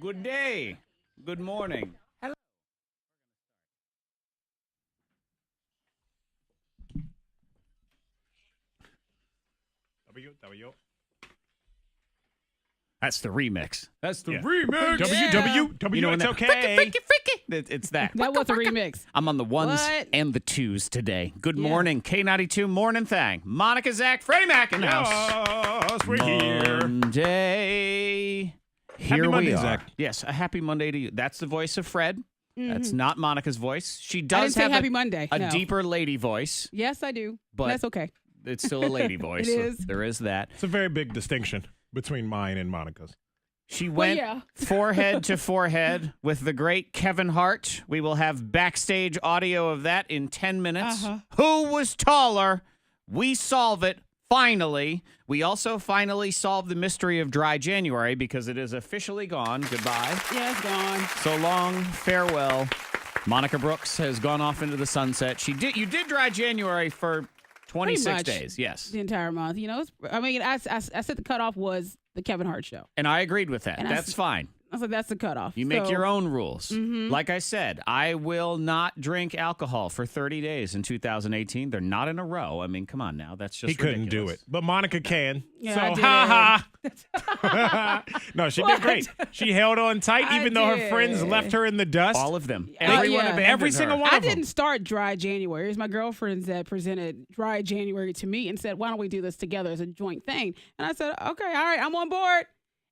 Good day. Good morning. Hello. W. That's the remix. That's the Yeah. remix. W. You know, It's when okay. Freaky. It's that. That was a remix. I'm on the ones What? and the twos today. Good Yeah. morning, K92 Mornin Thang. Monica, Zach, Freddie Mac in the house. Yes, we're here. Monday. Here Monday, we are. Zach. Yes, a happy Monday to you. That's the voice of Fred. That's not Monica's voice. She I didn't does say have Happy Monday. a No. deeper lady voice, Yes, I do. But- That's okay. it's still a lady voice. It so is. there is that. It's a very big distinction between mine and Monica's. She went yeah. forehead to forehead with the great Kevin Hart. We will have backstage audio of that in 10 minutes. Uh-huh. Who was taller? We solve it. Finally. We also finally solved the mystery of dry January because it is officially gone. Goodbye. Yeah, it's gone. So long. Farewell. Monica Brooks has gone off into the sunset. You did dry January for 26 Pretty much. days. Yes. The entire month. You know, I said the cutoff was the Kevin Hart show. And I agreed with that. And That's fine. I said that's the cutoff. You make So, your own rules. Like I said, I will not drink alcohol for 30 days in 2018. They're not in a row. I mean, come on now. That's just He couldn't do ridiculous. it, but Monica can. Yeah, so I did. ha. No, she did great. She held on tight, I even though her did. friends left her in the dust. All of them. Yeah. Everyone Yeah. abandoned Every her. single one I of them. didn't start dry January. It was my girlfriends that presented dry January to me and said, why don't we do this together as a joint thing? And I said, okay, all right, I'm on board.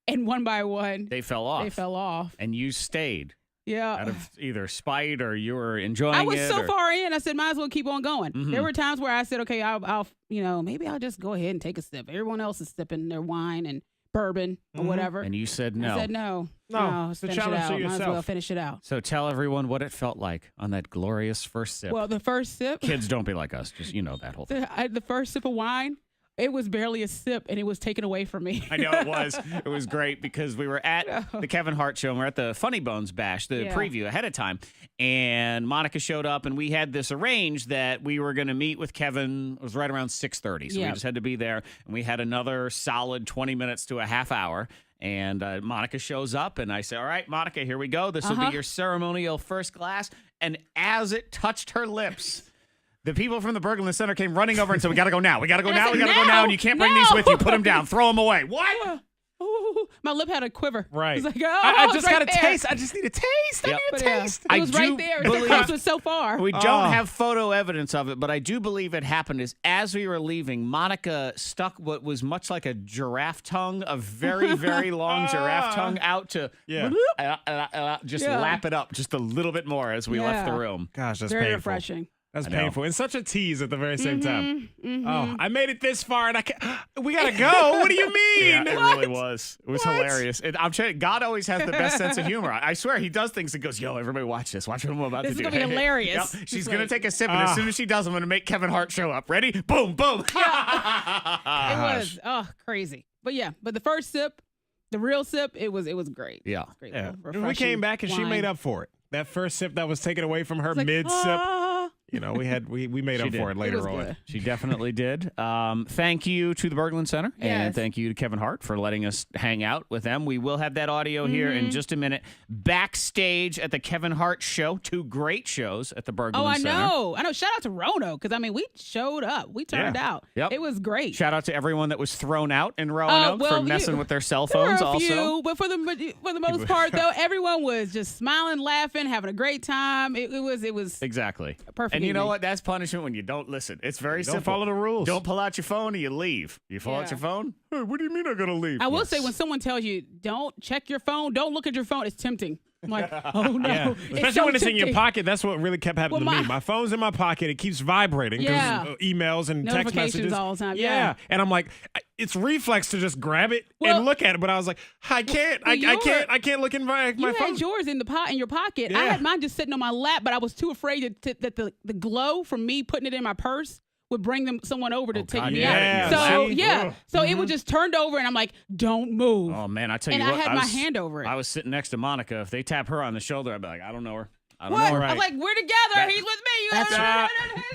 And one by one, They fell off. they fell off. And you stayed Yeah. out of either spite or you were enjoying I was it. so or- far in. I said, might as well keep on going. Mhm. There were times where I said, okay, I'll, maybe I'll just go ahead and take a sip. Everyone else is sipping their wine and bourbon or whatever. And you said no. I said, no, No, let's the finish it challenge out. to Might as well yourself. finish it out. So tell everyone what it felt like on that glorious first sip. Well, the first sip, Kids don't be like us. Just, that whole thing. the first sip of wine, it was barely a sip and it was taken away from me. I know it was. It was great because we were at the Kevin Hart show and we're at the Funny Bones Bash, the Yeah. preview ahead of time. And Monica showed up and we had this arranged that we were going to meet with Kevin. It was right around 6:30. So we Yep. just had to be there. And we had another solid 20 minutes to a half hour. And Monica shows up and I say, all right, Monica, here we go. This will be your ceremonial first glass. And as it touched her lips, the people from the Berglund Center came running over and said, we got to go now. We got to go And I now. said, We got to go now. And you can't bring these with you. Put them down. Throw them away. What? Ooh, my lip had a quiver. Right. It was like, I it's just right got a there. taste. I just need a taste. I Yep. need a But, yeah, taste. it I was do right there. believe- The close was so far. We don't have photo evidence of it, but I do believe it happened is as we were leaving, Monica stuck what was much like a giraffe tongue, a very, very long giraffe tongue out to just Yeah. lap it up just a little bit more as we left the Yeah. room. Gosh, that's Very painful. refreshing. That's I know. painful. And such a tease at the very same time. Mm-hmm. Oh, I made it this far and I can't. We got to go. What do you mean? Yeah, it really was. It was What? hilarious. I'm telling you, God always has the best sense of humor. I swear, he does things and goes, yo, everybody watch this. Watch what I'm about This to is do. gonna be hilarious. Yep. She's It's going to like- take a sip, and as soon as she does, I'm going to make Kevin Hart show up. Ready? Boom, boom. It was crazy. But yeah, but the first sip, the real sip, it was great. Yeah. It was great. Yeah. Little And we refreshing came back and she wine. made up for it. That first sip that was taken away from her It's like, mid sip. ah. We made She up did. for it It later was on. good. She definitely did. Thank you to the Berglund Center. And Yes. thank you to Kevin Hart for letting us hang out with them. We will have that audio here in just a minute. Backstage at the Kevin Hart show. 2 great shows at the Berglund Oh, I Center. know. Shout out to Roanoke because we showed up. We turned out. Yep. It was great. Shout out to everyone that was thrown out in Roanoke well, for messing with their cell There were phones a also. few, but for the most part, though, everyone was just smiling, laughing, having a great time. It was Exactly. perfect And you know evening. what? That's punishment when you don't listen. It's very Don't simple. follow the rules. Don't pull out your phone or you leave. You pull out Yeah. your phone? Hey, what do you mean I gotta leave? I will say when someone tells you don't check your phone, don't look at your phone, it's tempting. I'm like, oh no. Yeah. Especially so when it's in your tempting. pocket. That's what really kept happening Well, to me. My phone's in my pocket. It keeps vibrating because Yeah. emails and text Notifications messages. all the time, Yeah. yeah. And I'm like, it's reflex to just grab it Well- and look at it. But I was like, I can't. well, I can't look in my You phone. had yours in your pocket. I Yeah. had mine just sitting on my lap, but I was too afraid that the glow from me putting it in my purse would bring someone over to take God, me yeah. out. So See? yeah, Ugh. so it was just turned over, and I'm like, don't move. Oh man, I tell and you I what, had my was, hand over it. I was sitting next to Monica. If they tap her on the shoulder, I'd be like, I don't know her. I don't What? know. I'm like, we're together. He's with me.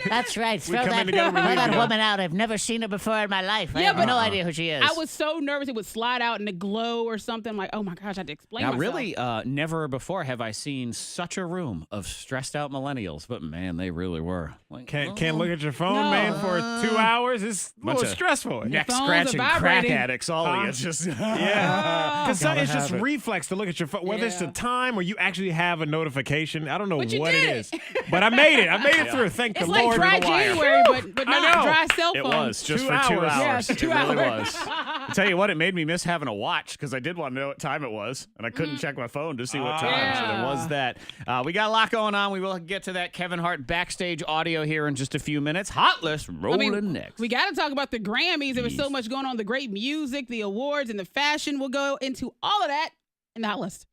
That's right. Throw come in that, together, we throw leave that together. woman out. I've never seen her before in my life. I Yeah, have but- no idea who she is. I was so nervous it would slide out in the glow or something. I'm like, oh my gosh, I had to explain Now, myself. really, never before have I seen such a room of stressed out millennials, but man, they really were. Like, Can't look at your phone, No. man, for 2 hours. It's a Bunch little of stressful. neck phones are scratching crack vibrating. addicts. All of you. It's just Yeah, because Gotta it's just have it. reflex to look at your phone, whether it's the Yeah. time or you actually have a notification. I don't know But you what did it it. is, but I made it. I made it through. Thank It's the like Lord. dry Through the wire. January, but I not know. dry cell phone. It was just 2 for 2 hours. hours. Yeah, it's it 2 really hours. was. I tell you what, it made me miss having a watch because I did want to know what time it was, and I couldn't check my phone to see what time. So Yeah. there was that. We got a lot going on. We will get to that Kevin Hart backstage audio here in just a few minutes. Hot list rolling next. We got to talk about the Grammys. There was so Yes. much going on. The great music, the awards, and the fashion. We'll go into all of that in the hot list.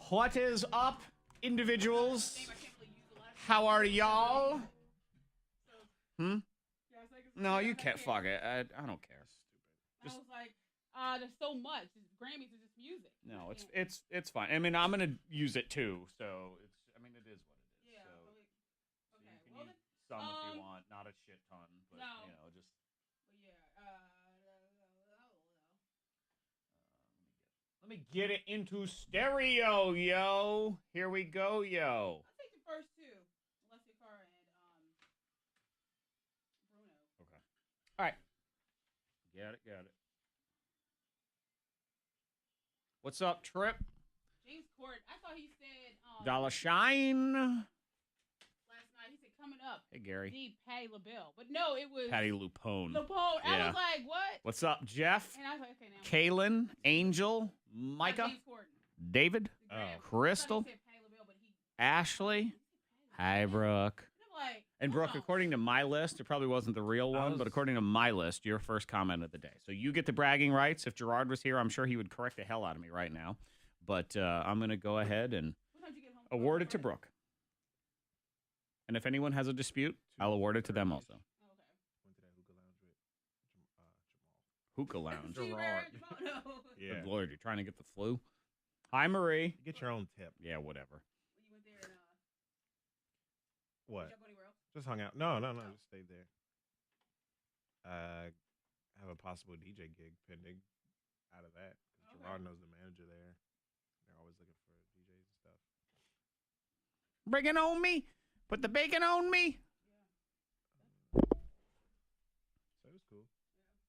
What is up, individuals? How are y'all? No, you can't. Fuck it. I don't care. I was like, there's so much. Grammys is just music. No, it's fine. I mean, I'm gonna use it too. So it's. I mean, it is what it is. Yeah. So, Okay. you can Well, use some if you want, not a shit ton, but No. you know, just. Let me get it into stereo, yo. Here we go, yo. I'll take the first two. Alessia Cara and Bruno. Okay. All right. Got it. What's up, Trip? James Corden. I thought he said Dollar Shine. last night. He said coming up. Hey, Gary. The Patti LaBelle, but no, it was Patty Lupone. LaPone. I Yeah. was like, what? What's up, Jeff? And I was like, okay, now. Kaylin, Angel, Micah, James Corden. David, The Grammy. Crystal, I thought he said Patti LaBelle, but he. Ashley. Hi, Brooke. And I'm like, And Brooke, according to my list, it probably wasn't the real one, but according to my list, your first comment of the day. So you get the bragging rights. If Gerard was here, I'm sure he would correct the hell out of me right now. But I'm going to go ahead and what time did you get home? award it to Brooke. And if anyone has a dispute, I'll award it to them also. Oh, okay. Went to that Hookah hookah lounge with Jamal. Lounge. Gerard. No. Yeah. Good Lord, you're trying to get the flu? Hi, Marie. Get your own tip. Yeah, whatever. You went there and What? did you go anywhere else? Just hung out. No, just stayed there. I have a possible DJ gig pending out of that. 'Cause Okay. Gerard knows the manager there. They're always looking for DJs and stuff. Bring it on me. Put the bacon on me. So it was cool.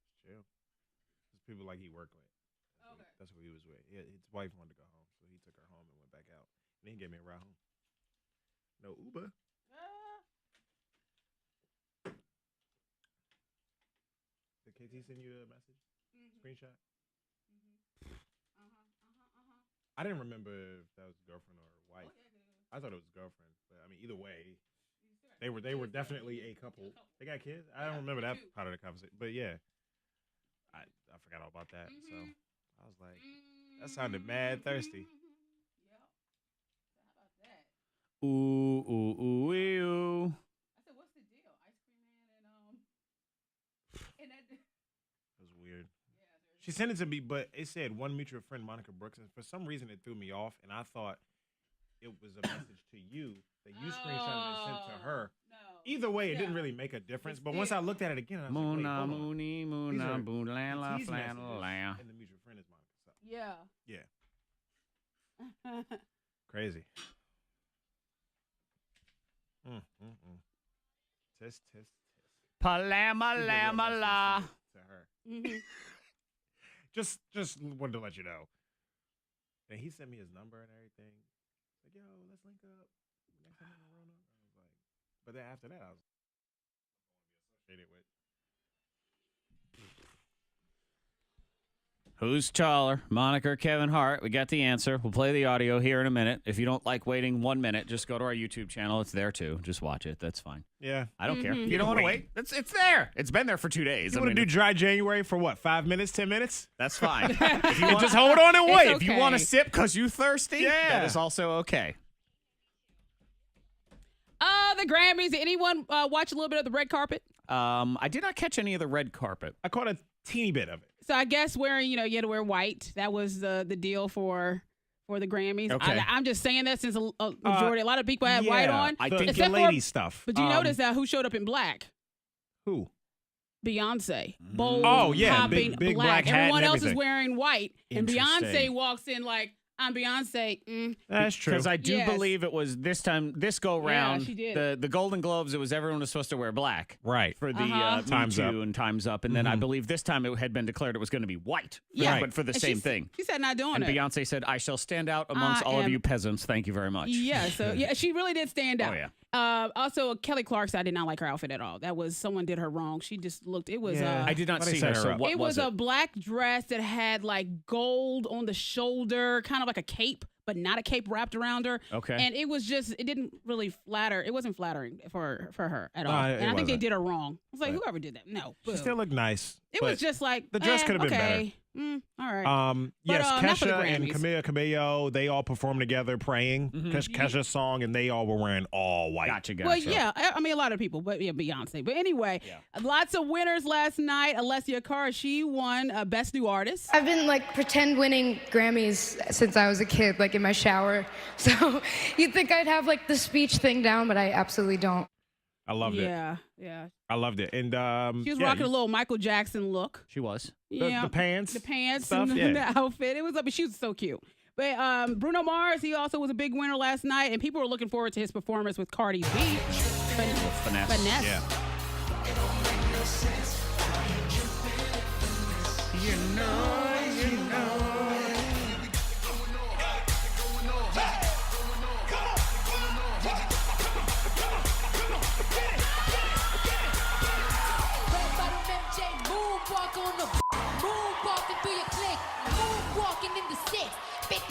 Just chill. Just people like he worked with. Okay. That's who he was with. His wife wanted to go home, so he took her home and went back out. And then he gave me a ride home. No Uber. Did KT send you a message? Screenshot? I didn't remember if that was girlfriend or wife. I thought it was girlfriend, but I mean, either way, they were definitely a couple. They got kids. I don't remember that part of the conversation, but yeah, I forgot all about that. So I was like, that sounded mad thirsty. Yeah. How about that? Ooh, ooh, ooh, ooh. I said, what's the deal? Ice Cream Man and that. It was weird. She sent it to me, but it said one mutual friend, Monica Brooks, and for some reason it threw me off, and I thought it was a message to you that you screenshotted and sent to her. No. Either way, it didn't really make a difference. But once I looked at it again, I was like, wait, Moona, hold on. moony, These moona, are boo, la, T's flan, messages, la. and the mutual friend is Monica. So, Yeah. yeah, crazy. Tisk, tisk, tisk. Palama, Here's the real lama, message la. to her. Just wanted to let you know. And he sent me his number and everything. Like, yo, let's link up. Next time I'm in Roanoke. I was like, but then after that, I was associated with. Who's taller, Monica or Kevin Hart? We got the answer. We'll play the audio here in a minute. If you don't like waiting 1 minute, just go to our YouTube channel. It's there too. Just watch it. That's fine. Yeah. I don't care. If you don't want to wait, it's there. It's been there for 2 days. You want to do dry January for what? 5 minutes, 10 minutes? That's fine. If you want, Just hold on and wait. It's if you want to sip because you thirsty, Yeah. that is also okay. The Grammys. Did anyone watch a little bit of the red carpet? I did not catch any of the red carpet. I caught a teeny bit of it. So I guess wearing, you had to wear white. That was the deal for the Grammys. Okay. I'm just saying that since a majority, a lot of people had white on. I the, think the except lady for- stuff. But you notice that who showed up in black? Who? Beyonce. Bold, Oh, yeah, popping big black hat and Everyone else is everything. wearing white. And Beyonce Interesting. walks in like, I'm Beyonce. That's true. Because I do Yes. believe it was this go round. she did. The Golden Globes. It was everyone was supposed to wear black Right. for the Uh-huh. Me Time's Too Up. and Time's Up, and then I believe this time it had been declared it was going to be white. Yeah. but for the And same she- thing. She said not doing And it. Beyonce said, "I shall stand out amongst I all of am- you peasants. Thank you very much." Yeah, so she really did stand out. Oh, yeah. Also, Kelly Clarkson, I did not like her outfit at all. Someone did her wrong. She just looked. It was. Yeah. I did not Why they see set her. her So up? what It was a black dress that had like gold on the shoulder, kind of like a cape, but not a cape wrapped around her. Okay. And it was just, it didn't really flatter. It wasn't flattering for her at all. No, And it I think they wasn't. did her wrong. I was like, But- whoever did that? No. She boo. still looked nice. It but was just like the dress could have been okay. All right. Yes, not for the Kesha and Grammys. Camila Cabello, they all performed together praying. Kesha's song, and they all were wearing all white. Gotcha. Well, yeah, I mean, a lot of people, but yeah, Beyonce. But anyway, lots of winners last night. Alessia Cara, she won Best New Artist. I've been like pretend winning Grammys since I was a kid, like in my shower. So you'd think I'd have like the speech thing down, but I absolutely don't. I loved it. Yeah. I loved it. And She was rocking a little Michael Jackson look. She was. Yeah. the pants. The pants stuff, and yeah. the outfit. It was up. She was so cute. But Bruno Mars, he also was a big winner last night, and people were looking forward to his performance with Cardi B. Finesse. Yeah.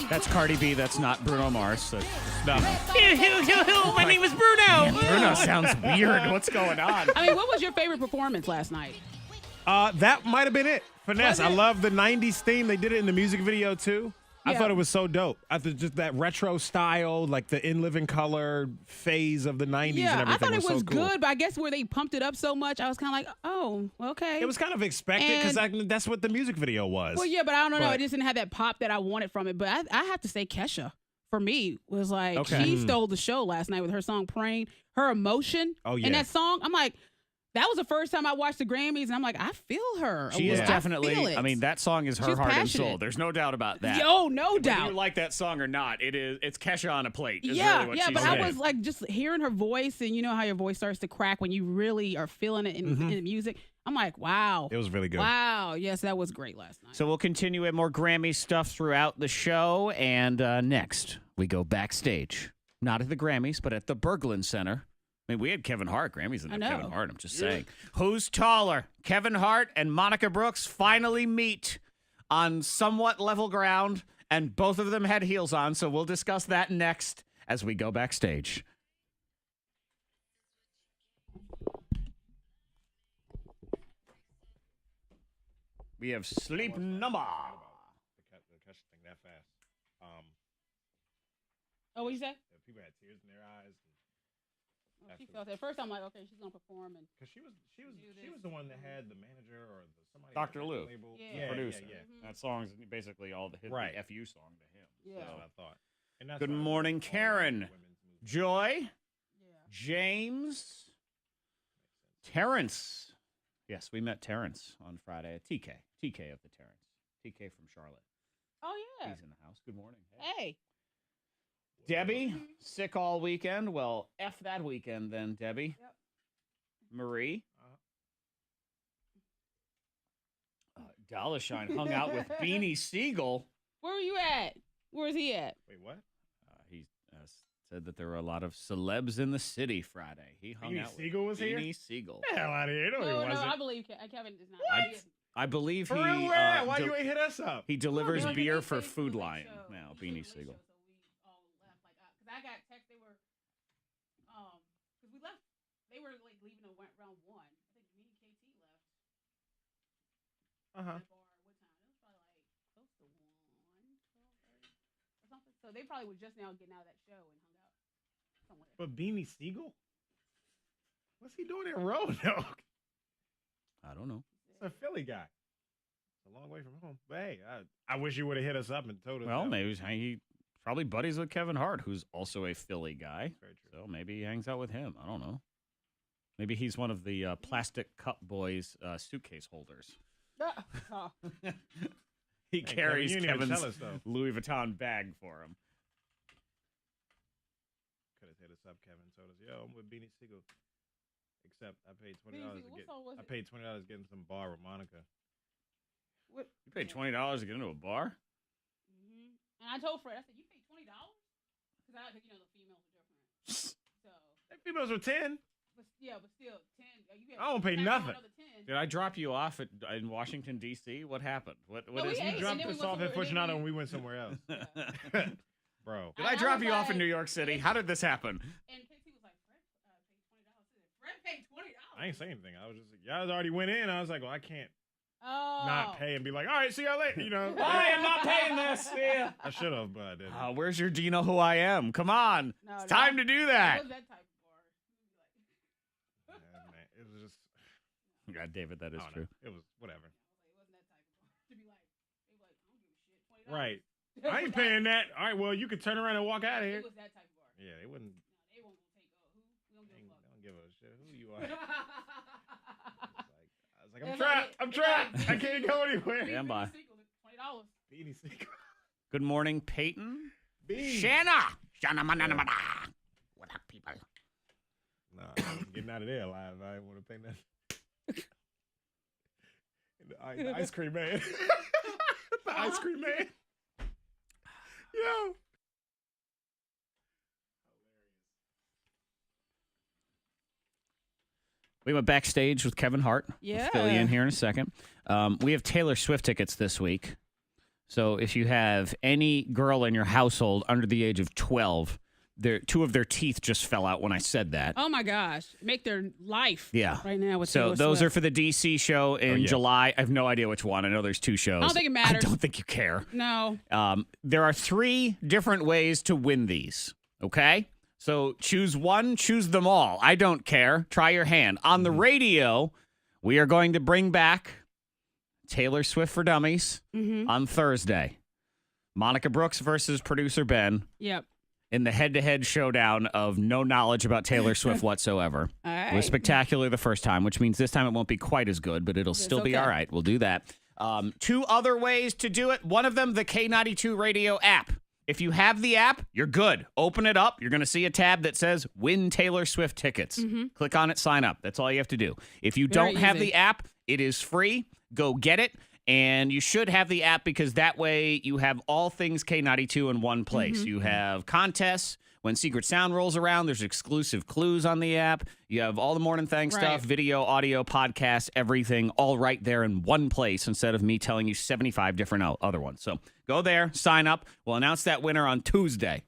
That's Cardi B. That's not Bruno Mars. So No. my name is Bruno. Bruno sounds weird. What's going on? I mean, what was your favorite performance last night? That might have been it. Finesse. Was I it? love the 90s theme. They did it in the music video, too. I Yeah. thought it was so dope. I thought just that retro style, like the in living color phase of the 90s and Yeah, everything I thought it was so cool. good, but I guess where they pumped it up so much, I was kind of like, oh, okay. It was kind of expected because that's what the music video was. Well, yeah, but I don't know. But- It just didn't have that pop that I wanted from it. But I have to say, Kesha, for me, was like, Okay. she stole the show last night with her song Praying. Her emotion Oh, yeah. in that song, I'm like, that was the first time I watched the Grammys, and I'm like, I feel her. She is I definitely. feel it. I mean, that song is her She's heart and soul. passionate. There's no doubt about that. Yo, no Whether doubt. you like that song or not, it's Kesha on a plate. Is Yeah, really what yeah, she's but saying. I was like just hearing her voice, and you know how your voice starts to crack when you really are feeling it in the music. I'm like, wow. It was really good. Wow. Yes, that was great last night. So we'll continue with more Grammy stuff throughout the show. And next, we go backstage. Not at the Grammys, but at the Berglund Center. I mean, we had Kevin Hart. Grammys didn't I have know. Kevin Hart. I'm just saying. Who's taller? Kevin Hart and Monica Brooks finally meet on somewhat level ground, and both of them had heels on. So we'll discuss that next as we go backstage. We have Sleep Number. The Kesha thing that fast. Oh, what you say? People had tears in their eyes. Oh, she felt it. At first, I'm like, okay, she's gonna perform, and Because she was the one that had the manager or somebody. Dr. Lou. label. Yeah. Producer. Yeah. That song is basically all the hit, Right. the FU song to him. yeah, That's what I thought. And that's Good why I morning, love all Karen. women's movies. Joy, yeah. James, Terrence. Yes, we met Terrence on Friday. TK of the Terrence. TK from Charlotte. Oh yeah. He's in the house. Good morning. Hey. Debbie, sick all weekend. Well, F that weekend then, Debbie. Yep. Marie. Dollarshine hung out with Beanie Siegel. Where were you at? Where's he at? Wait, what? He said that there were a lot of celebs in the city Friday. He hung Beanie out Siegel with was here? Beanie Siegel. Hell out of here. No, he No, wasn't. I believe Kevin is not. What? I believe For he real, where? Why you ain't hit us up? he delivers No, beer they for say Food it's a late Lion show. now. It's a Beanie late Siegel. show, so we all left because I got text. They were because we left. They were like leaving around 1. I think me and KT left. Uh-huh. That bar. What time? It was probably like close to 12:30 or something. So they probably was just now getting out of that show and hung out somewhere. But Beanie Siegel? What's he doing in Roanoke? I don't know. It's a Philly guy. It's a long way from home. But hey, I wish you would have hit us up and told us. Well, that. maybe he probably buddies with Kevin Hart, who's also a Philly guy. Very true. So maybe he hangs out with him. I don't know. Maybe he's one of the plastic cup boys suitcase holders. He Hey, carries Kevin, you didn't even Kevin's tell us, though. Louis Vuitton bag for him. Could have hit us up, Kevin. Told us, yo, I'm with Beanie Siegel. Except I paid $20 to get. I paid $20 to get in some bar with Monica. What? You paid $20 to get into a bar? Mm-hmm. And I told Fred, I said, you paid $20? Because the females are different. So. Hey, females were 10. But still 10. I don't pay nothing. Did I drop you off in Washington, D.C.? What happened? What No, is we You ate, dropped and then we us went off at somewhere, and then Fortunato we- and we went somewhere else. Yeah. Bro. Did I I drop was you off in like- New York City? How did this happen? And Casey was like, Fred paid $20. I ain't saying anything. I was just like, y'all already went in. I was like, well, I can't Oh. not pay and be like, all right, see y'all later. You know, I am not paying this. Yeah. I should have, but I didn't. Where's your do you know who I am? Come on. No, It's time to do that. It was that type of bar. Yeah, man, it was just, God, David, that is I don't true. know. It was whatever. It wasn't that type of bar. To be like, they were like, I don't give a shit. $20. Right. I ain't paying that. All right, well, you could turn around and walk out of here. It was that type of bar. Yeah, they wouldn't. No, they won't go take who? We don't They give a fuck. don't give a shit who you are. I was like, I'm It's trapped. like- I'm it's trapped. like- I can't go anywhere. Stand by. $20. Beanie Siegel. Good morning, Peyton. Beanie. Shanna. Shanna, manana, mana. What up, people? Nah, I'm getting out of there alive. I didn't want to pay nothing. The ice cream man. The ice cream man. Yo. We went backstage with Kevin Hart. Yeah. We'll fill you in here in a second. We have Taylor Swift tickets this week. So if you have any girl in your household under the age of 12, two of their teeth just fell out when I said that. Oh my gosh. Make their life Yeah. right now with So Taylor those Swift. are for the DC show in yes. July. I have no idea which one. I know there's two shows. I don't think it matters. I don't think you care. No. There are 3 different ways to win these, okay? So choose one, choose them all. I don't care. Try your hand. On the radio, we are going to bring back Taylor Swift for Dummies on Thursday. Monica Brooks versus producer Ben Yep. in the head-to-head showdown of no knowledge about Taylor Swift whatsoever. All It right. was spectacular the first time, which means this time it won't be quite as good, but it'll still be okay. all right. We'll do that. 2 other ways to do it. One of them, the K92 Radio app. If you have the app, you're good. Open it up. You're going to see a tab that says Win Taylor Swift Tickets. Click on it, sign up. That's all you have to do. If you Very don't have easy. the app, it is free. Go get it. And you should have the app because that way you have all things K92 in one place. You have contests. When Secret Sound rolls around, there's exclusive clues on the app. You have all the Morning Thang stuff, Right. video, audio, podcasts, everything, all right there in one place instead of me telling you 75 different other ones. So go there, sign up. We'll announce that winner on Tuesday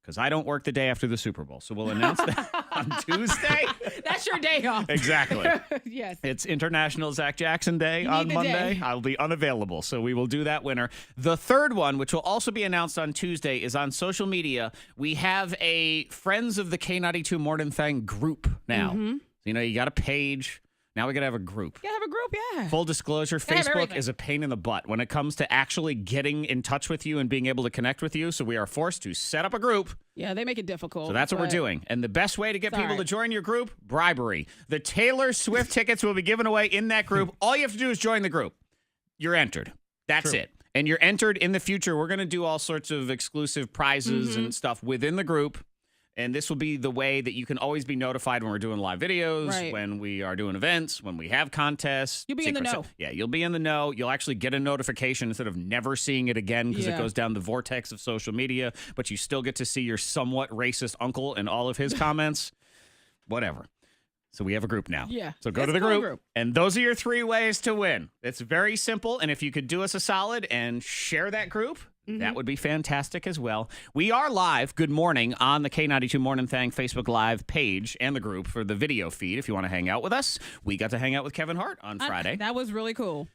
because I don't work the day after the Super Bowl. So we'll announce that on Tuesday. That's your day off. Exactly. Yes. It's International Zach Jackson Day You on need the Monday. day. I'll be unavailable, so we will do that winner. The third one, which will also be announced on Tuesday, is on social media. We have a Friends of the K92 Mornin Thang group now. So, you got a page. Now we got to have a group. You gotta have a group, yeah. Full disclosure, Gotta have Facebook everything. is a pain in the butt when it comes to actually getting in touch with you and being able to connect with you. So we are forced to set up a group. Yeah, they make it difficult. So that's what we're but- doing. And the best way to get It's all people to right. join your group, bribery. The Taylor Swift tickets will be given away in that group. All you have to do is join the group. You're entered. That's True. it. And you're entered in the future. We're going to do all sorts of exclusive prizes and stuff within the group. And this will be the way that you can always be notified when we're doing live videos, Right. when we are doing events, when we have contests. You'll be in the Secret know. Yeah, you'll be in the know. You'll actually get a notification instead of never seeing it again because it Yeah. goes down the vortex of social media. But you still get to see your somewhat racist uncle and all of his comments. Whatever. So we have a group now. Yeah. So go It's to the a cool group. group. And those are your 3 ways to win. It's very simple. And if you could do us a solid and share that group, that would be fantastic as well. We are live, good morning, on the K92 Mornin Thang Facebook Live page and the group for the video feed if you want to hang out with us. We got to hang out with Kevin Hart on Friday. That was really cool.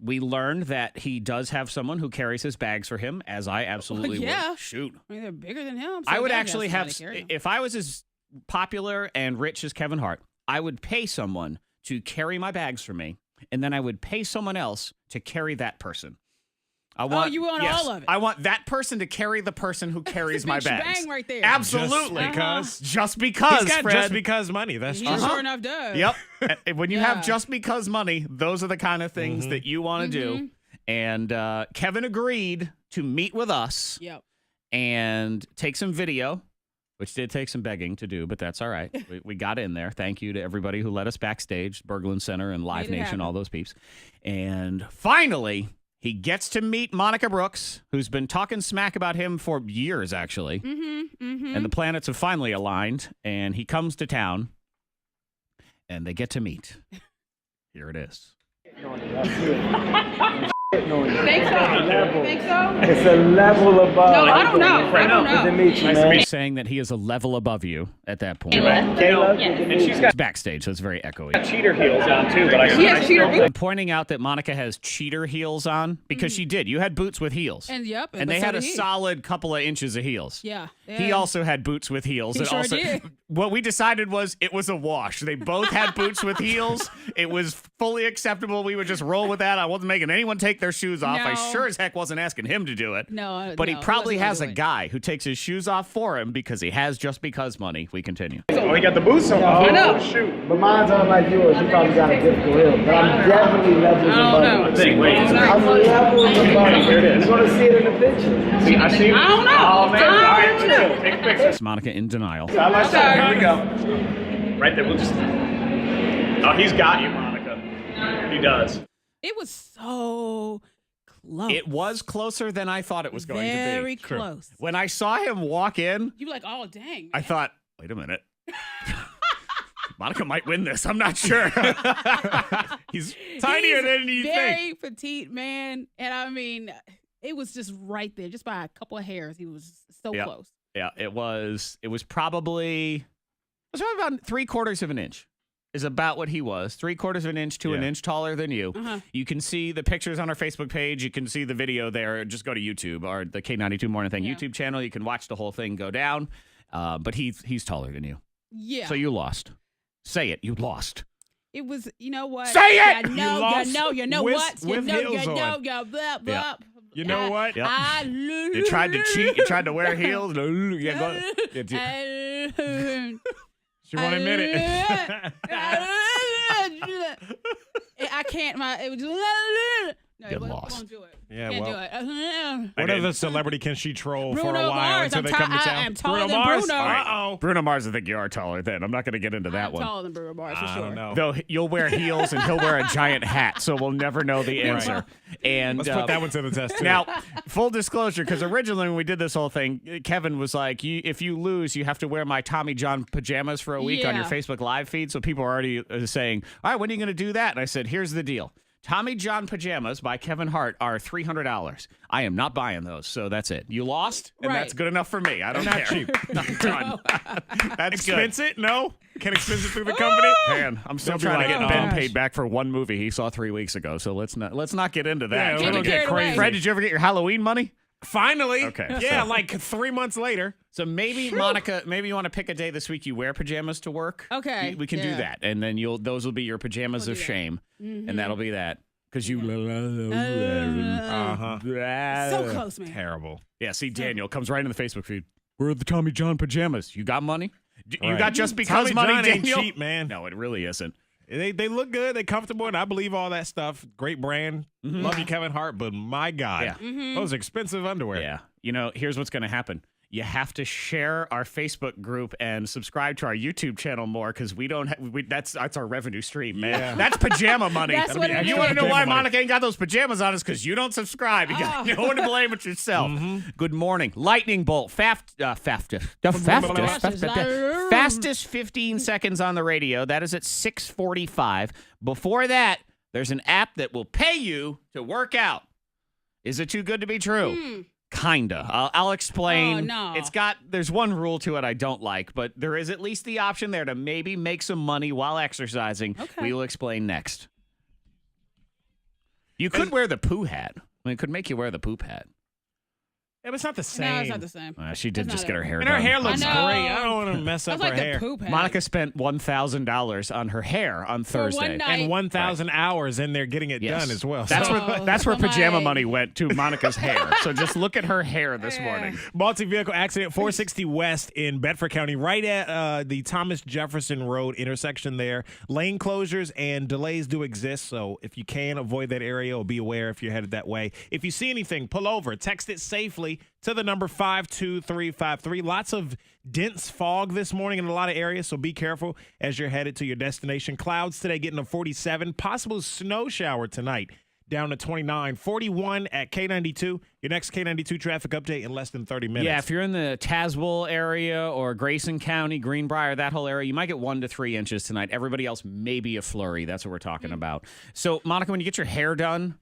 We learned that he does have someone who carries his bags for him, as I absolutely Yeah. would. Shoot. I mean, they're bigger than him. So I would yeah, actually that's have, somebody carrying them. if I was as popular and rich as Kevin Hart, I would pay someone to carry my bags for me, and then I would pay someone else to carry that person. You want all of it? I want that person to carry the person who carries my Big bags. shebang right there. Absolutely. Just because. Just because, He's got Fred. just because money. That's He true. sure enough does. Yep. And when you have Yeah. just because money, those are the kind of things that you want to do. And Kevin agreed to meet with us Yep. and take some video, which did take some begging to do, but that's all right. We got in there. Thank you to everybody who let us backstage, Berglund Center and Live Made it Nation, happen. all those peeps. And finally, he gets to meet Monica Brooks, who's been talking smack about him for years, actually. And the planets have finally aligned, and he comes to town, and they get to meet. Here it is. Think so? Think so? It's a level above. No, I don't know. I don't Good to know. meet you, man. He's saying that he is a level above you at that point. Kayla, good to meet you. It's backstage, so it's very echoey. cheater heels on too, but She has cheater boots. I'm pointing out that Monica has cheater heels on because she did. You had boots with heels. And yep. And they had a solid couple of inches of heels. Yeah. He also had boots with heels. He and sure also, did. What we decided was it was a wash. They both had boots with heels. It was fully acceptable. We would just roll with that. I wasn't making anyone take their shoes off. I No. sure as heck wasn't asking him to do it. No. But no, he probably wasn't has a gonna do it. guy who takes his shoes off for him because he has just because money. We continue. oh, he got the boots on. I know. Shoot. But mine's unlike yours. You probably got a difficult hill. But I'm definitely levels above. know. Think, wait. I'm levels above. Here it is. You want to see it in the picture? See, I see. I don't know. Oh man! All I right, don't let's go. Take a picture. It's Monica in denial. Side by Okay. side. Here we go. Right there. We'll just. Oh, he's got you, Monica. He does. It was so close. It was closer than I thought it was going to be. Very close. When I saw him walk in, You were like, oh, dang. I thought, wait a minute. Monica might win this. I'm not sure. He's tinier than you think. Very petite man. And I mean, it was just right there, just by a couple of hairs. He was so Yeah. close. Yeah, it was probably about 3/4 of an inch is about what he was. 3/4 of an inch to an inch taller than you. Uh-huh. You can see the pictures on our Facebook page. You can see the video there. Just go to YouTube or the K92 Morning Thang Yeah. YouTube channel. You can watch the whole thing go down. But he's taller than you. Yeah. So you lost. Say it. You lost. It was, you know what? Say it! You know, You lost you know with- what? You with know, heels you know, on. you blah, blah. Yeah. You know what? Yep. I You tried to cheat. You tried to wear heels. Yeah, go. She won't admit it. I can't. It was. No, You it lost. won't do it. Yeah, Can't well. do it. What other celebrity can she troll for a Bruno while Mars. until I'm they ti- come to I town? am taller than Mars? Bruno. Uh-oh. Bruno Mars, I think you are taller than. I'm not going to get into that I'm one. taller than Bruno Mars for I sure. don't know. Though you'll wear heels and he'll wear a giant hat, so we'll never know the answer. And Let's put that one to the test, too. now, full disclosure, because originally when we did this whole thing, Kevin was like, "If you lose, you have to wear my Tommy John pajamas for a week on your Yeah. Facebook Live feed." So people are already saying, "All right, when are you going to do that?" And I said, "Here's the deal." Tommy John pajamas by Kevin Hart are $300. I am not buying those, so that's it. You lost, and Right. that's good enough for me. I don't Not care. cheap. I'm done. That's Expense good. it? No? Can expense it through the company? Man, I'm still They'll be trying to like, get "Oh, Ben gosh. paid back for one movie he saw 3 weeks ago. So let's not get into Yeah, that. we Can't don't get get carried away. crazy. Fred, did you ever get your Halloween money? Finally. Okay, Yeah, so- like 3 months later. So maybe Monica, maybe you want to pick a day this week you wear pajamas to work. Okay, We can do yeah. that, and then those will be your pajamas We'll of do that. shame, Mhm. and that'll be that because you. Uh-huh. So close, man. Terrible. Yeah, see, Daniel comes right in the Facebook feed. Where are the Tommy John pajamas? You got money? You Right. got just because Tommy money, John ain't Daniel? cheap, man. No, it really isn't. They look good. They comfortable, and I believe all that stuff. Great brand. Love you, Kevin Hart, but my God. Yeah. Those expensive underwear. Yeah. You know, here's what's going to happen. You have to share our Facebook group and subscribe to our YouTube channel more because we don't. That's our revenue stream, man. Yeah. That's pajama money. That's what it you is. want to know why Pajama money. Monica ain't got those pajamas on? Is because you don't subscribe. You got no one to blame but yourself. Good morning, lightning bolt, fastest 15 seconds on the radio. That is at 6:45. Before that, there's an app that will pay you to work out. Is it too good to be true? Kinda. I'll explain. Oh, no. There's one rule to it I don't like, but there is at least the option there to maybe make some money while exercising. Okay. We will explain next. You could wear the poo hat. I mean, it could make you wear the poop hat. Yeah, but it's not the same. No, it's not the same. She did That's just not get it. her hair And done. her hair looks great. I know. I don't want to mess That's up like her the hair. poop hat. Monica spent $1,000 on her hair on Thursday. one night. And 1,000 hours, and they're getting it Yes. done as well. That's So- where so pajama my- money went to Monica's hair. So just look at her hair this morning. Multi-vehicle accident, 460 West in Bedford County, right at the Thomas Jefferson Road intersection there. Lane closures and delays do exist, so if you can, avoid that area or be aware if you're headed that way. If you see anything, pull over. Text it safely to the number 52353. Lots of dense fog this morning in a lot of areas, so be careful as you're headed to your destination. Clouds today getting to 47. Possible snow shower tonight. Down to 29, 41 at K92. Your next K92 traffic update in less than 30 minutes. Yeah, if you're in the Tazewell area or Grayson County, Greenbrier, that whole area, you might get 1 to 3 inches tonight. Everybody else, maybe a flurry. That's what we're talking about. So, Monica, when you get your hair done,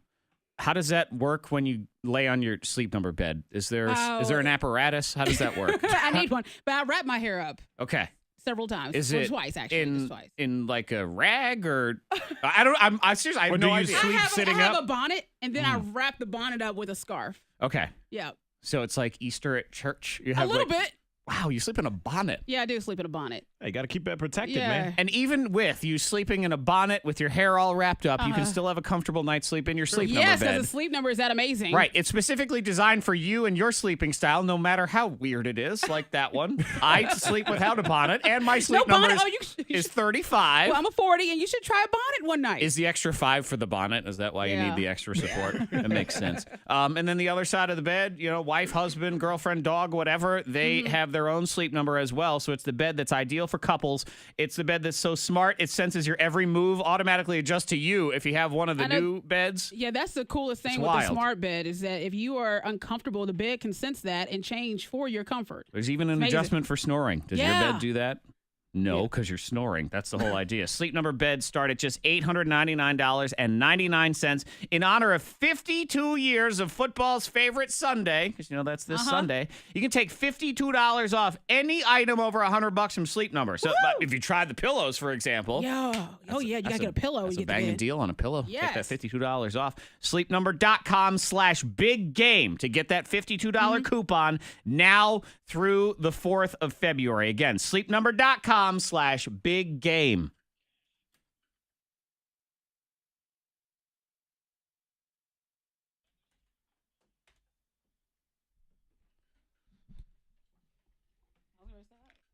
how does that work when you lay on your Sleep Number bed? Is there an apparatus? How does that work? I need one, but I wrap my hair up Okay. several times. Is Or it twice actually? Just twice. in like a rag or I don't? I seriously, I have Or no do you idea. sleep sitting I have up? a bonnet, and then I wrap the bonnet up with a scarf. Okay, Yeah, so it's like Easter at church. You a have little like, bit. Wow, you sleep in a bonnet. Yeah, I do sleep in a bonnet. Hey, you got to keep that protected, Yeah. man. And even with you sleeping in a bonnet with your hair all wrapped up, you can still have a comfortable night's sleep in your Sleep Number Yes, bed. because the Sleep Number is that amazing. Right. It's specifically designed for you and your sleeping style, no matter how weird it is, like that one. I sleep without a bonnet, and my sleep No number bonnet. is 35. Well, I'm a 40, and you should try a bonnet one night. Is the extra 5 for the bonnet? Is that why you Yeah. need the extra support? That makes sense. And then the other side of the bed, wife, husband, girlfriend, dog, whatever, they have their own Sleep Number as well. So it's the bed that's ideal for couples. It's the bed that's so smart, it senses your every move, automatically adjusts to you if you have one of the new beds. Yeah, that's the coolest thing It's with wild. the smart bed is that if you are uncomfortable, the bed can sense that and change for your comfort. There's even an amazing. adjustment for snoring. Does your Yeah. bed do that? No, because you're snoring. That's the whole idea. Sleep Number beds start at just $899.99 in honor of 52 years of football's favorite Sunday, because that's this Sunday. You can take $52 off any item over $100 from Sleep Number. So if you tried the pillows, for example. Yeah. Oh, yeah. You got to get a pillow. That's when you a get the banging bed. deal on a pillow. Yes. Get that $52 off. Sleepnumber.com/big game to get that $52 coupon now through the 4th of February. Again, sleepnumber.com/big game.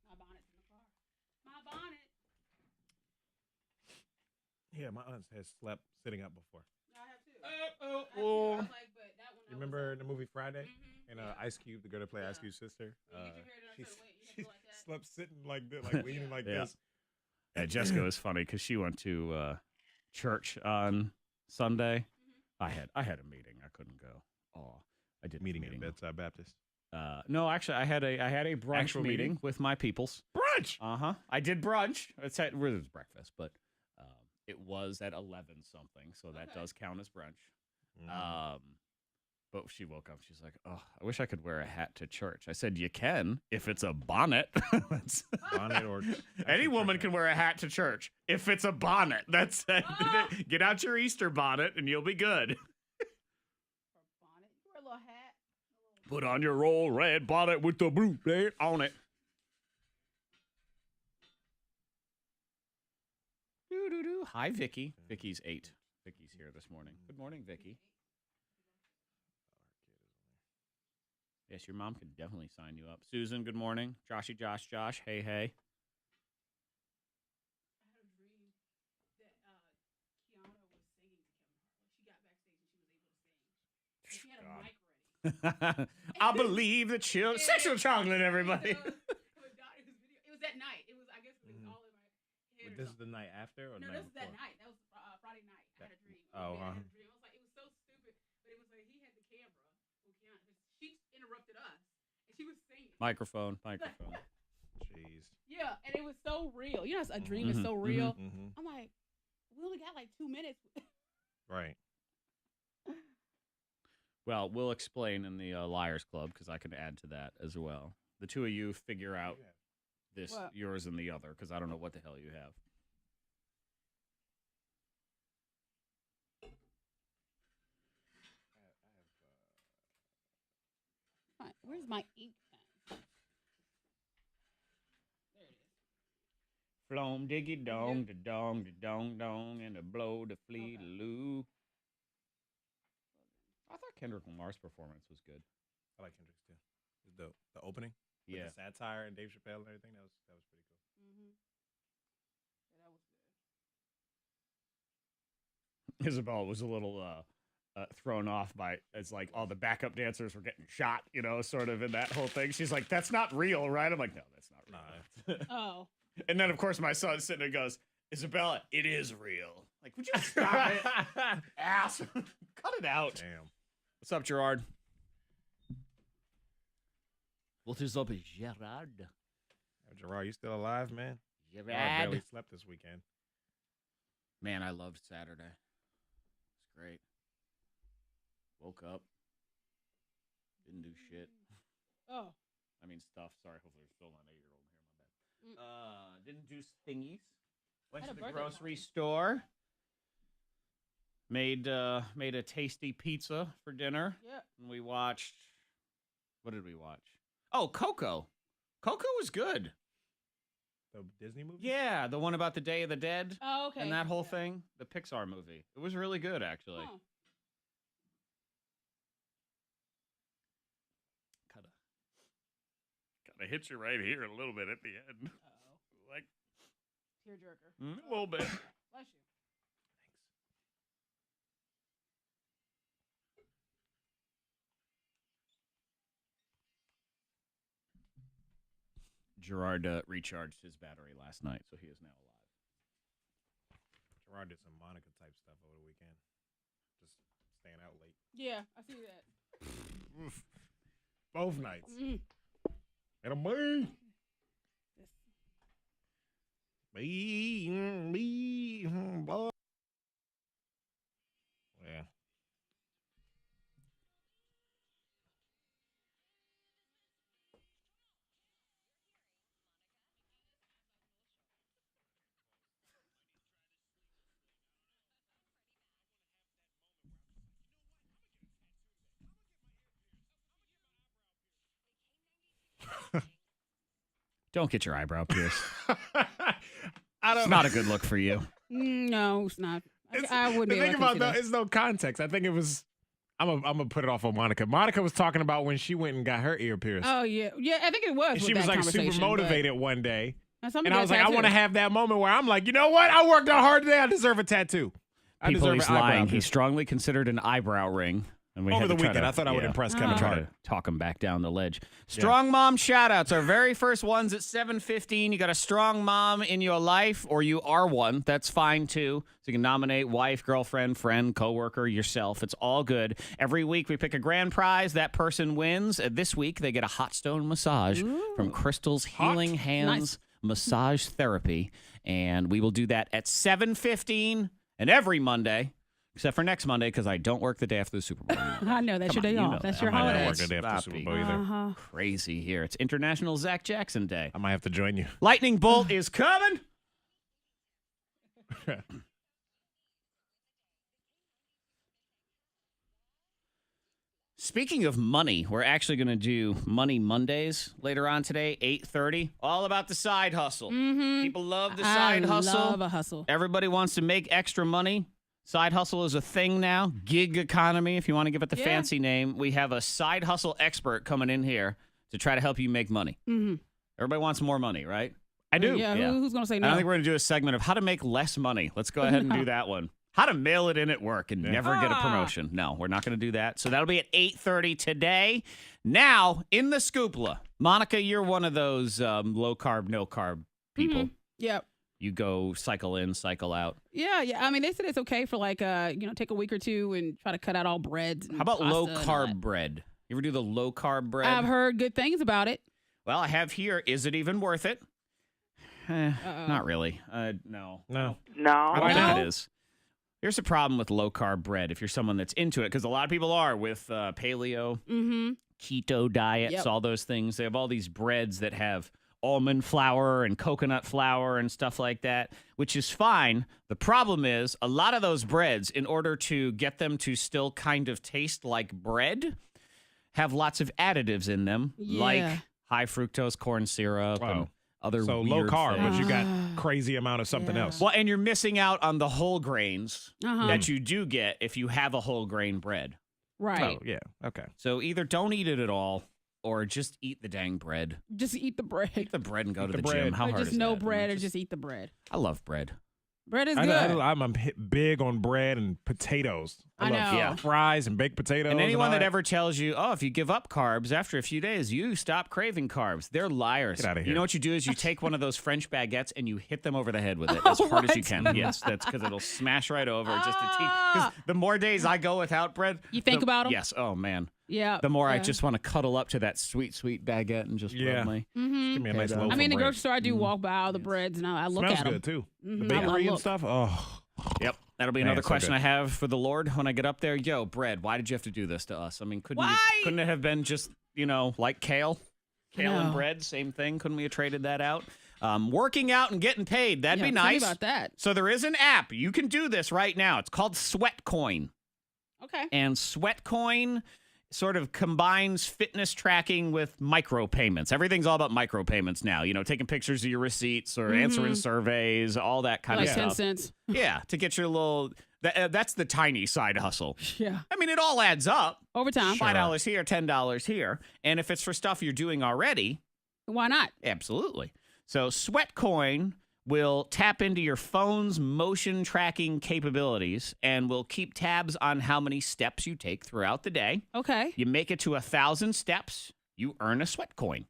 My bonnet's in the car. My bonnet. Yeah, my aunt has slept sitting up before. I have too. Oh. You remember the movie Friday? And Ice Cube, the girl that played Ice Cube's sister, she slept sitting like this, like leaning like Yeah. this. Yeah, Jessica was funny because she went to church on Sunday. I had a meeting. I couldn't go. Oh, I did Meeting at Bedside Baptist. No, actually, I had a brunch Actual meeting with my peoples. Brunch. I did brunch. It was breakfast, but it was at 11 something, so that does count as brunch. But she woke up. She's like, "Oh, I wish I could wear a hat to church." I said, "You can if it's a bonnet." Bonnet or Any woman can wear a hat to church if it's a bonnet. That's get out your Easter bonnet and you'll be good. Bonnet. You wear a little hat. Put on your old red bonnet with the blue plate on it. Doo-doo-doo. Hi, Vicky. Vicky's 8. Vicky's here this morning. Good morning, Vicky. Yes, your mom could definitely sign you up. Susan, good morning. Joshy, Josh, hey, hey. I had a dream that Kiana was singing to Kevin Hart. Like she got backstage and she was able to sing. And she had a mic ready. I believe the chill. Sexual chocolate, everybody. It was that night. It was, I guess, it was all in my head. This is the night after or No, night this was that before? night. That was Friday night. I had a dream. Oh, I huh. had a dream. I was like, it was so stupid, but it was like he had the camera. Well, Kiana, she interrupted us, and she was singing. Microphone. Jeez. Yeah, and it was so real. You know, a dream is so real. Mm-hmm. I'm like, we only got like 2 minutes. Right. Well, we'll explain in the Liars Club because I can add to that as well. The two of you figure out this, What? yours and the other, because I don't know what the hell you have. Where's my ink pen? There it is. Flom diggy dong, da dong, da dong dong, and a blow the flea Okay. loo. I thought Kendrick Lamar's performance was good. I like Kendrick's too. The opening, with Yeah. the satire and Dave Chappelle and everything. That was pretty cool. Mm-hmm. Yeah, that was good. Isabel was a little thrown off by as like all the backup dancers were getting shot, you know, sort of in that whole thing. She's like, "That's not real, right?" I'm like, "No, that's not real." Oh. And then of course my son's sitting there and goes, "Isabella, it is real." Like, would you stop it, ass? Cut it out. Damn. What's up, Gerard? What is up, Gerard? Gerard, you still alive, man? I Gerard. barely slept this weekend. Man, I loved Saturday. It's great. Woke up. Didn't do shit. Oh. I mean, stuff. Sorry, hopefully there's still not an 8-year-old here. My bad. Didn't do thingies. Went Had to a the birthday grocery party. store. Made a tasty pizza for dinner. Yeah. And we watched. What did we watch? Oh, Coco. Coco was good. The Disney movie? Yeah, the one about the Day of the Dead. Oh, okay. And that whole Yeah. thing, the Pixar movie. It was really good, actually. Oh. Kind of hits you right here a little bit at the end. Uh-oh. Like, Tearjerker. a little bit. Bless you. Gerard recharged his battery last night, so he is now alive. Gerard did some Monica type stuff over the weekend. Just staying out late. Yeah, I see that. Both nights. Mm. And a me. This- Me. Yeah. Don't get your eyebrow pierced. I don't. It's not a good look for you. No, it's not. It's- I wouldn't the be thing able to about see that that. is no context. I think it was. I'm gonna put it off on Monica. Monica was talking about when she went and got her ear pierced. Oh yeah, yeah. I think it was. and with she was that like super conversation, but- motivated one day. Some And of I was that like, I want to tattoo. have that moment where I'm like, you know what? I worked out hard today. I deserve a tattoo. I People, deserve he's an eyebrow lying. He piercing. strongly considered an eyebrow ring. And we Over had the to try weekend. to- I thought I would yeah, impress Oh. Kevin try Hart. to talk him back down the ledge. Strong mom shout-outs. Our very first ones at 7:15. You got a strong mom in your life, or you are one. That's fine, too. So you can nominate wife, girlfriend, friend, coworker, yourself. It's all good. Every week we pick a grand prize. That person wins. This week they get a hot stone massage from Crystal's Healing Hands Nice. Massage Therapy. And we will do that at 7:15 and every Monday. Except for next Monday, because I don't work the day after the Super Bowl. I know that's your day you know off. That's that. your I might not holiday. work the day after Stop Super being Bowl either. Uh-huh. Crazy here. It's International Zach Jackson Day. I might have to join you. Lightning bolt is coming. Speaking of money, we're actually going to do Money Mondays later on today, 8:30. All about the side hustle. Mm-hmm. People love the side hustle. I love a hustle. Everybody wants to make extra money. Side hustle is a thing now. Gig economy, if you want to give it the Yeah. fancy name. We have a side hustle expert coming in here to try to help you make money. Mm-hmm. Everybody wants more money, right? I do. Yeah, Yeah. who's going to say I no? don't think we're going to do a segment of how to make less money. Let's go ahead and do that one. How to mail it in at work and never get a promotion. No, we're not going to do that. So that'll be at 8:30 today. Now, in the scoopla, Monica, you're one of those low carb, no carb people. Yep. You go cycle in, cycle out. Yeah. I mean, they said it's okay for like, take a week or two and try to cut out all breads. And How about pasta low and all carb that. bread? You ever do the low carb bread? I've heard good things about it. Well, I have here. Is it even worth it? Uh-oh. Not really. No. No. I don't No? think it is. Here's the problem with low carb bread if you're someone that's into it, because a lot of people are with paleo, Mm-hmm. keto diets, Yep. all those things. They have all these breads that have almond flour and coconut flour and stuff like that, which is fine. The problem is a lot of those breads, in order to get them to still kind of taste like bread, have lots of additives in them, like Yeah. high fructose corn syrup and Wow. other So low weird carb, but things. you got crazy amount of something Yeah. else. Well, and you're missing out on the whole grains Uh-huh. that you do get if you have a whole grain bread. Right. Oh, yeah. Okay. So either don't eat it at all or just eat the dang bread. Just eat the bread. Eat the bread and go Eat to the the bread. gym. How Or hard just is no that? bread or just eat the bread. I love bread. Bread is good. I'm big on bread and potatoes. I love know. Yeah. fries and baked potatoes. And anyone all that ever tells you, oh, if you give up carbs, after a few days, you stop craving carbs, they're liars. Get outta You here. know what you do is you take one of those French baguettes and you hit them over the head with it as hard as you What? can. Yes, that's because it'll smash right over just a teeth. Because the more days I go without bread, You think about 'em? Yes. Oh man. Yeah. The more I yeah. just want to cuddle up to that sweet, sweet baguette and just Yeah. rub my. Mm-hmm. Give me a nice loaf I mean, of the bread. grocery store, I do walk by all the breads and I look Smells at them. good too. Mhm. The I bakery and look. stuff. Oh, Yep. That'll be Man, another so question good. I have for the Lord when I get up there. Yo, bread, why did you have to do this to us? I mean, couldn't it have been just, like kale? Kale and No. bread, same thing. Couldn't we have traded that out? Working out and getting paid. That'd Yeah, be tell me nice. about that. So there is an app. You can do this right now. It's called Sweatcoin. Okay. And Sweatcoin sort of combines fitness tracking with micropayments. Everything's all about micropayments now. Taking pictures of your receipts or answering surveys, all that kind Like of 10 stuff. cents. Yeah, to get your little. That's the tiny side hustle. Yeah. I mean, it all adds up. Over time. $5 here, $10 here, and if it's for stuff you're doing already, Why not? absolutely. So Sweatcoin will tap into your phone's motion tracking capabilities and will keep tabs on how many steps you take throughout the day. Okay. You make it to 1,000 steps, you earn a Sweatcoin.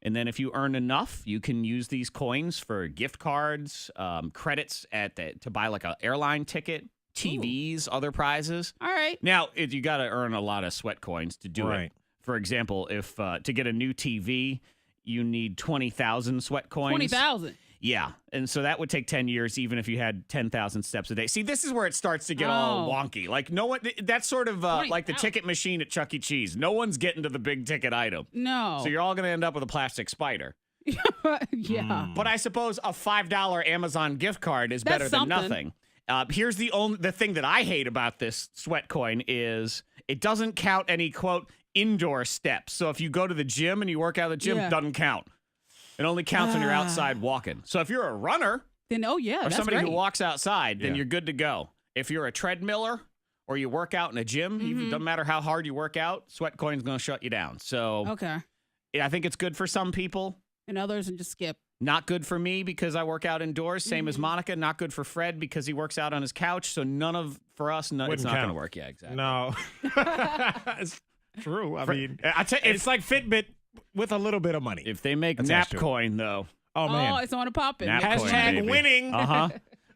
And then if you earn enough, you can use these coins for gift cards, credits to buy like an airline ticket, TVs, other prizes. All right. Now, you got to earn a lot of sweat coins to do it. Right. For example, if to get a new TV, you need 20,000 sweat coins. 20,000. Yeah, and so that would take 10 years, even if you had 10,000 steps a day. See, this is where it starts to get all Oh. wonky. Like no one, that's sort of like the 20,000. ticket machine at Chuck E. Cheese. No one's getting to the big ticket item, No. so you're all going to end up with a plastic spider. yeah. But I suppose a $5 Amazon gift card is That's better than something. nothing. Here's the thing that I hate about this sweat coin is it doesn't count any quote indoor steps. So if you go to the gym and you work out at the gym, Yeah. it doesn't count. It only counts when you're outside walking. So if you're a runner Then, oh, yeah. or That's somebody great. who walks outside, then Yeah. you're good to go. If you're a treadmiller or you work out in a gym, even doesn't matter how hard you work out, sweat coin's going to shut you down. So Okay. I think it's good for some people. And others and just skip. Not good for me because I work out indoors. Same as Monica. Not good for Fred because he works out on his couch. So it's not Wouldn't going to count. work. Yeah, exactly. no. It's true. I mean, I tell you, it's like Fitbit with a little bit of money. if they make Attached to it. Napcoin though, Oh, man. Oh, it's on a poppin'. Nap Make coin, sure. Hashtag baby. winning.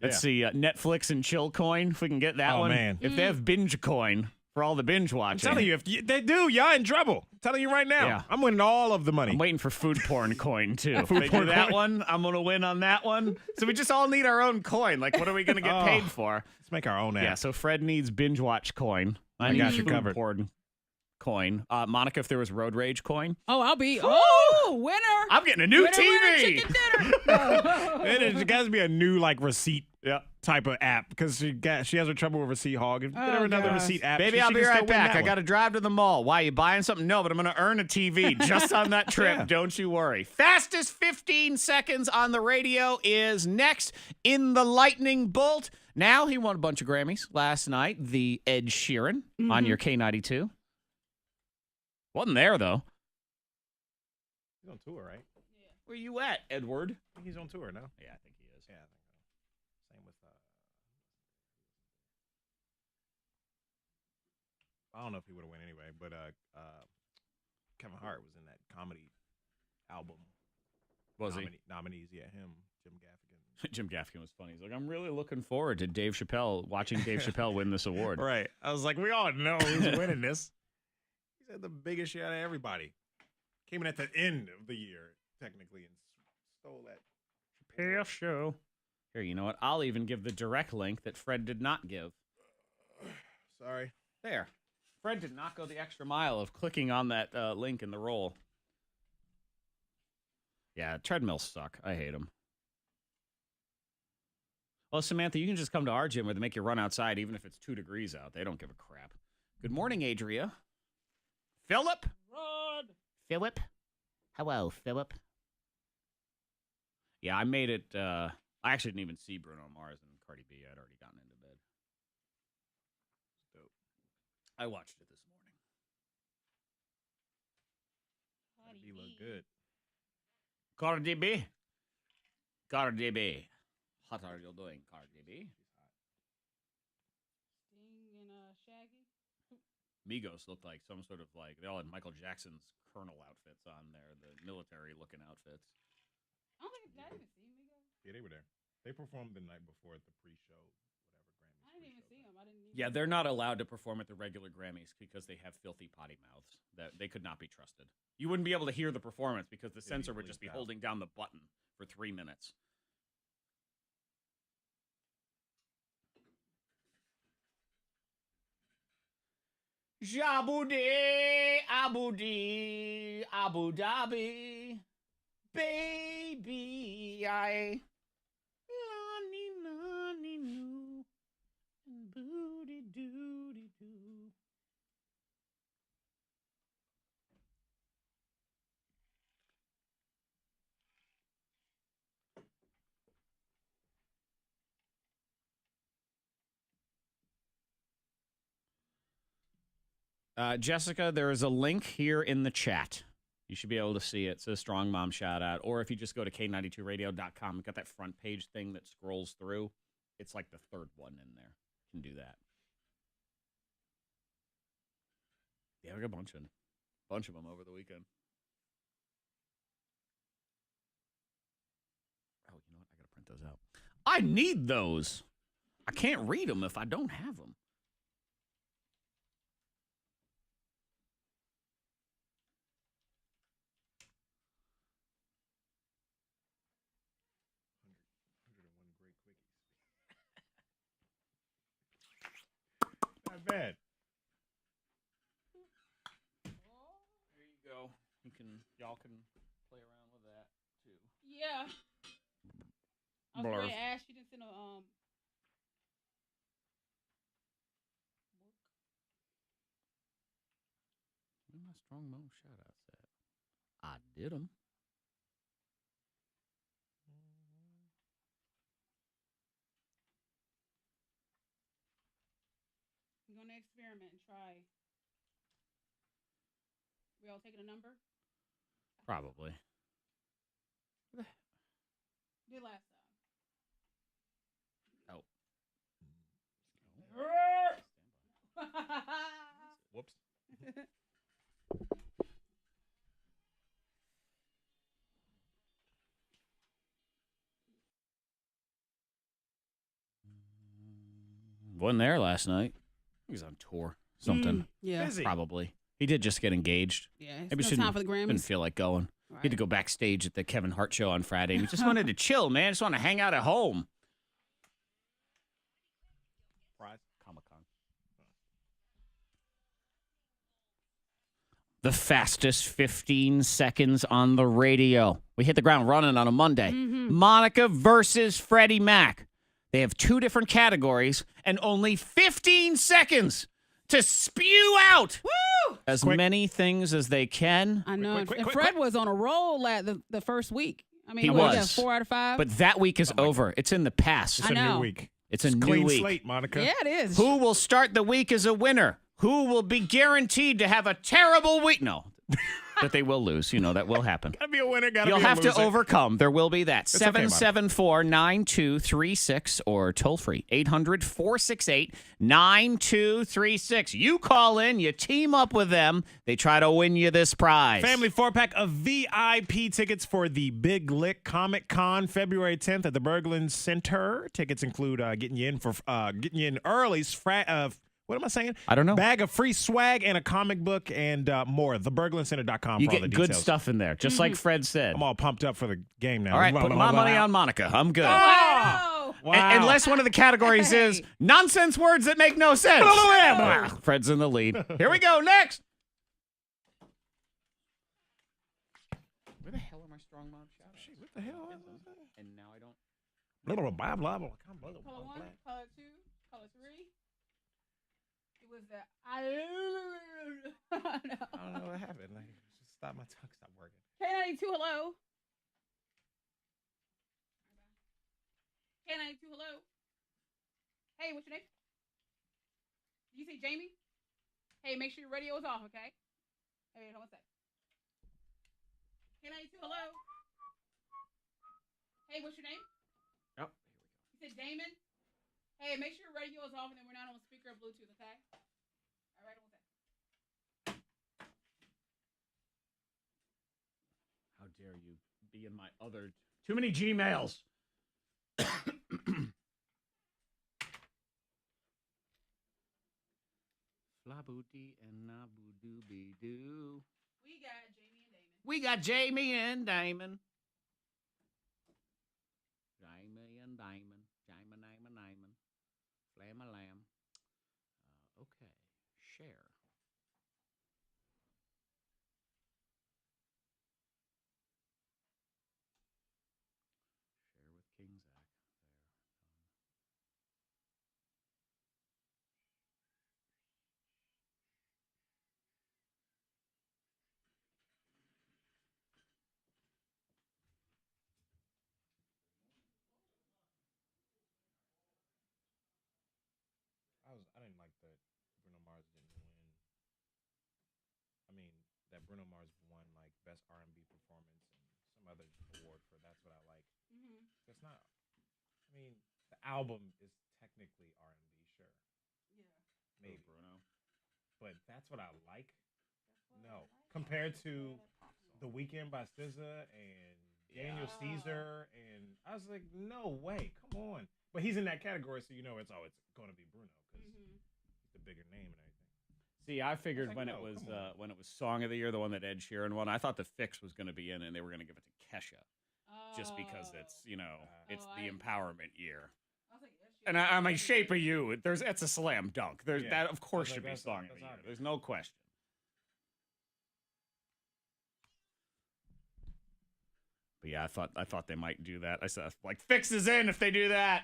Let's see, Netflix and Chill Coin. If we can get that Oh, one. man. If they have Binge Coin for all the binge I'm watching. telling you, they do, y'all in trouble. I'm telling you right now. Yeah. I'm winning all of the money. I'm waiting for Food Porn Coin too. If Food they do porn that coin. one, I'm gonna win on that one. So we just all need our own coin. Like, what are we gonna get Oh. paid for? Let's make our own app. Yeah. So Fred needs Binge Watch Coin. I got need you Food covered. Porn Coin. Monica, if there was Road Rage Coin, Oh, I'll be. Oh, winner. I'm getting a new Winner, winner, TV. chicken dinner. There has to be a new receipt Yeah. type of app because she has her trouble with receipt hog. Get her Oh, another gosh. receipt app. Baby, She I'll can be still right win back. that I one. got to drive to the mall. Why, you buying something? No, but I'm going to earn a TV just on that trip. Yeah. Don't you worry. Fastest 15 seconds on the radio is next in the lightning bolt. Now, he won a bunch of Grammys last night. The Ed Sheeran on your K92. Wasn't there, though. He's on tour, right? Where you at, Edward? I think he's on tour now. Yeah, I think he is. Yeah, I think so. Same with. I don't know if he would have won anyway, but Kevin Hart was in that comedy album. Was he? Nominees, yeah, him, Jim Gaffigan. Jim Gaffigan was funny. He's like, I'm really looking forward to watching Dave Chappelle win this award. Right. I was like, we all know who's winning this. He's had the biggest share out of everybody. Came in at the end of the year, technically, and stole that. Chappelle show. Here, you know what? I'll even give the direct link that Fred did not give. Sorry. There. Fred did not go the extra mile of clicking on that link in the roll. Yeah, treadmills suck. I hate them. Well, Samantha, you can just come to our gym where they make you run outside even if it's 2 degrees out. They don't give a crap. Good morning, Adria. Philip? Philip? Hello, Philip. Yeah, I made it. I actually didn't even see Bruno Mars and Cardi B. I'd already gotten into bed. Dope. I watched it this morning. Cardi B look good. Cardi B. Cardi B. What are you doing, Cardi B? Sting and Shaggy. Migos looked like some sort of like, they all had Michael Jackson's colonel outfits on there, the military looking outfits. I don't think I didn't see Migos. Yeah, they were there. They performed the night before at the pre-show, whatever Grammys. I didn't even see them. I didn't. Even Yeah, they're not allowed to perform at the regular Grammys because they have filthy potty mouths that they could not be trusted. You wouldn't be able to hear the performance because the censor would just be holding down the button for 3 minutes. Jabudi, Abudi, Abu Dhabi, baby, I lani noo, and booty doody doo. Jessica, there is a link here in the chat. You should be able to see it. It says Strong Mom Shout Out. Or if you just go to K92radio.com, you've got that front page thing that scrolls through. It's like the third one in there. You can do that. Yeah, we got a bunch of them over the weekend. Oh, you know what? I got to print those out. I need those. I can't read them if I don't have them. Not bad. There you go. Y'all can play around with that too. Yeah. I was going to ask you to send a Where my Strong Mom shout outs at? I did them. I'm going to experiment and try. We all taking a number? Probably. Did last time. Oh. Whoops. Wasn't there last night. He was on tour. Something. Yeah. Busy. Probably. He did just get engaged. Yeah. Maybe It's no time for the didn't Grammys. feel like going. Right. He had to go backstage at the Kevin Hart show on Friday. And he just wanted to chill, man. Just want to hang out at home. Comic-Con. The fastest 15 seconds on the radio. We hit the ground running on a Monday. Monica versus Freddie Mac. They have two different categories and only 15 seconds to spew out as many things as they can. I know. Quick, and quick, Fred quick. was on a roll at the first week. I mean, He what, was. 4 out of 5? But that week is over. It's in the past. It's I a know. new week. It's a new Clean week. slate, Monica. Yeah, it is. Who will start the week as a winner? Who will be guaranteed to have a terrible week? No, that they will lose. You know, that will happen. Gotta be a winner. Gotta You'll be a have to loser. overcome. There will be that. okay, Mom. 774-9236 or toll free 800-468-9236. You call in, you team up with them. They try to win you this prize. Family 4-pack of VIP tickets for the Big Lick Comic Con February 10th at the Berglund Center. Tickets include getting you in early. What am I saying? I don't know. Bag of free swag and a comic book and more. TheBerglundCenter.com You for all the get details. good stuff in there, just like Fred said. I'm all pumped up for the game now. All right, put my money on Monica. I'm good. Oh! Wow. Unless one of the categories is nonsense words that make no sense. Fred's in the lead. Here we go. Next. Where the hell are my strong mom shout-outs? What the hell? And now I don't. Blah, blah, blah, blah, blah. Color 1, color 2, color 3. It was was that? I don't know what happened. Like, just stop. My tongue stopped working. K92, hello. K92, hello. Hey, what's your name? Did you say Jamie? Hey, make sure your radio is off, okay? Hey, hold on a sec. K92, hello. Hey, what's your name? Oh, You said Damon? Hey, make sure your radio is off and then we're not on speaker or Bluetooth, okay? All right, hold on a sec. how dare you be in my other... Too many Gmails. Flabooty and naboo-doo-be-doo. We got Jamie and Damon. We got Jamie and Damon. Jamie and Damon. Jamie, Damon, Damon. Flam-a-lam. Okay. Share. Share with King Zach. I didn't like that Bruno Mars didn't win. I mean, that Bruno Mars won like best R&B performance and some other award for That's What I Like. Mm-hmm. It's not. I mean, the album is technically R&B, sure. Yeah. Maybe. Bruno. But That's What I Like. No, compared to The Weeknd by SZA and Daniel Caesar, and I was like, no way, come on. But he's in that category, so you know it's going to be Bruno because he's the bigger name and everything. See, I figured like, when no, when it was Song of the Year, the one that Ed Sheeran won, I thought The Fix was going to be in, and they were going to give it to Kesha, just because it's it's the empowerment year. I was like, And I mean, Shape of You, it's a slam dunk. There's that, of course, like, should be that's Song of the Year. obvious. There's no question. But yeah, I thought they might do that. I said, like, Fix is in if they do that.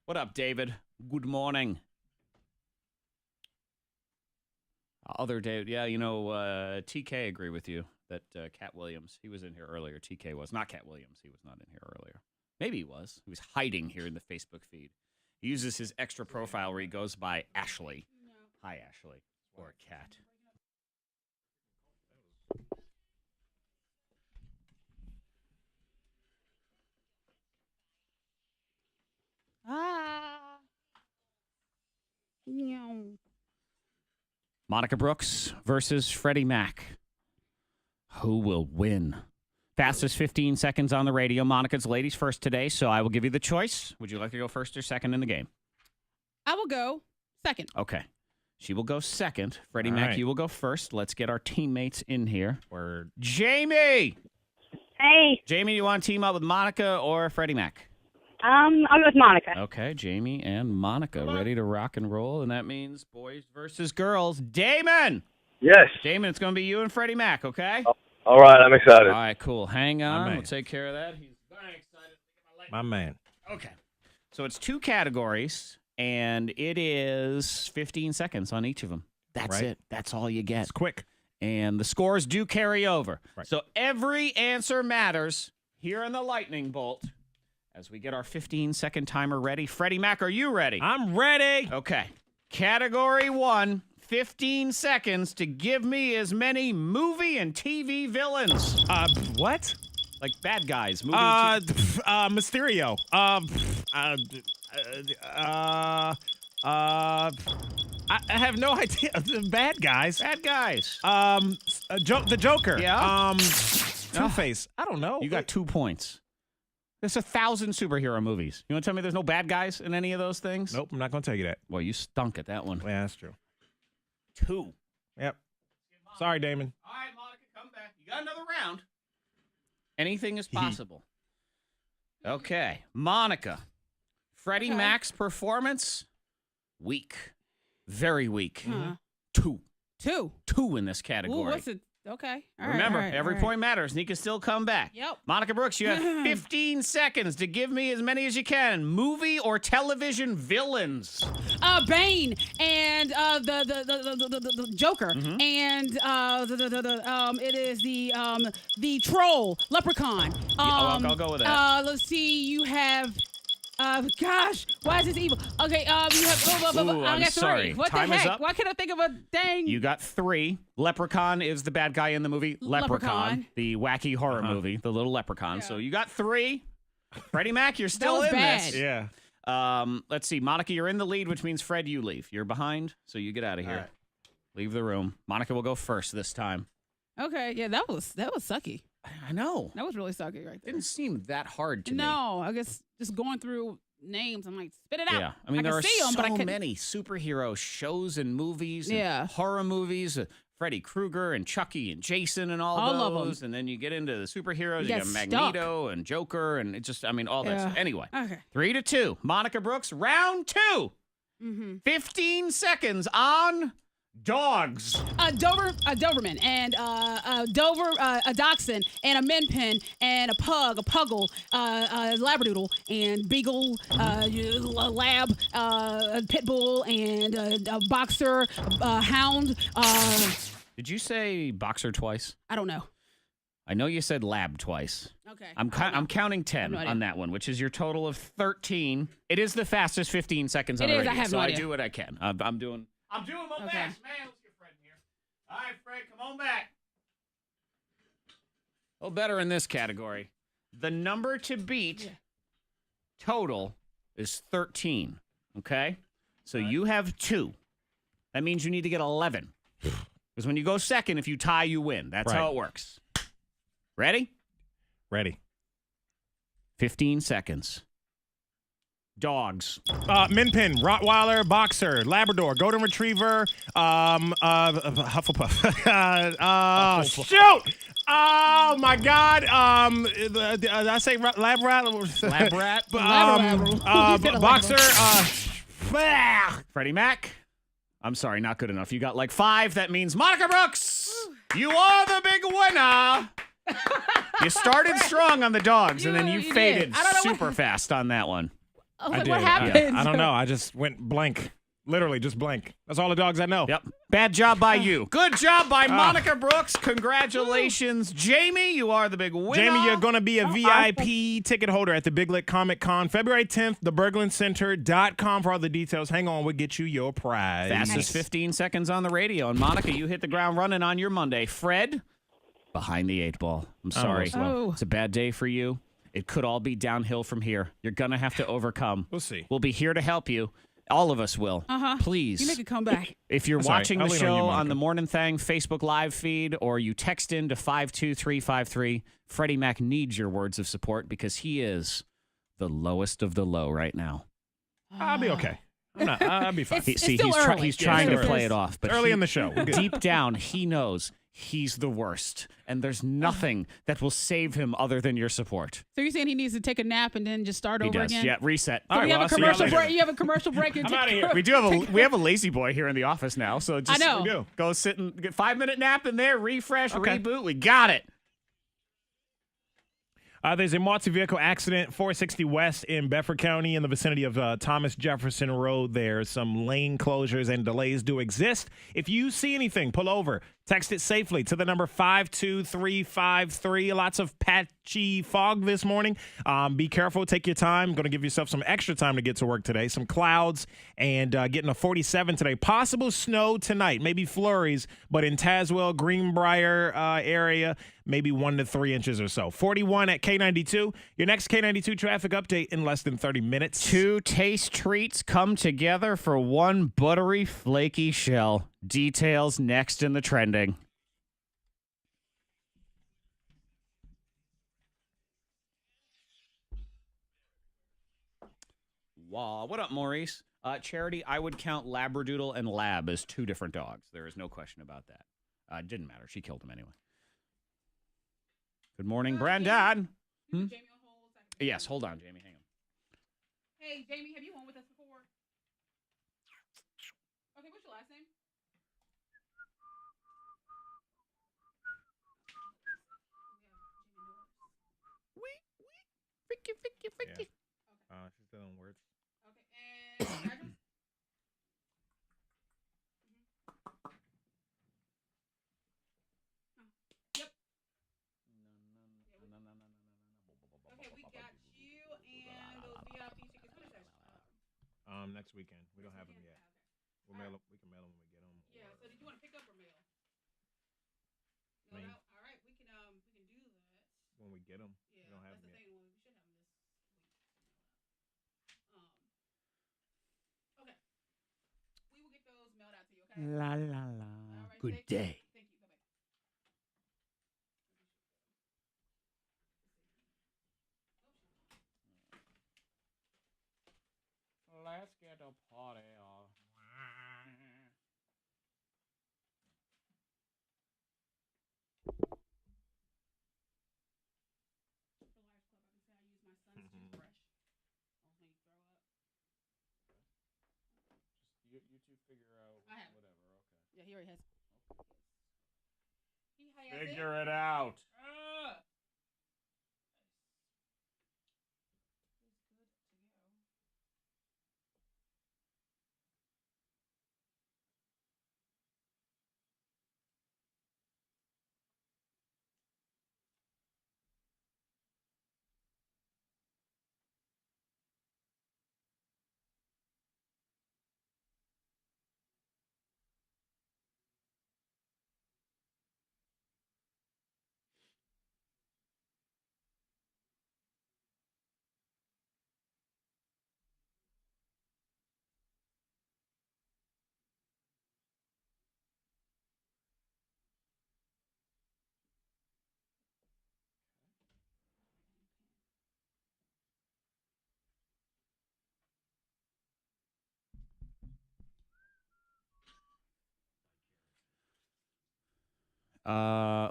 What up, David? Good morning. Other David, yeah, TK agree with you that Cat Williams, he was in here earlier. TK was not Cat Williams. He was not in here earlier. Maybe he was. He was hiding here in the Facebook feed. He uses his extra profile where he goes by Ashley. Hi, Ashley. Or Cat. Monica Brooks versus Freddie Mac. Who will win? Fastest 15 seconds on the radio. Monica's ladies first today, so I will give you the choice. Would you like to go first or second in the game? I will go second. Okay. She will go second. Freddie All Mac, right. you will go first. Let's get our teammates in here. Jamie! Hey, Jamie, you want to team up with Monica or Freddie Mac? I'll go with Monica. Okay, Jamie and Monica ready to rock and roll, and that means boys versus girls. Damon! Yes. Damon, it's going to be you and Freddie Mac, okay? All right, I'm excited. All right, cool. Hang on. man. We'll take care of that. He's very excited. My man. Okay. So it's 2 categories, and it is 15 seconds on each of them. That's Right. it. That's all you get. It's quick. And the scores do carry over. Right. So every answer matters here in the lightning bolt. As we get our 15-second timer ready. Freddie Mac, are you ready? I'm ready. Okay. Category 1, 15 seconds to give me as many movie and TV villains. What? Like bad guys. Movie and TV. Mysterio. I have no idea. The bad guys. Bad guys. The Joker. Yeah? Two-Face. I don't know. You got 2 points. There's 1,000 superhero movies. You want to tell me there's no bad guys in any of those things? Nope, I'm not going to tell you that. Well, you stunk at that one. Yeah, that's true. 2. Yep. Sorry, Damon. All right, Monica, come back. You got another round. Anything is possible. Okay, Monica. Freddie Mac's performance, weak. Very weak. Huh. 2. 2. 2 in this Ooh, category. what's it? Okay. Remember, every point matters. He can still come back. Yep. Monica Brooks, you have 15 seconds to give me as many as you can. Movie or television villains? Bane and the Joker and it is the troll leprechaun. I'll go with that. Let's see. You have. Gosh, why is this evil? Okay, you have. I got sorry. three. What Time the is heck? up. Why can't I think of a dang? You got 3. Leprechaun is the bad guy in the movie. Leprechaun. The wacky horror movie, the little leprechaun. So you got 3. Freddie Mac, you're still was in bad. this. Yeah. Let's see. Monica, you're in the lead, which means Fred, you leave. You're behind, so you get out of here. right. Leave the room. Monica will go first this time. Okay, yeah, that was sucky. I know. That was really sucky right there. Didn't seem that hard to me. No, I guess just going through names, I'm like, spit it out. Yeah, I mean, there can are see 'em, but I so couldn't- many superhero shows and movies, and Yeah. horror movies. Freddy Krueger and Chucky and Jason and all of 'em. those, and then you get into the superheroes. You get got stuck. Magneto and Joker, and it just, I mean, all that. Yeah. Stuff. Anyway, Okay. 3-2. Monica Brooks, round 2. Mm-hmm. 15 seconds on dogs. A Doberman, and a Dachshund, and a Min Pin, and a Pug, a Puggle, a Labradoodle, and Beagle, a Lab, a Pit Bull, and a Boxer, a Hound. Did you say boxer twice? I don't know. I know you said lab twice. Okay. I'm counting 10 no idea. on that one, which is your total of 13. It is the fastest 15 seconds on It the is, I radio, have so no I idea. do what I can. I'm doing my Okay. best, man. Let's get Fred in here. All right, Fred, come on back. Oh, better in this category. The number to beat total is 13. Okay, so you have 2. That means you need to get 11. Because when you go second, if you tie, you win. That's how it works. Ready? Ready. 15 seconds. Dogs. Min Pin, Rottweiler, Boxer, Labrador, Golden Retriever, Hufflepuff. Shoot! Oh my God! Did I say lab rat? Lab rat. Boxer. Freddie Mac. I'm sorry, not good enough. You got like 5. That means Monica Brooks, you are the big winner. You started strong on the dogs, and then you faded did. I don't know super fast on that one. I was I like, did. what happened? I don't know. I just went blank. Literally just blank. That's all the dogs I know. Yep. Bad job by you. Good job by Monica Brooks. Congratulations. Jamie, you are the big winner. Jamie, you're going to be a VIP ticket holder at the Big Lit Comic Con, February 10th, theberglincenter.com for all the details. Hang on, we'll get you your prize. Fastest 15 seconds on the radio. And Monica, you hit the ground running on your Monday. Fred, behind the 8 ball. I'm sorry. Oh. It's a bad day for you. It could all be downhill from here. You're going to have to overcome. We'll see. We'll be here to help you. All of us will. Please. You make a comeback. If you're Sorry, watching I'll the lean on show you, on Monica. the Mornin Thang Facebook live feed, or you text in to 52353, Freddie Mac needs your words of support because he is the lowest of the low right now. I'll be okay. I'll be fine. It's still early. He's trying it's to play early. it off, but Early in the show. We're good. deep down, he knows he's the worst, and there's nothing that will save him other than your support. So you're saying he needs to take a nap and then just start He over does. again? Yeah, reset. So All right, we well, have a I'll see y'all commercial later. break. You have a commercial break. I'm outta here. We have a lazy boy here in the office now, so just I know. We do. go sit and get 5-minute nap in there, refresh, Okay. reboot. We got it. There's a multi-vehicle accident, 460 West in Bedford County in the vicinity of Thomas Jefferson Road. There's some lane closures and delays do exist. If you see anything, pull over. Text it safely to the number 52353. Lots of patchy fog this morning. Be careful. Take your time. Going to give yourself some extra time to get to work today. Some clouds and getting a 47 today. Possible snow tonight. Maybe flurries, but in Tazewell, Greenbrier area, maybe 1 to 3 inches or so. 41 at K92. Your next K92 traffic update in less than 30 minutes. 2 taste treats come together for one buttery, flaky shell. Details next in the trending. Wow. What up, Maurice? Charity, I would count Labradoodle and Lab as 2 different dogs. There is no question about that. It didn't matter. She killed him anyway. Good morning, Brandon. Jamie on hold. Yes, hold on, Jamie. Hang on. Hey, Jamie, have you on with us before? Okay, what's your last name? Yeah. She's still in words. Okay, and address? Yep. Okay, we got you and those VIP tickets. When is that? Next weekend. We don't have them yet. We'll mail them. We can mail them when we get them. Yeah. So did you want to pick up or mail? No, no. All right, we can do that. When we get them. Yeah, we don't have that's them the yet. thing. Well, we should have them this week. Okay. We will get those mailed out to you. Okay. La la la. All right, Good day. Thank you. Bye bye. Let's get a party on. For Liars Club, I can say I use my son's toothbrush. Also, you throw up. Just you two figure out I have. whatever. Okay. Yeah, he already has. He has Figure it out. It's good to go.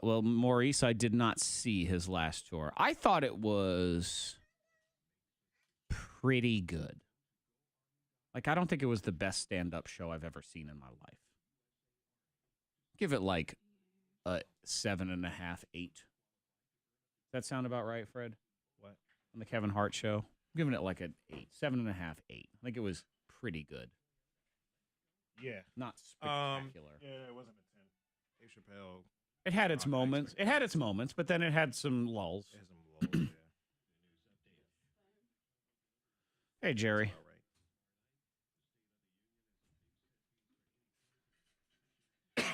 Well, Maurice, I did not see his last tour. I thought it was pretty good. Like, I don't think it was the best stand-up show I've ever seen in my life. Give it like a 7.5, 8. Does that sound about right, Fred? What? On the Kevin Hart show? I'm giving it like an 8, 7.5, 8. I think it was pretty good. Yeah. Not spectacular. Yeah, it wasn't a 10. Dave Chappelle. It had its moments. It had its moments, but then it had some lulls. It has some lulls, yeah. Hey, Jerry. All right.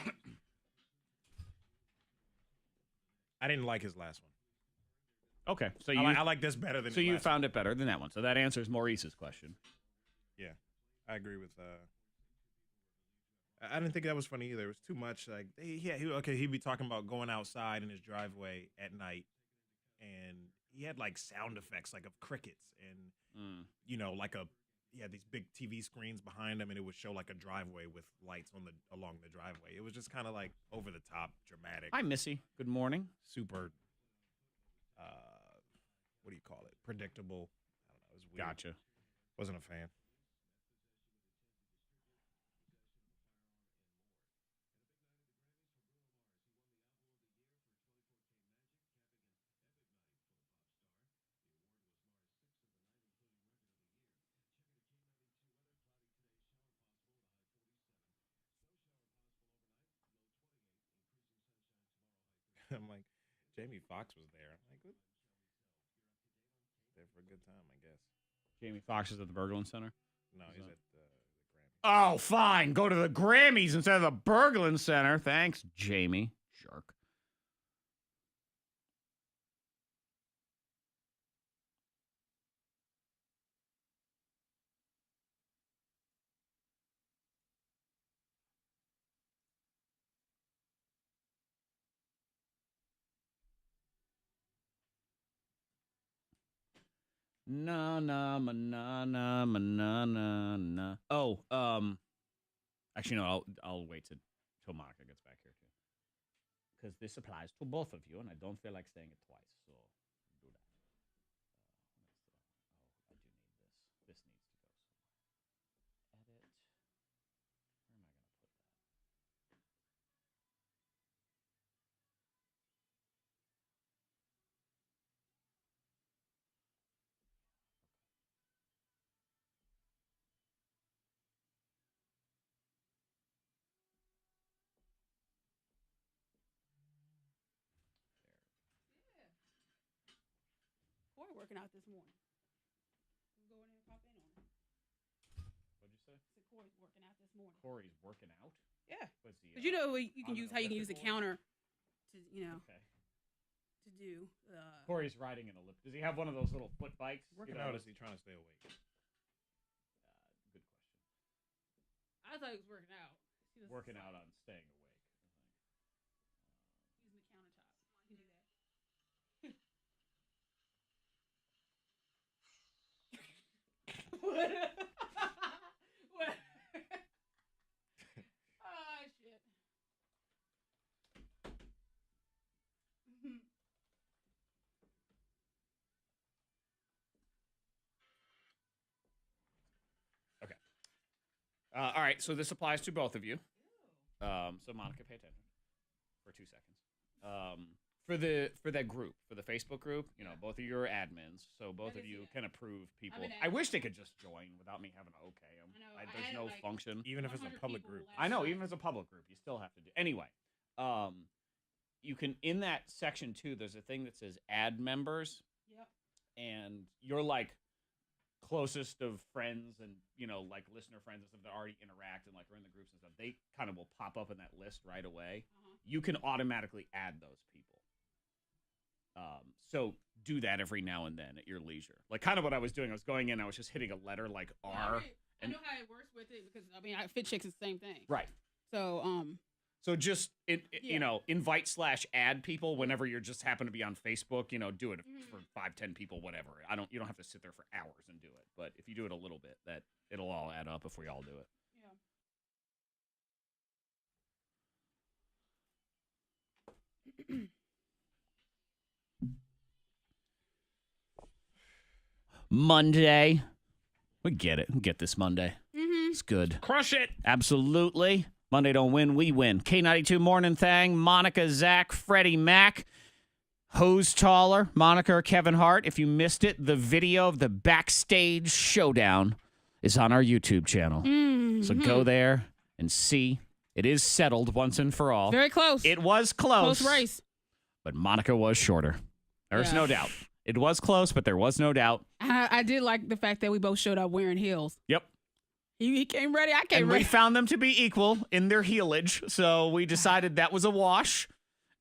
I didn't like his last one. Okay, so I like this better than. So you found it better than that one. So that answers Maurice's question. Yeah, I agree with. I didn't think that was funny either. It was too much. Like, he'd be talking about going outside in his driveway at night, and he had like sound effects like of crickets and he had these big TV screens behind him, and it would show like a driveway with lights along the driveway. It was just kind of like over the top, dramatic. Hi, Missy. Good morning. Super. What do you call it? Predictable. I don't know. It was weird. Gotcha. Wasn't a fan. I'm like, Jamie Foxx was there. I'm like, what? There for a good time, I guess. Jamie Foxx is at the Berglund Center? No, he's at the Grammys. Oh, fine. Go to the Grammys instead of the Berglund Center. Thanks, Jamie. Jerk. Na na ma na na ma na na na. Oh, actually no, I'll wait till Monica gets back here too, because this applies to both of you, and I don't feel like saying it twice. So do that. I do need this. This needs to go somewhere. Edit. Where am I gonna put that? working out this morning. Go in and pop in on him. What'd you say? Corey's working out this morning. Corey's working out? Yeah. Was he, Because you know you can on use an how you can use the elliptical? counter to Okay. to do. Corey's riding an elliptical. Does he have one of those little foot bikes? Working You know? out, is he trying to stay awake? Good question. I thought he was working out. He was Working out on staying awake. using the countertop. You can do that. What? What? Oh shit. Okay. All right. So this applies to both of you. So Monica, pay attention for 2 seconds. For that group, for the Facebook group, you know, both of you are admins, so both of you can approve people. an I admin. wish they could just join without me having to okay them. I know, I There's added, no like, function. Even if it's a 100 public people group. last I know, night. even as a public group, you still have to do. Anyway, you can in that section 2. There's a thing that says add members, Yep. and you're like closest of friends and like listener friends and stuff that already interact and like are in the groups and stuff. They kind of will pop up in that list right away. You can automatically add those people. So do that every now and then at your leisure. Like kind of what I was doing. I was going in. I was just hitting a letter like R. I know how it works with it because Fit Chicks is the same thing. Right. So So just Yeah. invite/add people whenever you're just happen to be on Facebook. Do it for 5-10 people, whatever. You don't have to sit there for hours and do it. But if you do it a little bit, that it'll all add up if we all do it. yeah. Monday. We get it. We get this Monday. It's good. Crush it. Absolutely. Monday don't win, we win. K92 Mornin Thang, Monica, Zach, Freddie Mac. Who's taller, Monica or Kevin Hart? If you missed it, the video of the Backstage showdown is on our YouTube channel. So go there and see. It is settled once and for all. Very close. It was close. Close race. But Monica was shorter. There's no doubt. It was close, but there was no doubt. I did like the fact that we both showed up wearing heels. Yep. He came ready. I came And ready. we found them to be equal in their heelage, so we decided that was a wash.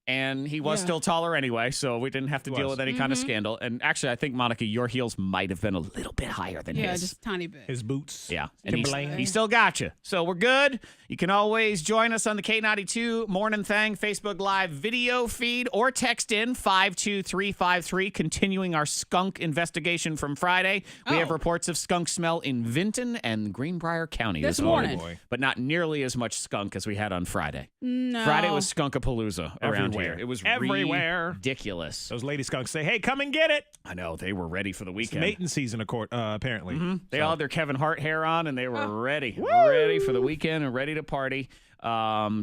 And he was still taller anyway, so we didn't have to deal with any kind of scandal. And actually, I think, Monica, your heels might have been a little bit higher than Yeah, his. just a tiny bit. His boots. Yeah, and Timberland. he still got you. So we're good. You can always join us on the K92 Mornin Thang Facebook Live video feed or text in 52353, continuing our skunk investigation from Friday. We have reports of skunk smell in Vinton and Greenbrier County This morning, morning. but not nearly as much skunk as we had on Friday. No. Friday was skunkapalooza around Everywhere. here. It was Everywhere. ridiculous. Those lady skunks say, "Hey, come and get it." I know they were ready for the It's weekend. mating season, apparently. They all had their Kevin Hart hair on, and they were ready for the weekend and ready to party.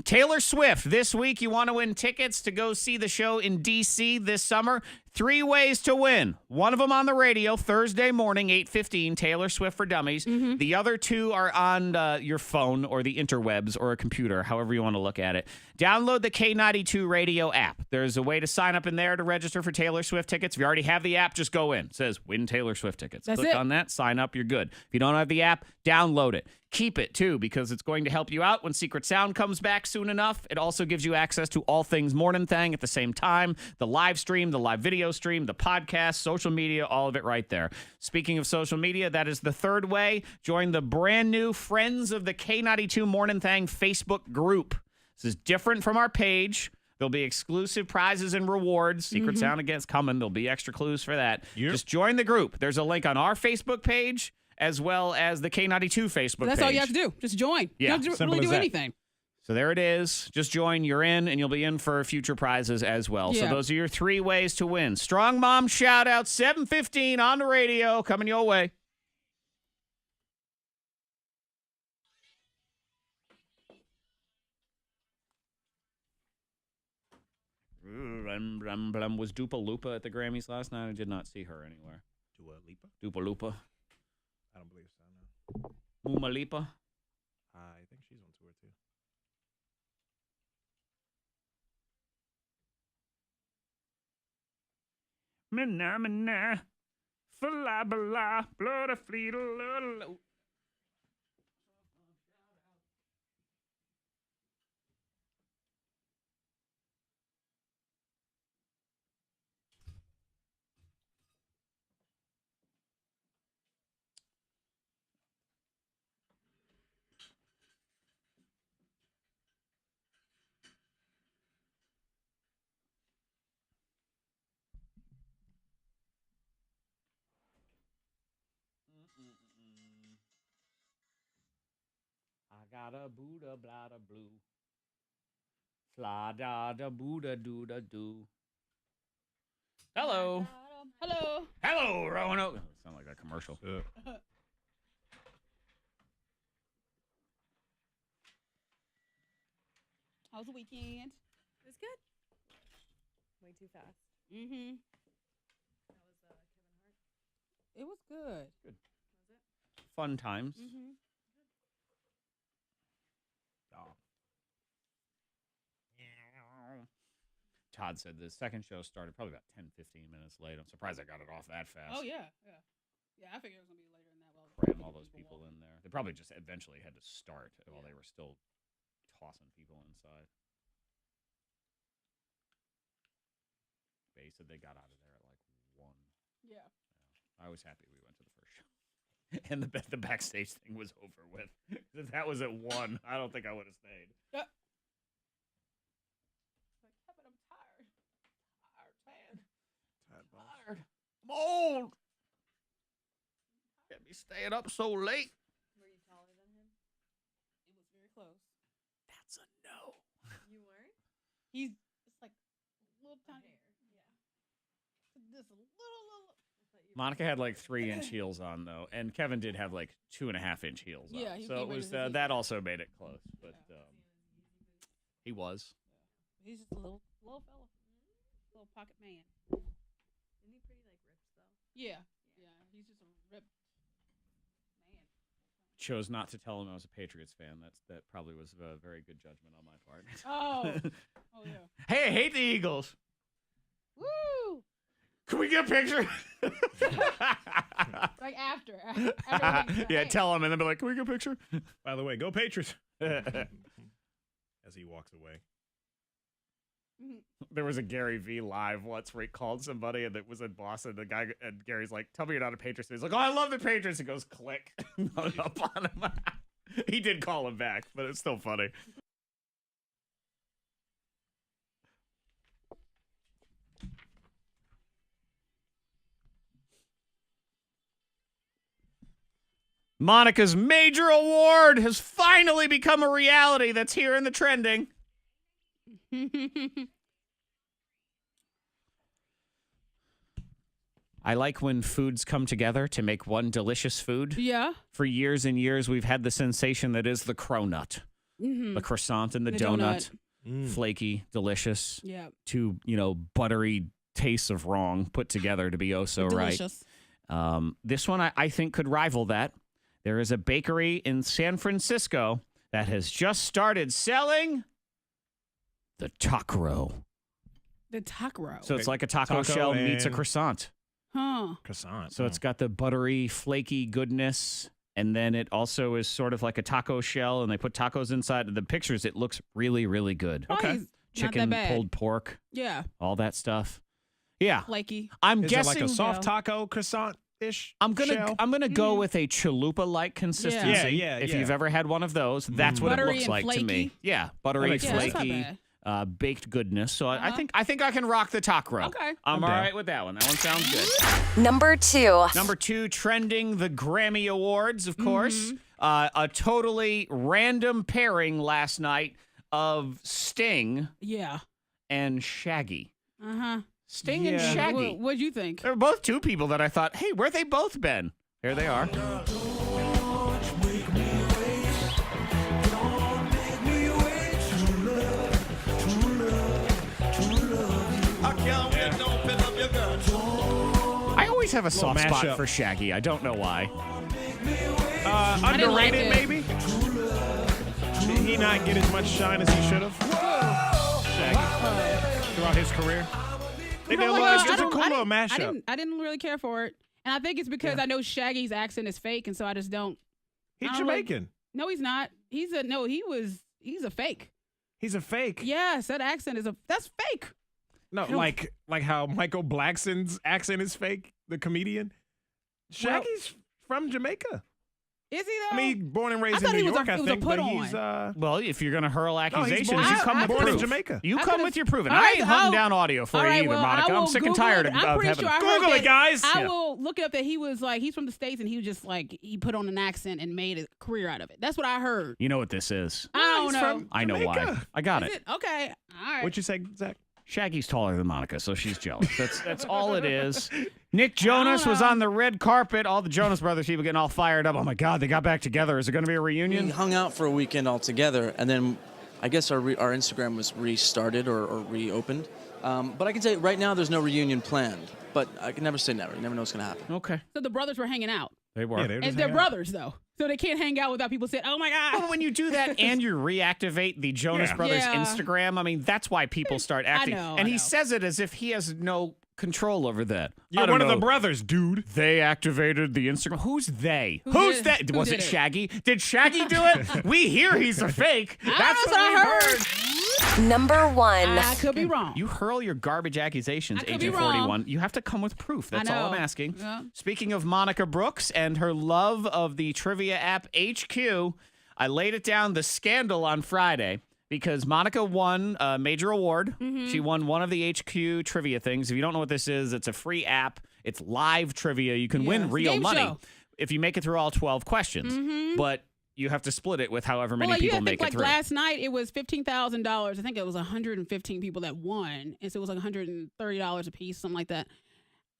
Taylor Swift, this week you want to win tickets to go see the show in D.C. this summer. 3 ways to win. One of them on the radio Thursday morning, 8:15, Taylor Swift for Dummies. The other 2 are on your phone or the interwebs or a computer, however you want to look at it. Download the K92 radio app. There's a way to sign up in there to register for Taylor Swift tickets. If you already have the app, just go in. It says win Taylor Swift tickets. That's Click it. on that, sign up, you're good. If you don't have the app, download it. Keep it, too, because it's going to help you out when Secret Sound comes back soon enough. It also gives you access to all things Mornin Thang at the same time. The live stream, the live video stream, the podcast, social media, all of it right there. Speaking of social media, that is the third way. Join the brand new Friends of the K92 Mornin Thang Facebook group. This is different from our page. There'll be exclusive prizes and rewards. Secret Sound against coming. There'll be extra clues for that. Yep. Just join the group. There's a link on our Facebook page as well as the K92 Facebook That's page. all you have to do. Just join. Yeah, You don't have to simple really as do that. anything. So there it is. Just join. You're in, and you'll be in for future prizes as well. So Yeah. those are your 3 ways to win. Strong Mom shout out 7:15 on the radio coming your way. Was Dupa Lupa at the Grammys last night? I did not see her anywhere. Dua Lipa? Dupa Lupa. I don't believe so. No. Muma Lipa. I think she's on tour too. Mana, mana. Fla-bla, bloody fleet. I got a Buddha blada blue. Fla da da Buddha doo da doo. Hello. Hello. Hello, Roanoke. Oh, sound like a commercial. How was the weekend? It was good. Way too fast. Mm-hmm. That was Kevin Hart. It was good. Good. Was it? Fun times. Mm-hmm. Oh. Todd said the second show started probably about 10, 15 minutes late. I'm surprised I got it off that fast. Oh, yeah. Yeah. Yeah, I figured it was going to be later than that. Cram all those people in there. They probably just eventually had to start while they were still tossing people inside. They said they got out of there at like 1. Yeah. I was happy we went to the first show. And the backstage thing was over with. If that was at 1, I don't think I would have stayed. Like, Kevin, I'm tired. Tired, man. Tired. I'm old. Can't be staying up so late. Were you taller than him? It was very close. That's a no. You weren't? He's just like a little tiny. Yeah. Just a little. Monica had like 3-inch heels on though, and Kevin did have like 2.5-inch heels on. Yeah, he so it was that also made it close. But he was. He's just a little fella, little pocket man. Isn't he pretty like ripped though? Yeah. He's just a ripped man. Chose not to tell him I was a Patriots fan. That probably was a very good judgment on my part. Oh yeah. Hey, I hate the Eagles. Woo! Can we get a picture? Like after yeah, tell him and then be like, can we get a picture? By the way, go Patriots. As he walks away. There was a Gary V live once where he called somebody and it was in Boston. The guy and Gary's like, tell me you're not a Patriots fan. He's like, oh, I love the Patriots. He goes, click. Hung up on him. He did call him back, but it's still funny. Monica's major award has finally become a reality that's here in the trending. I like when foods come together to make one delicious food. Yeah. For years and years, we've had the sensation that is the cronut. The croissant and the donut. Flaky, delicious. Yeah. 2, buttery tastes of wrong put together to be oh so delicious. Right. This one I think could rival that. There is a bakery in San Francisco that has just started selling the taco. The taco. So it's like a taco shell meets a croissant. Huh. Croissant. So it's got the buttery, flaky goodness, and then it also is sort of like a taco shell, and they put tacos inside. The pictures, it looks really, really good. Okay. Chicken, not that bad. pulled pork. Yeah. All that stuff. Yeah. Flaky. I'm Is guessing it like a soft taco croissant-ish I'm shell? gonna go with a chalupa-like consistency. Yeah, If you've ever had one of those, that's what Buttery it looks and like to me. flaky. Yeah, buttery, makes sense. flaky, Yeah, that's not baked goodness. So I think I can rock the taco. Okay. I'm all down. right with that one. That one sounds good. Number 2. Number 2, trending the Grammy Awards, of course. A totally random pairing last night of Sting Yeah. and Shaggy. Uh-huh. Sting and Shaggy. What'd you think? They're both 2 people that I thought, hey, where they both been? Here they are. I always have a soft spot mashup. for Shaggy. I don't know why. didn't like Underrated, it. maybe? Did he not get as much shine as he should have? Shaggy. Throughout his career? They did a Well, it's a cool little I mashup. didn't really care for it. And I think it's because I know Shaggy's accent is fake, and so I just don't. He's I don't really- Jamaican. No, he's not. He's a fake. He's a fake. Yes, that accent that's fake. No, like how Michael Blackson's accent is fake, the comedian. Shaggy's from Jamaica. Is he though? I mean, born and raised I in thought New he was York, a- I it was a think, put but on. he's Well, if you're going to hurl accusations, born- you come with born in proof. Jamaica. You I come could've- with your proof. And All I right, ain't hunting I'll- down audio for all you right, either, well, Monica. I I'm will sick and Google tired it. of I'm pretty having sure I heard Google it, that- guys. I Yeah. will look it up that he was like he's from the States and he was just like he put on an accent and made a career out of it. That's what I heard. You know what this is. I don't He's know. from I know why. Jamaica. I got Is it. it? Okay. All right. What'd you say, Zach? Shaggy's taller than Monica, so she's jealous. That's all it is. Nick Jonas was on the red carpet. All the Jonas Brothers people getting all fired up. Oh my God, they got back together. Is it going to be a We reunion? hung out for a weekend all together, and then I guess our Instagram was restarted or reopened. But I can say right now there's no reunion planned. But I can never say never. You never know what's going to happen. Okay, So the brothers were hanging out. they were. Yeah, they were And just they're hanging out. brothers though. So they can't hang out without people saying, "Oh my God." Well, when you do that and you reactivate the Jonas Yeah. Brothers Yeah. Instagram, I mean, that's why people start acting. know, and I he know. says it as if he has no control over that. I You're don't one of the know. brothers, dude. They activated the Instagram. Who's they? Who Who's did that? it? Who Was did it it? Shaggy? Did Shaggy do it? We hear he's a fake. That's what I heard. Number 1. I could be wrong. You hurl your garbage accusations, I could be Agent wrong. 41. You have to come with proof. That's all I'm know. asking. Yeah. Speaking of Monica Brooks and her love of the trivia app HQ, I laid it down the scandal on Friday because Monica won a major award. Mm-hmm. She won one of the HQ trivia things. If you don't know what this is, it's a free app. It's live trivia. You can Yeah, win it's a real game money show. if you make it through all 12 questions. Mm-hmm. But you have to split it with however many Well, people you make think it like through. last night it was $15,000. I think it was 115 people that won, and so it was like $130 a piece, something like that.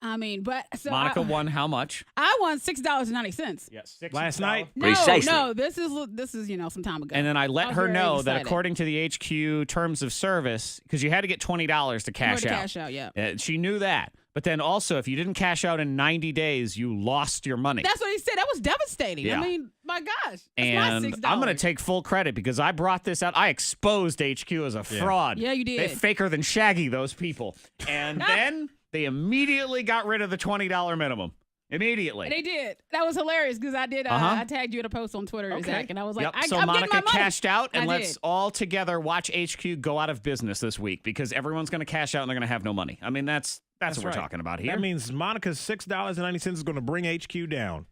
I mean, but so Monica won how much? I won $6.90. Yes, Last night? No, Precisely. no, this is some time ago. And then I let was her very know that excited. according to the HQ terms of service, because you had to get $20 to cash Or to out. cash out, yeah. She knew that. But then also, if you didn't cash out in 90 days, you lost your money. That's what he said. That was devastating. Yeah. I mean, my gosh, that's and not $6. I'm going to take full credit because I brought this out. I exposed HQ as a fraud. Yeah, you did. They faker than Shaggy, those people. And then they immediately got rid of the $20 minimum. Immediately. They did. That was hilarious because I did. Uh-huh. I tagged you in a post on Twitter, Okay. Zach, and I was like, Yep. I'm So getting Monica my money. cashed out, and I let's did. all together watch HQ go out of business this week because everyone's going to cash out and they're going to have no money. I mean, that's what we're right. talking about here. That means Monica's $6.90 is going to bring HQ down.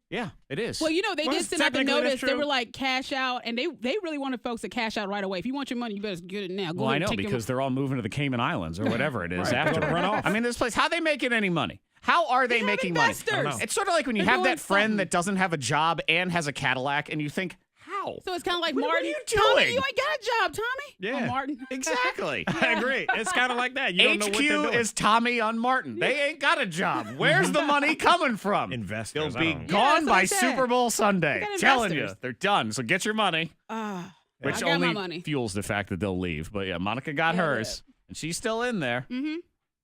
Yeah, it is. Well, you know, they Well, did send out the technically that's notice. They true. were like, cash out, and they really wanted folks to cash out right away. If you want your money, you better get it now. Go well, I ahead know and take because they're all moving to the Cayman Islands or whatever it is Right, after. they're gonna run off. I mean, this place, how they making any money? How are they have making money? investors. I don't know. It's sort of like when you They're have doing that friend something. that doesn't have a job and has a Cadillac, and you think, how? So it's kind of like What are Martin. you Tommy, doing? you ain't got a job, Tommy. Yeah. Oh, Martin. Exactly. I agree. It's kind of like that. You don't know what they're HQ doing. is Tommy on Martin. They ain't got a job. Where's the money coming from? Investors. They'll be I don't know. gone that's what by I said. Super Bowl Sunday. They got Telling you, investors. they're done. So get your money, I which got my only money. fuels the fact that they'll leave. But yeah, Monica got Yeah, they hers, and she's still in there. Mm-hmm.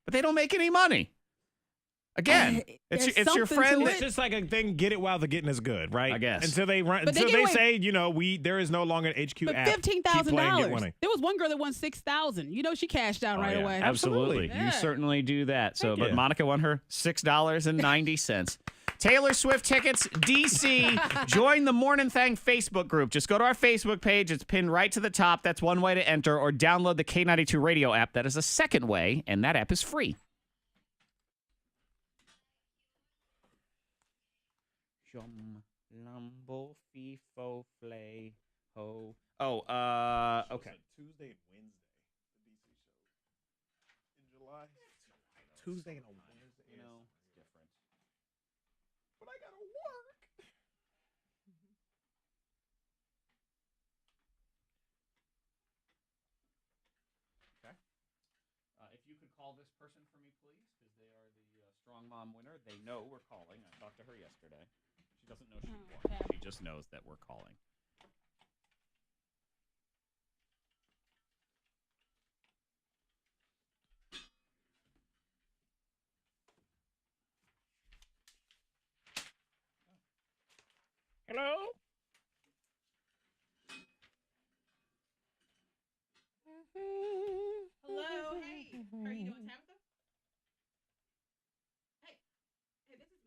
But they don't make any money. Again, it's There's your something friend. to that- It's just like a thing. Get it while the getting is good, right? I guess. Until they run. But they Until get they away- say, there is no longer an HQ But app. Keep $15,000. playing, get winning. There was one girl that won $6,000. You know, she cashed out right yeah. away. Absolutely. Yeah. You certainly do that. So, Heck but yeah. Monica won her $6.90. Taylor Swift tickets, DC. Join the Mornin Thang Facebook group. Just go to our Facebook page. It's pinned right to the top. That's one way to enter, or download the K92 radio app. That is a second way, and that app is free. Shum, lumbo, fee-fo, flay, ho. Oh, okay. Tuesday and Wednesday. The DC show in July. Tuesday and a Wednesday. You know, it's different. But I gotta work. Okay. If you could call this person for me, please, because they are the Strong Mom winner. They know we're calling. I talked to her yesterday. She doesn't know she won. okay. She just knows that we're calling. Hello. Hello. Hey. Are you doing Tabitha? Hey. Hey, this is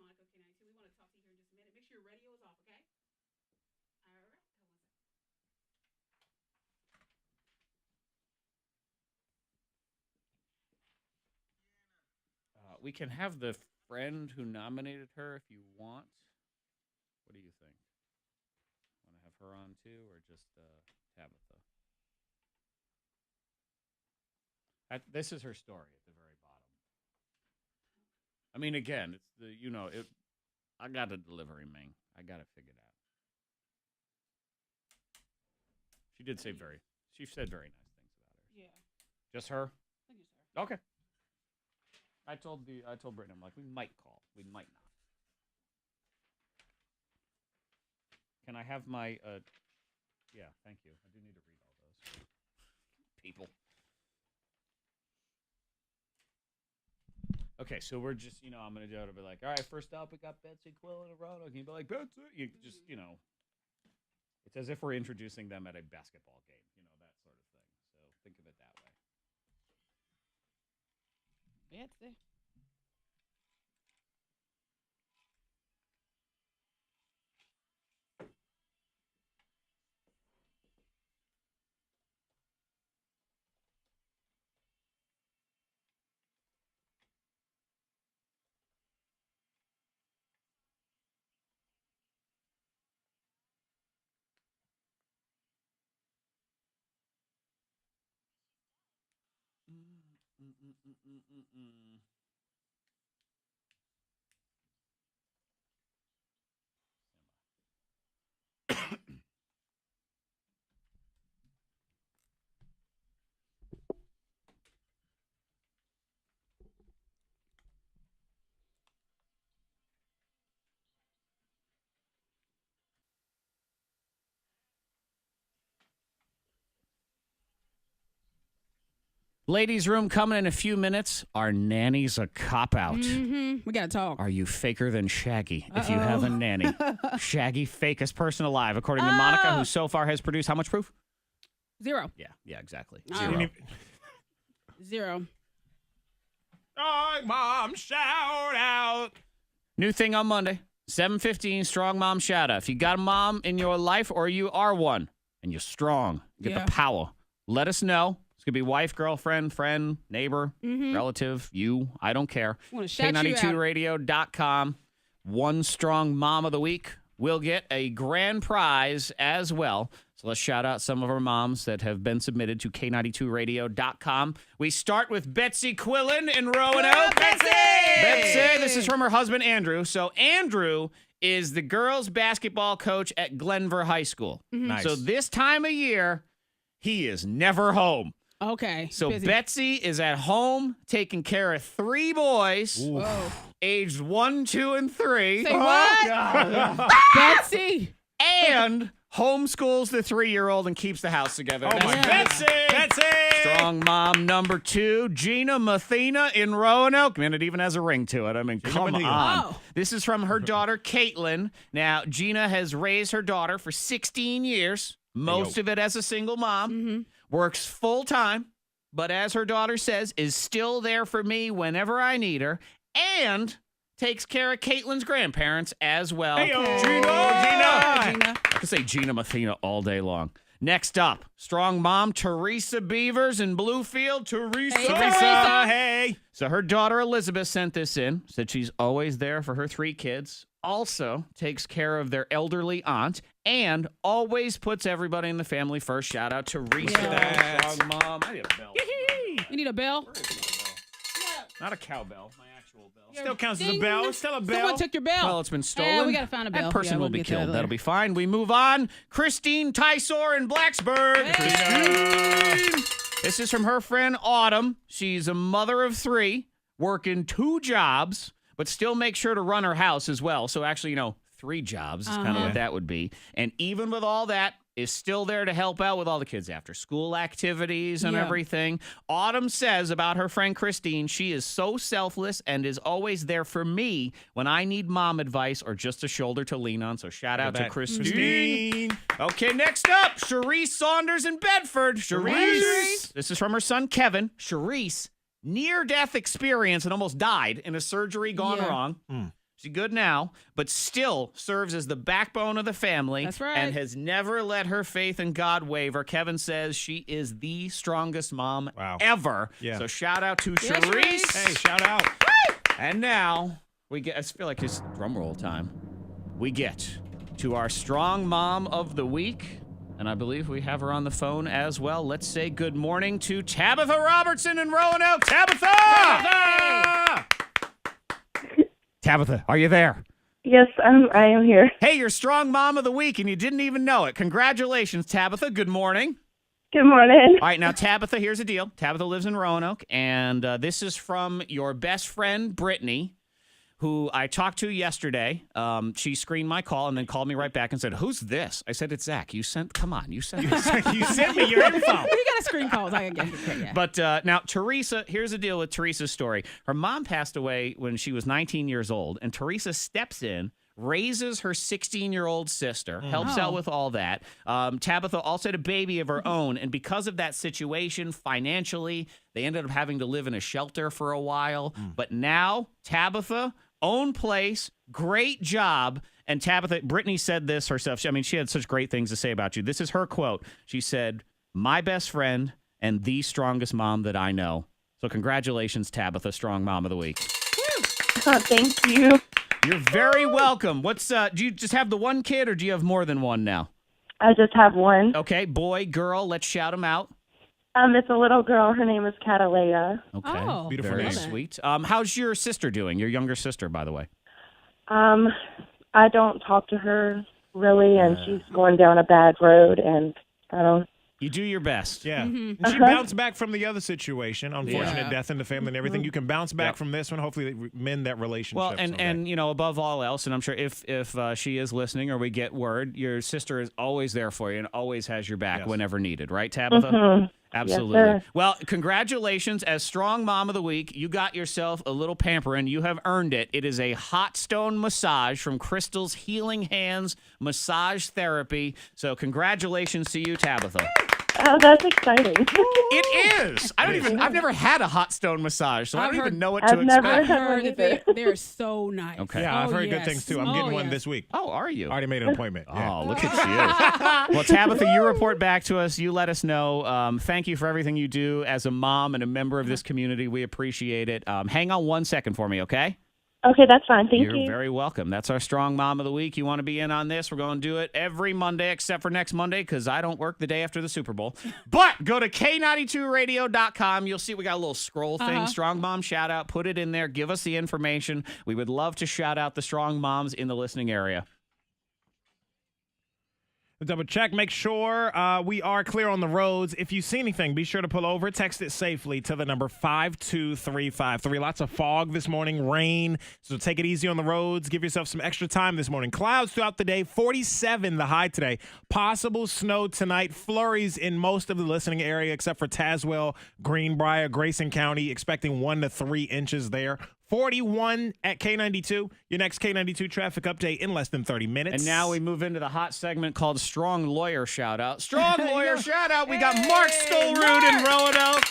we can have the friend who nominated her if you want. What do you think? Want to have her on too, or just Tabitha? This is her story at the very bottom. I mean, again, it's the I got a delivery, man. I got it figured out. She said very nice things about her. Yeah. Just her? I think it's her. Okay. I told Brittany, I'm like, we might call. We might not. Can I have my yeah, thank you. I do need to read all those. People. Okay, so we're just, I'm going to do it. I'll be like, all right, first up, we got Betsy Quill and Roanoke. And you'd be like, Betsy. You just, it's as if we're introducing them at a basketball game, that sort of thing. So think of it that way. Betsy. Ladies' room coming in a few minutes. Are nannies a cop-out? Mm-hmm. We got to talk. Are you faker than Shaggy if you have a nanny? Shaggy, fakest person alive, according to Monica, who so far has produced how much proof? 0. Yeah, exactly. Oh. 0. Oh, Mom, shout out. New thing on Monday, 7:15, Strong Mom Shout Out. If you got a mom in your life or you are one and you're strong, you get the power, let us know. It's going to be wife, girlfriend, friend, neighbor, relative, you. I don't care. K92radio.com. One strong mom of the week will get a grand prize as well. So let's shout out some of our moms that have been submitted to K92radio.com. We start with Betsy Quillen in Roanoke. Betsy! Betsy, this is from her husband, Andrew. So Andrew is the girls' basketball coach at Glenver High School. Nice. So this time of year, he is never home. Okay. So busy. Betsy is at home taking care of 3 boys, aged 1, 2, and 3. Say what? Betsy. And homeschools the 3-year-old and keeps the house together. Oh, my Betsy! Betsy! Strong mom number 2, Gina Mathena in Roanoke. Man, it even has a ring to it. I mean, come Mathena. on. Oh. This is from her daughter, Caitlin. Now, Gina has raised her daughter for 16 years, most of it as a single mom. Works full-time, but as her daughter says, is still there for me whenever I need her, and takes care of Caitlin's grandparents as well. Hey, Gina! Gina. I could say Gina Mathena all day long. Next up, strong mom Teresa Beavers in Bluefield. Teresa! Hey, Teresa. Hey! So her daughter Elizabeth sent this in, said she's always there for her 3 kids, also takes care of their elderly aunt, and always puts everybody in the family first. Shout out to Teresa. Yes. Strong mom. I need a bell. You need a bell? Not a cowbell, my actual bell. Still counts as a Ding. bell. It's still a bell. Someone took your bell. Well, it's been stolen. Yeah, we got to find a bell. That person Yeah, will we'll be get to that killed. later. That'll be fine. We move on. Christine Tysor in Blacksburg. Christine. This is from her friend Autumn. She's a mother of 3, working 2 jobs, but still make sure to run her house as well. So actually, 3 jobs is kind of what that would be. And even with all that, is still there to help out with all the kids' after school activities and everything. Autumn says about her friend Christine, she is so selfless and is always there for me when I need mom advice or just a shoulder to lean on. So shout out to Christine. Okay, next up, Sharice Saunders in Bedford. Sharice. This is from her son Kevin. Sharice, near-death experience and almost died in a surgery gone wrong. She's good now, but still serves as the backbone of the family. That's right. And has never let her faith in God waver. Kevin says she is the strongest mom ever. Yeah. So shout out to Yeah, Sharice. Hey, shout out. And now I feel like it's drum roll time. We get to our strong mom of the week. And I believe we have her on the phone as well. Let's say good morning to Tabitha Robertson in Roanoke. Tabitha! Tabitha, are you there? Yes, I am here. Hey, you're strong mom of the week, and you didn't even know it. Congratulations, Tabitha. Good morning. Good morning. All right, now, Tabitha, here's the deal. Tabitha lives in Roanoke, and this is from your best friend, Brittany, who I talked to yesterday. She screened my call and then called me right back and said, "Who's this?" I said, "It's Zach. You sent me your info." You got a screen calls. I get it. Yeah. But now, Teresa, here's the deal with Teresa's story. Her mom passed away when she was 19 years old, and Teresa steps in, raises her 16-year-old sister, helps out with all that. Tabitha also had a baby of her own, and because of that situation, financially, they ended up having to live in a shelter for a while. But now, Tabitha, own place, great job. And Tabitha, Brittany said this herself. She had such great things to say about you. This is her quote. She said, "My best friend and the strongest mom that I know." So congratulations, Tabitha, strong mom of the week. Oh, thank you. You're very welcome. Do you just have the one kid or do you have more than one now? I just have one. Okay, boy, girl, let's shout them out. It's a little girl. Her name is Catalea. Okay, Oh, Beautiful very name. sweet. How's your sister doing? Your younger sister, by the way. I don't talk to her really, and she's going down a bad road, and I don't. You do your best. Yeah. And she bounced back from the other situation, unfortunate Yeah. death in the family and everything. You can bounce back from this one. Hopefully mend that relationship. Well, and above all else, and I'm sure if she is listening or we get word, your sister is always there for you and always has your back whenever needed, right, Tabitha? Absolutely. Yes, sir. Well, congratulations. As strong mom of the week, you got yourself a little pampering. You have earned it. It is a hot stone massage from Crystal's Healing Hands Massage Therapy. So congratulations to you, Tabitha. Oh, that's exciting. It is. I've never had a hot stone massage, so I don't even know what to I've never expect. I heard that they're so nice. Okay. Yeah, I've heard good yes. things too. I'm getting one this week. Oh, are you? I already made an appointment. Yeah. Oh, look at you. Well, Tabitha, you report back to us. You let us know. Thank you for everything you do as a mom and a member of this community. We appreciate it. Hang on 1 second for me, okay? Okay, that's fine. Thank You're you. very welcome. That's our Strong Mom of the Week. You want to be in on this? We're going to do it every Monday except for next Monday because I don't work the day after the Super Bowl. But go to K92radio.com. You'll see we got a little scroll thing. Strong Mom shout out. Put it in there. Give us the information. We would love to shout out the strong moms in the listening area. Double check, make sure we are clear on the roads. If you see anything, be sure to pull over. Text it safely to the number 52353. Lots of fog this morning, rain, so take it easy on the roads. Give yourself some extra time this morning. Clouds throughout the day, 47 the high today. Possible snow tonight, flurries in most of the listening area except for Tazewell, Greenbrier, Grayson County, expecting 1 to 3 inches there. 41 at K92. Your next K92 traffic update in less than 30 minutes. And now we move into the hot segment called Strong Lawyer Shout Out. Strong Lawyer Shout Out. We got Mark Stolrud in Roanoke.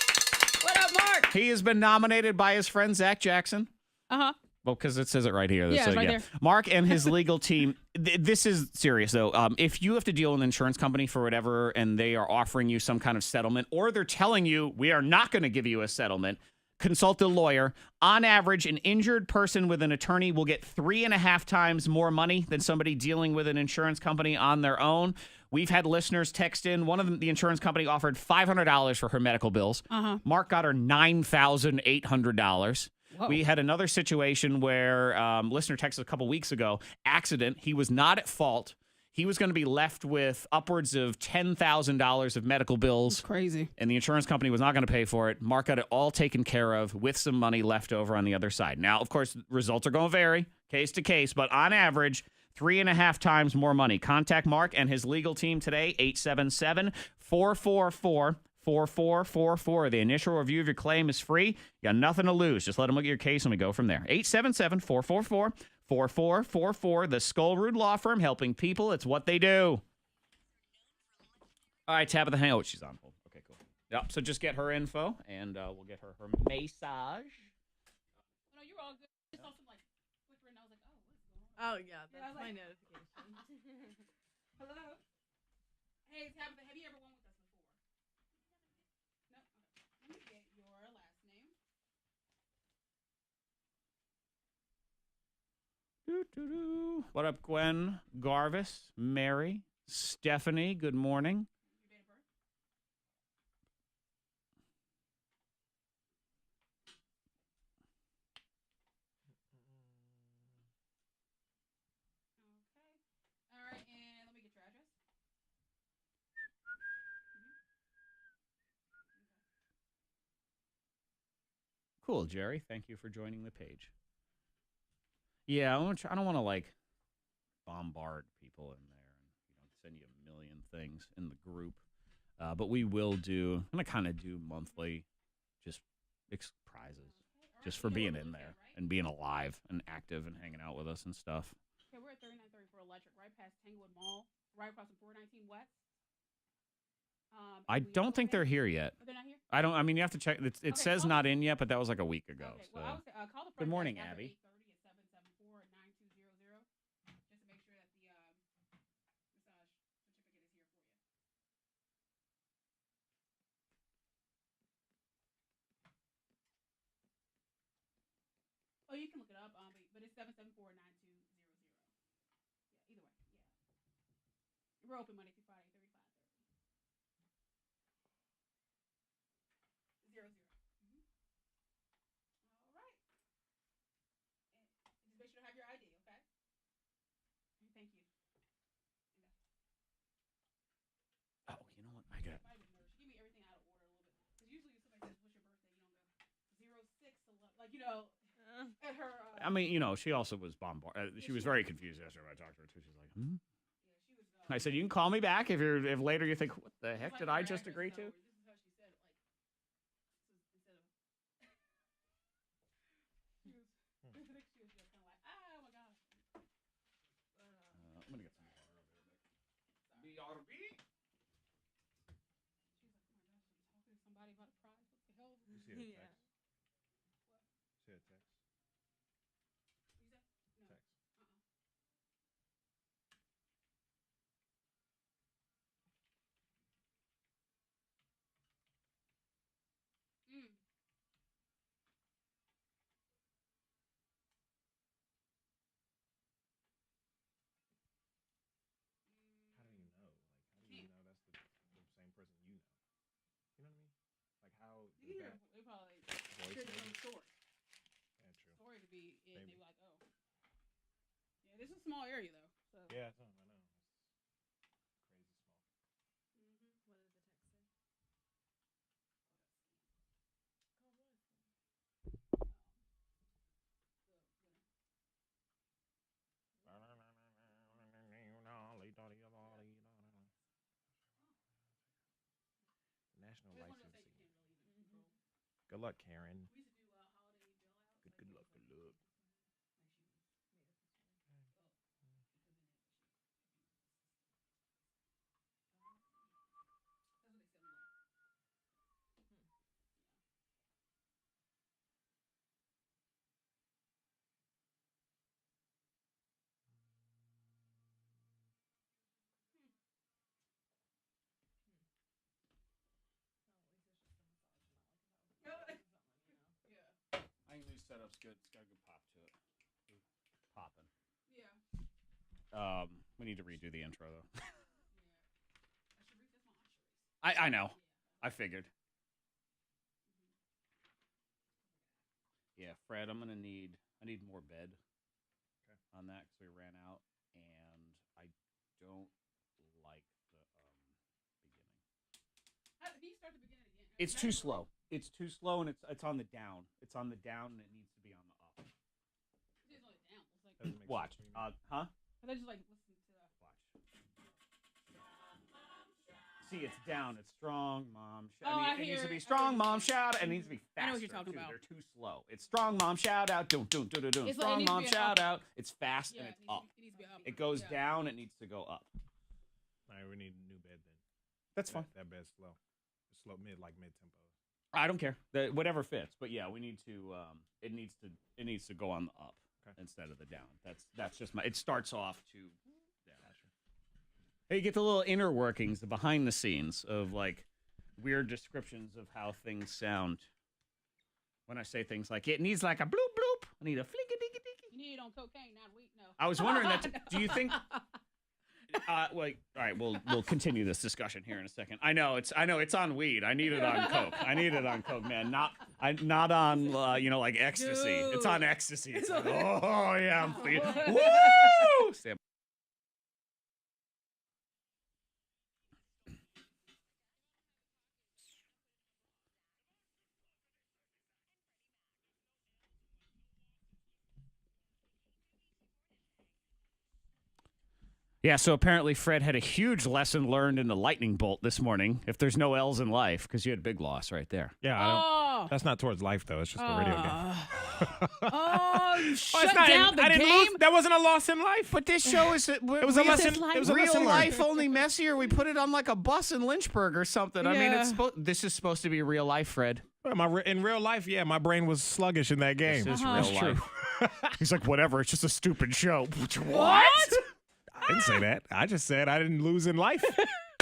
What up, Mark? He has been nominated by his friend Zach Jackson. Uh-huh. Well, because it says it right here. Yeah, it's right there. Mark and his legal team. This is serious, though. If you have to deal with an insurance company for whatever, and they are offering you some kind of settlement, or they're telling you, we are not going to give you a settlement, consult a lawyer. On average, an injured person with an attorney will get 3.5 times more money than somebody dealing with an insurance company on their own. We've had listeners text in. One of them, the insurance company offered $500 for her medical bills. Mark got her $9,800. We had another situation where listener texted a couple weeks ago, accident. He was not at fault. He was going to be left with upwards of $10,000 of medical bills. That's crazy. And the insurance company was not going to pay for it. Mark got it all taken care of with some money left over on the other side. Now, of course, results are going to vary case to case, but on average, 3.5 times more money. Contact Mark and his legal team today, 877-444-4444. The initial review of your claim is free. You got nothing to lose. Just let them look at your case and we go from there. 877-444-4444. The Stolrud Law Firm, helping people. It's what they do. All right, Tabitha, hang on. She's on hold. Okay, cool. Yep, so just get her info, and we'll get her massage. No, you're all good. I saw some, like, flickering. I was like, oh, what's going on? Oh, yeah, that's my notification. Hello? Hey, Tabitha, have you ever won with us before? No? Okay. Let me get your last name. What up, Gwen, Garvis, Mary, Stephanie? Good morning. All right, and let me get your address. Cool, Jerry. Thank you for joining the page. Yeah, I don't want to like bombard people in there and send you a million things in the group. But we will do. I'm gonna kind of do monthly, just prizes, just for being in there and being alive and active and hanging out with us and stuff. Okay, we're at 3934 Electric, right past Tanglewood Mall, right across from 419 West. I don't think they're here yet. Oh, they're not here? I mean, you have to check. It says not in yet, but that was like a week ago. Okay, So. well, I was, call the Good morning, after Abby. 8:30 at 774-9200, just to make sure that the massage certificate is here for you. Oh, you can look it up, but it's 774-9200. Yeah, either way, yeah. We're open Monday through Friday, 35:30. 00. All right. And just make sure to have your ID, okay? Thank you. Oh, you know what? I got. She give me everything out of order a little bit. Because usually if somebody says, what's your birthday? You don't go 0611. Like, at her. I mean, she also was bombarded. She was very confused yesterday when I talked to her too. She's like, hmm. Yeah, she was. I said, you can call me back if later you think, what the heck did I just agree to? This is how she said it. Like, instead of. She was kind of like, oh my gosh. I'm gonna get some water over there. BRB. She was like, oh my gosh, I'm talking to somebody about a prize. What the hell? You see a text? What? See a text? What you said? No. Text. Mm. How do you know? Like, how do you know that's the same person you know? You know what I mean? Like, how does that They probably voice hear the maybe? story. Yeah, true. Story could be it. Maybe. They be like, oh. Yeah, this is a small area though. So. Yeah, I know. It's crazy small. Mm-hmm. What does the text say? Call what? National licensing. Good luck, Karen. We used to do holiday bailouts. Good luck. Like she was made up the story. That's what they said. Yeah. I think new setup's good. It's got a good pop to it. Popping. Yeah. We need to redo the intro though. That's my I know. I figured. Yeah, Fred, I need more bed on that because we ran out, and I don't like the beginning. Can you start the beginning again? It's too slow. It's too slow, and it's on the down. It's on the down, and it needs to be on the up. It's on the down. It's like, Watch. Huh? I just like listen to that. Watch. See, it's down. It's strong, mom. I it needs hear to be it. strong, mom. Shout out. It needs to be faster. I know what you're talking too. about. They're too slow. It's strong, mom. Shout out. Doom. It's like it Strong, needs to mom. be Shout up. out. It's fast and Yeah, it's up. It needs to be up. It goes down. It needs to go up. All right, we need a new bed then. That's fine. That bed's slow. It's slow, mid tempo. I don't care. Whatever fits. But yeah, we need to. It needs to go on the up instead of the down. That's just my. It starts off to. Yeah. Hey, you get the little inner workings, the behind the scenes of like weird descriptions of how things sound. When I say things like it needs like a bloop bloop, I need a flicky dicky dicky. You need did on cocaine, not weed. No. I was wondering that. Do you think? All right, we'll continue this discussion here in a second. I know it's on weed. I need it on coke. I need it on coke, man. Not on like ecstasy. Dude. It's on ecstasy. It's like, oh yeah, I'm feeling. Woo! Stand- Yeah, so apparently Fred had a huge lesson learned in the lightning bolt this morning. If there's no L's in life, because you had a big loss right there. Yeah, I don't. That's not towards life though. It's just a radio game. You shut down the I didn't game. lose. That wasn't a loss in life. But this show is It was a lesson. It was a real lesson life learned. only messier. We put it on like a bus in Lynchburg or something. I mean, Yeah. this is supposed to be real life, Fred. Well, in real life, yeah, my brain was sluggish in that game. This is Uh-huh. real life. He's like, whatever. It's just a stupid show. What? I didn't say that. I just said I didn't lose in life.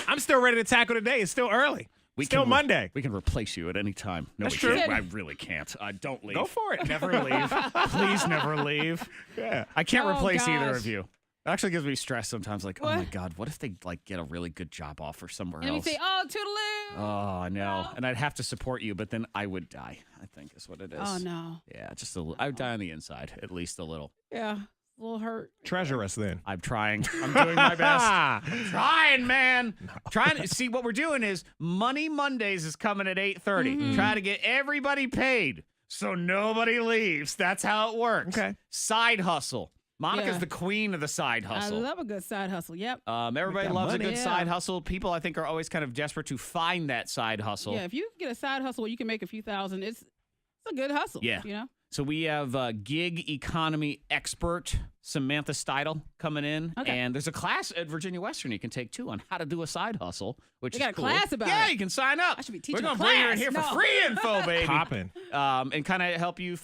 I'm still ready to tackle today. It's still early. Still Monday. We can replace you at any time. No, That's we true. can't. I really can't. Don't leave. Go for it. Never leave. Please never leave. Yeah. I can't Oh, replace either gosh. of you. It actually gives me stress sometimes. Like, oh What? my God, what if they like get a really good job offer somewhere And we else? say, oh, toodaloo. Oh no, and I'd have to support you, but then I would die. I think is what it is. Oh, no. Yeah, just a little. I would die on the inside, at least a little. Yeah. A little hurt. Treasure us then. I'm trying. I'm doing my best. I'm trying, man. Trying to see what we're doing is Money Mondays is coming at 8:30. Mm-hmm. Try to get everybody paid so nobody leaves. That's how it works. Okay. Side hustle. Monica's Yeah. the queen of the side I hustle. love a good side hustle. Yep. Everybody got loves money. a good Yeah. side hustle. People, I think, are always kind of desperate to find that side hustle. Yeah, if you get a side hustle where you can make a few thousand, it's a good hustle. Yeah. You know? So we have gig economy expert Samantha Steidel coming in, Okay. and there's a class at Virginia Western you can take too on how to do a side hustle, which They is got a cool. class about yeah, it. you can sign up. I should be We're teaching gonna a bring her in class. here No. for free info, baby. Popping. And kind of help you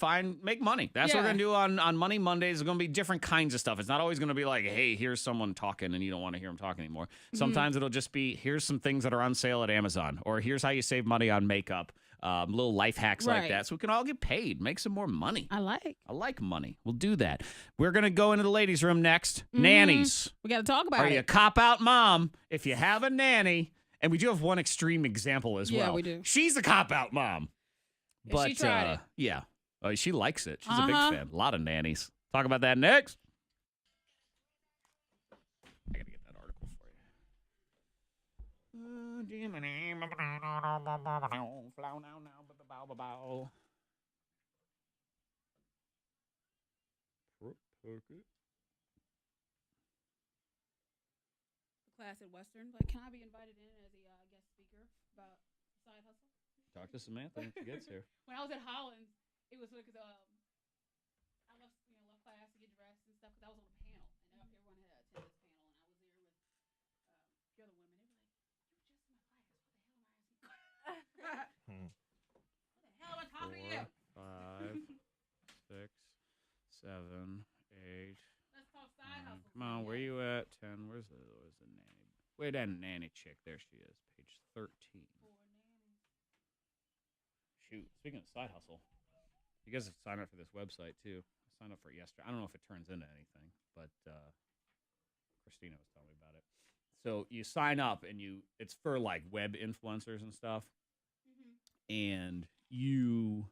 make money. That's what we're Yeah. gonna do on Money Mondays. There's gonna be different kinds of stuff. It's not always gonna be like, hey, here's someone talking, and you don't want to hear them talk anymore. Sometimes it'll just be, here's some things that are on sale at Amazon, or here's how you save money on makeup. Little life hacks like Right. that, so we can all get paid, make some more money. I like. Money. We'll do that. We're going to go into the ladies' room next. Nannies. We got to talk about Are it. you a cop-out mom if you have a nanny? And we do have one extreme example as Yeah, well. we do. She's a cop-out mom. Yeah, But she tried it. yeah. She likes it. She's a big Uh-huh. fan. A lot of nannies. Talk about that next. I got to get that article for you. Class at Western. Like, can I be invited in as a guest speaker about side hustle? Talk to Samantha when she gets here. When I was at Hollins, it was because I left class to get dressed and stuff because I was on a panel and everyone had attended this panel and I was there with the other women. They were like, "You were just in my class. What the hell am I talking to you?" 5, 6, 7, 8. Let's talk side hustle. Come on, where you at? 10. Where's the nanny? Where's that nanny chick? There she is. Page 13. Shoot. Speaking of side hustle, you guys have signed up for this website too. I signed up for it yesterday. I don't know if it turns into anything, but Christina was telling me about it. So you sign up and it's for like web influencers and stuff. And you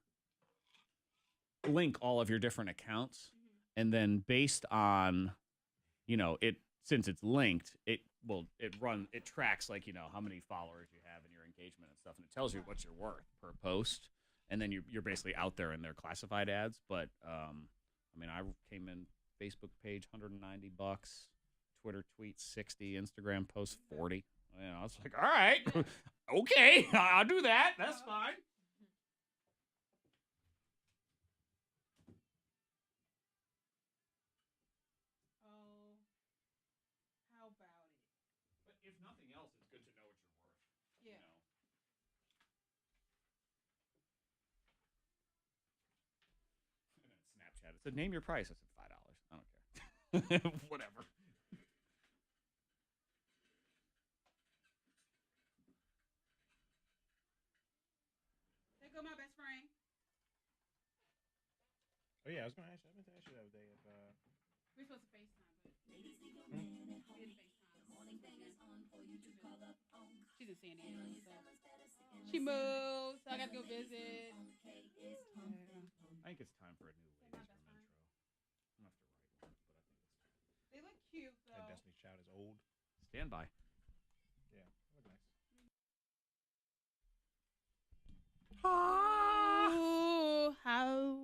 link all of your different accounts, and then based on, it, since it's linked, it tracks like, how many followers you have and your engagement and stuff, and it tells you what you're worth per post, and then you're basically out there in their classified ads. But I came in Facebook page $190, Twitter tweet 60, Instagram post 40. I was like, all right, okay, I'll do that. That's fine. Oh, how about it? But if nothing else, it's good to know what you're worth. Yeah. And then Snapchat, it said, name your price. I said, $5. I don't care. Whatever. There go my best friend. Oh yeah, I was gonna ask you. I meant to ask you the other day if We're supposed to FaceTime, but we didn't FaceTime. She's in San Diego, so she moves. So I got to go visit. I think it's time for a new ladies' room intro. I'm gonna have to write one, but I think it's time. They look cute though. that Destiny's Child is old. Stand by. Yeah, look nice. Ooh, how?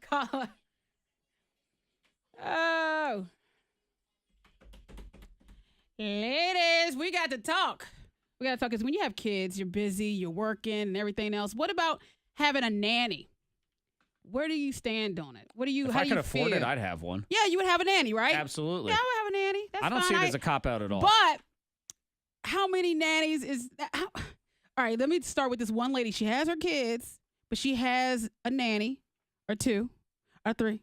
Call. Oh. Ladies, we got to talk. We got to talk because when you have kids, you're busy, you're working and everything else. What about having a nanny? Where do you stand on it? What do you? If how I do could you afford feel? it, I'd have one. Yeah, you would have a nanny, right? Absolutely. Yeah, I would have a nanny. That's I don't fine. see it as a cop out at all. But how many nannies is that? All right, let me start with this one lady. She has her kids, but she has a nanny, or two, or three,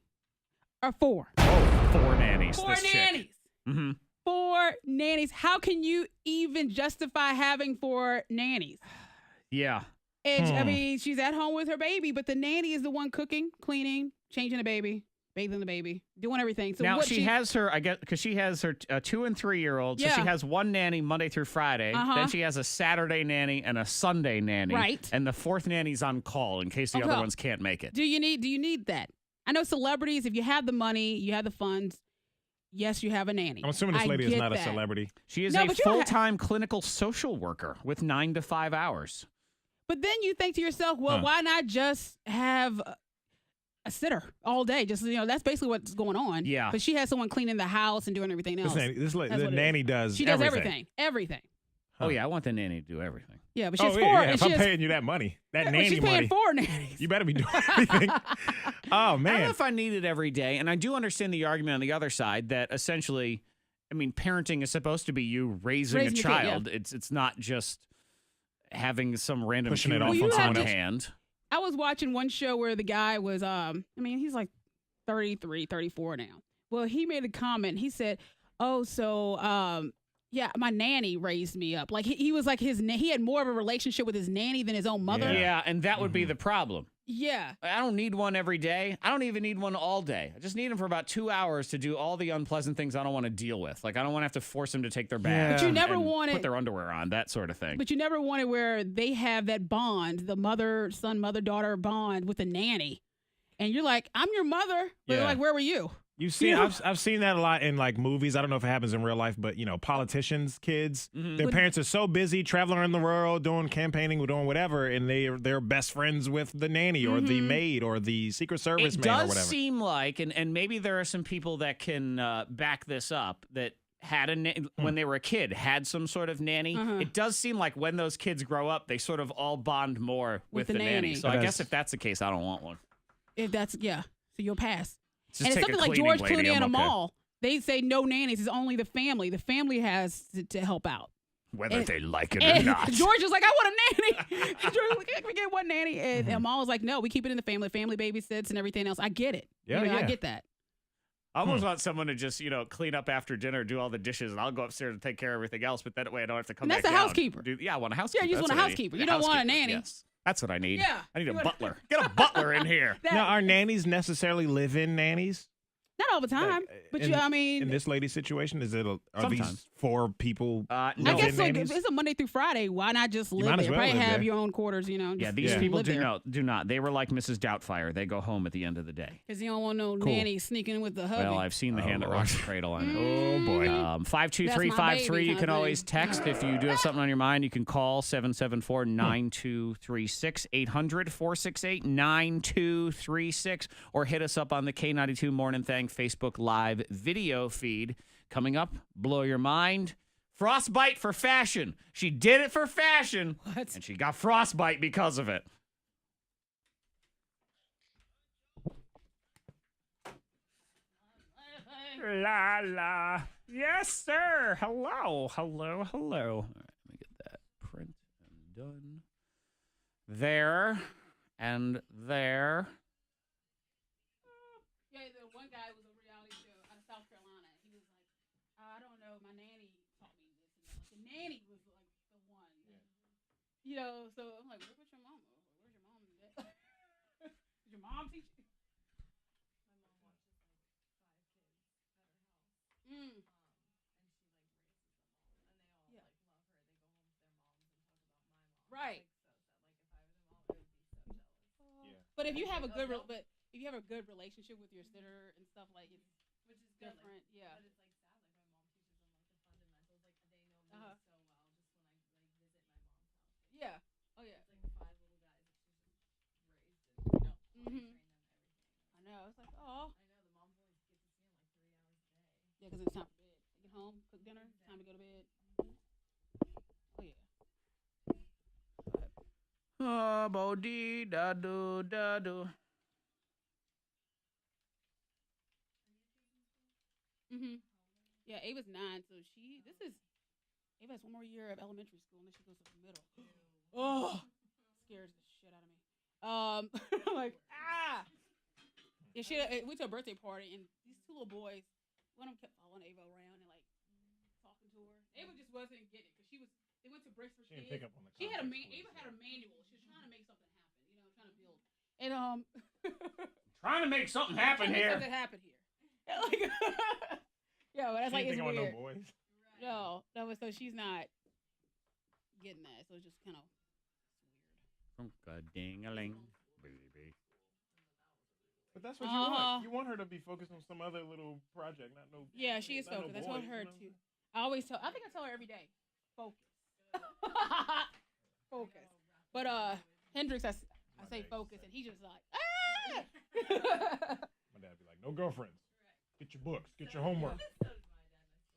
or four. Oh, 4 nannies. Four this chick. nannies. Mm-hmm. 4 nannies. How can you even justify having 4 nannies? Yeah. And I mean, she's at home with her baby, but the nanny is the one cooking, cleaning, changing the baby, bathing the baby, doing everything. So now what she has her, I guess, because she has her 2 and 3 year olds. So Yeah. she has one nanny Monday through Friday. Uh-huh. Then she has a Saturday nanny and a Sunday nanny. Right. And the 4th nanny's on call in case the Okay. other ones can't make it. Do you need that? I know celebrities, if you have the money, you have the funds, yes, you have a nanny. I'm assuming this lady is get not a that. celebrity. She is No, a but you don't full-time clinical social worker with 9 to 5 hours. But then you think to yourself, well, why not just have a sitter all day? Just, that's basically what's going on. Yeah. But she has someone cleaning the house and doing everything else. The nanny does She does everything. Everything. Oh, yeah, I want the nanny to do everything. Yeah, but she has 4. Yeah. And If she I'm has, paying you that money, that nanny she's money, paying 4 nannies. you better be doing everything. Oh, man. I don't know if I need it every day. And I do understand the argument on the other side that essentially, I mean, parenting is supposed to be you raising a Raising your kid, child. It's not just having some random Pushing it human off on someone on else. hand. I was watching one show where the guy was, he's like 33, 34 now. Well, he made a comment. He said, oh, so, yeah, my nanny raised me up. Like he was like he had more of a relationship with his nanny than his own mother. Yeah, and that would be the problem. Yeah. I don't need one every day. I don't even need one all day. I just need them for about 2 hours to do all the unpleasant things I don't want to deal with. Like I don't want to have to force them to take their bath. But you never and wanted put their underwear on, that sort of thing. But you never wanted where they have that bond, the mother-son, mother-daughter bond with the nanny. And you're like, I'm your mother. But Yeah. like, where were you? You've seen, I've seen that a lot in like movies. I don't know if it happens in real life, but politicians, kids, their parents are so busy traveling around the world, doing campaigning, doing whatever, and they're best friends with the nanny or the maid or the Secret Service man or It whatever. does seem like, and maybe there are some people that can back this up, that had when they were a kid, had some sort of nanny. It does seem like when those kids grow up, they sort of all bond more with the nanny. So I guess if that's the case, I don't want one. If that's, so you'll pass. Just And it's take a something like cleaning George lady, Clooney in I'm a okay. mall. They say no nannies. It's only the family. The family has to help out. Whether they like it or And not. George is like, I want a nanny. George is like, can we get one nanny? And the mall is like, no, we keep it in the family. Family babysits and everything else. I get it. Yeah, I yeah. get that. I almost want someone to just, clean up after dinner, do all the dishes, and I'll go upstairs and take care of everything else. But that way I don't have to come And back that's a down. housekeeper. I want a housekeeper. Yeah, you just That's want a what I need. housekeeper. A You don't want a housekeeper, nanny. Yes. That's what I need. Yeah. I need You a want- butler. Get a butler in here. Now, are nannies necessarily live-in nannies? Not all the time. But in this lady's situation, are these Sometimes. 4 people? No. I live-in guess so. If nannies? it's a Monday through Friday, why not just live might as there? well Probably live have there. your own quarters, Yeah, just these people live there. do not. They were like Mrs. Doubtfire. They go home at the end of the day. Because you don't want no Cool. nanny sneaking with the hubby. Well, I've seen the hand that Lord. rocks the cradle. I know. Oh, boy. 52353. You kinda can thing. always text if you do have something on your mind. You can call 774-9236, 800-468-9236, or hit us up on the K92 Mornin Thang Facebook Live video feed. Coming up, blow your mind. Frostbite for fashion. She did it for fashion, What? and she got frostbite because of it. La la. Yes, sir. Hello. Hello. Hello. All right, let me get that print and done. There and there. Yeah, the one guy was a reality show out of South Carolina. He was like, I don't know, my nanny taught me this. And that. Like, the nanny was like the one. So I'm like, what was your mama? mom teach you? Mm. Right. But if you have a good, if you have a good relationship with your sitter and stuff like it's, which is different, yeah. But it's like sad, like my mom teaches them like the fundamentals, like they know me so well just when I like visit my mom's house. Yeah. Oh yeah. It's like 5 little guys that she's just raised and train them everything. I know. It's like oh. I know the moms only get to see them like 3 hours a day. Yeah, because it's time for bed. They get home, cook dinner, time to go to bed. Oh yeah. Oh, bo dee da do da do. Yeah, Ava's 9, so Ava has 1 more year of elementary school, and then she goes to the middle. Oh, scares the shit out of me. I'm like, ah. Yeah, we went to a birthday party, and these 2 little boys, one of them kept following Ava around and like talking to her. Ava just wasn't getting it because they went to Bricks for Kids. She didn't pick up on the Ava had a manual. She was trying to make something happen, trying to build. And Trying to make something happen here. Something happen here. Like, yeah, but that's like it's weird. No boys. No, so she's not getting that. So it's just kind of weird. Ding-a-ling, baby. But that's what you want. You want her to be focused on some other little project, not no. Yeah, she is focused. That's what her too. I think I tell her every day, focus, focus. But Hendrix, I say focus, and he just like ah. My dad be like, no girlfriends. Get your books. Get your homework.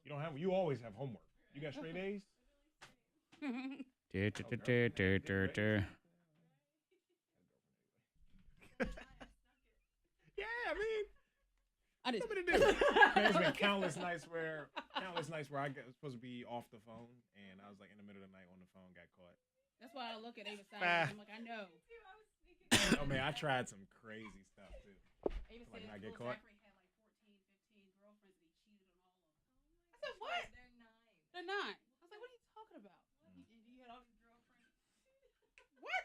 You always have homework. You got straight A's? Yeah, I mean, I just. There's been countless nights where I was supposed to be off the phone, and I was like in the middle of the night on the phone, got caught. That's why I look at Ava's side. I'm like, I know. Oh man, I tried some crazy stuff too. Ava like said not get caught. Zachary had like 14, 15 girlfriends, and he cheated on all of them. I said, what? They're 9. I was like, what are you talking about? And you had all these girlfriends. What?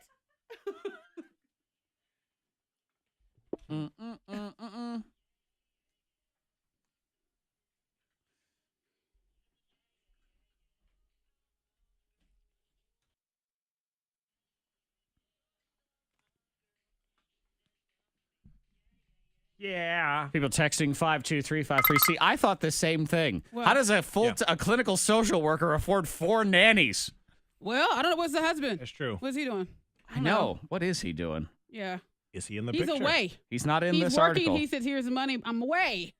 Yeah. People texting 52353. See, I thought the same thing. What? How does a clinical social worker afford 4 nannies? Well, I don't know. What's the husband? That's true. What's he doing? I know. What is he doing? Yeah. Is he in the He's picture? away. He's not in He's this working. article. He says, here's the money. I'm away.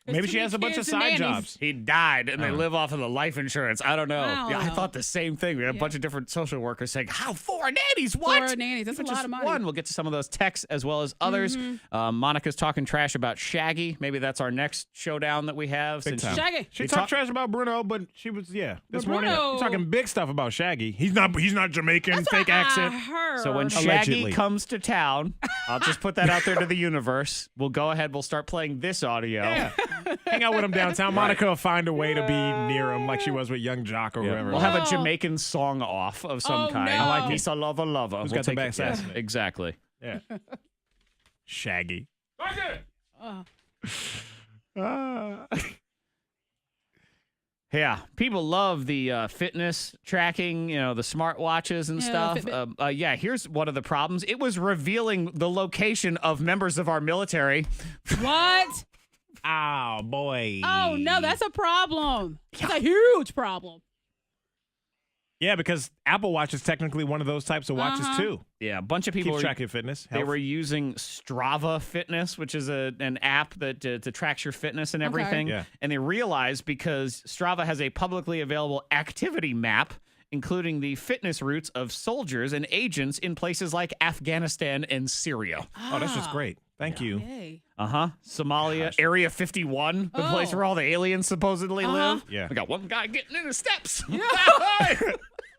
Maybe she has a bunch of side jobs. He died, and they live off of the life insurance. I don't know. I thought the same thing. We had a bunch of different social workers saying, how 4 nannies? What? 4 nannies. That's Which a lot is of money. One. We'll get to some of those texts as well as others. Monica's talking trash about Shaggy. Maybe that's our next showdown that we have. Big time. Shaggy. She talked trash about Bruno, but she was, this morning, Bruno- talking big stuff about Shaggy. He's not Jamaican, That's fake what accent. I heard. So when Allegedly. Shaggy comes to town, I'll just put that out there to the universe. We'll go ahead. We'll start playing this audio. Yeah. Hang out with him downtown. Monica will find a way to be near him like she was with Young Jock or whoever. We'll have a Jamaican song off of some kind. no. I like He's a lover. Who's got the back assassinate? Exactly. Yeah. Shaggy. Yeah, people love the fitness tracking, the smartwatches and stuff. Here's one of the problems. It was revealing the location of members of our military. What? Oh, boy. Oh, no, that's a problem. That's a huge problem. Yeah, because Apple Watch is technically one of those types of watches, too. Yeah, a bunch of people Keeps track of fitness. They were using Strava Fitness, which is an app that tracks your fitness and everything. Yeah. And they realized because Strava has a publicly available activity map, including the fitness routes of soldiers and agents in places like Afghanistan and Syria. Oh, that's just great. Thank you. Hey. Somalia, Area 51, the place where all the aliens supposedly live. Yeah. We got one guy getting in the steps. I'm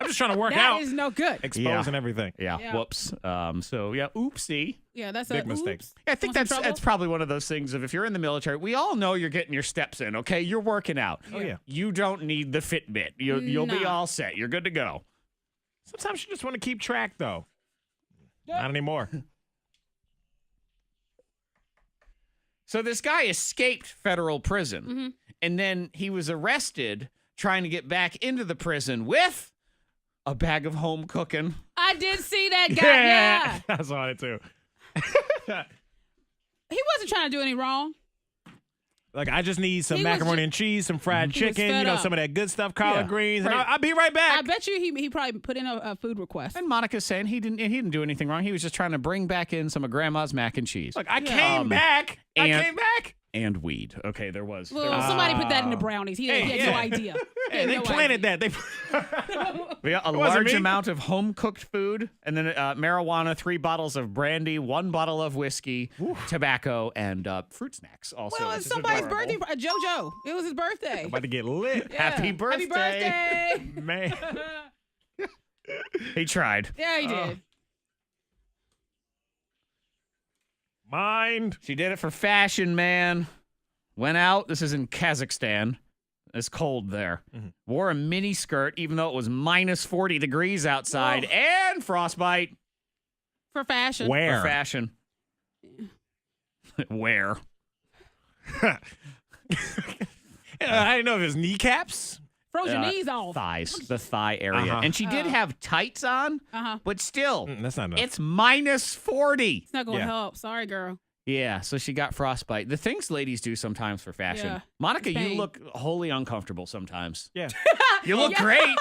just trying to work out. That is no good. Exposing everything. Yeah. Whoops. Oopsie. Yeah, that's Big a mistake. oops. I think that's probably one of those things of if you're in the military, we all know you're getting your steps in, okay? You're working out. Oh, yeah. You don't need the Fitbit. You'll be all set. You're good to go. Sometimes you just want to keep track, though. Not anymore. So this guy escaped federal prison, Mm-hmm. and then he was arrested trying to get back into the prison with a bag of home cooking. I did see that guy. Yeah. I saw it too. He wasn't trying to do any wrong. Like, I just need some He was macaroni and cheese, some fried He was chicken, fed up. some of that good stuff, collard Yeah. greens, and Right. I'll be right back. I bet you he probably put in a food request. And Monica's saying he didn't do anything wrong. He was just trying to bring back in some of Grandma's mac and cheese. Look, I came back. I and- came back. And weed. Okay, there was. Well, somebody put that in the brownies. He had no idea. He Hey, had they no planted idea. that. We got a wasn't large me. amount of home cooked food, and then marijuana, 3 bottles of brandy, 1 bottle of whiskey, tobacco, and fruit snacks. Also, Well, which it's is somebody's adorable. birthday. JoJo. It was his birthday. About to get lit. Yeah. Happy birthday. Happy birthday. Man. He tried. Yeah, he did. Mind. She did it for fashion, man. Went out. This is in Kazakhstan. It's cold there. Wore a mini skirt, even though it was minus 40 degrees outside, and frostbite. For fashion. Where? For fashion. Where? I didn't know if it was kneecaps. Froze your knees off. Thighs, the thigh area. And she did have tights on, but still, That's not enough. it's minus 40. It's not going to Yeah. help. Sorry, girl. Yeah, so she got frostbite. The things ladies do sometimes for fashion. Yeah. Monica, Pain. you look wholly uncomfortable sometimes. Yeah. You look great.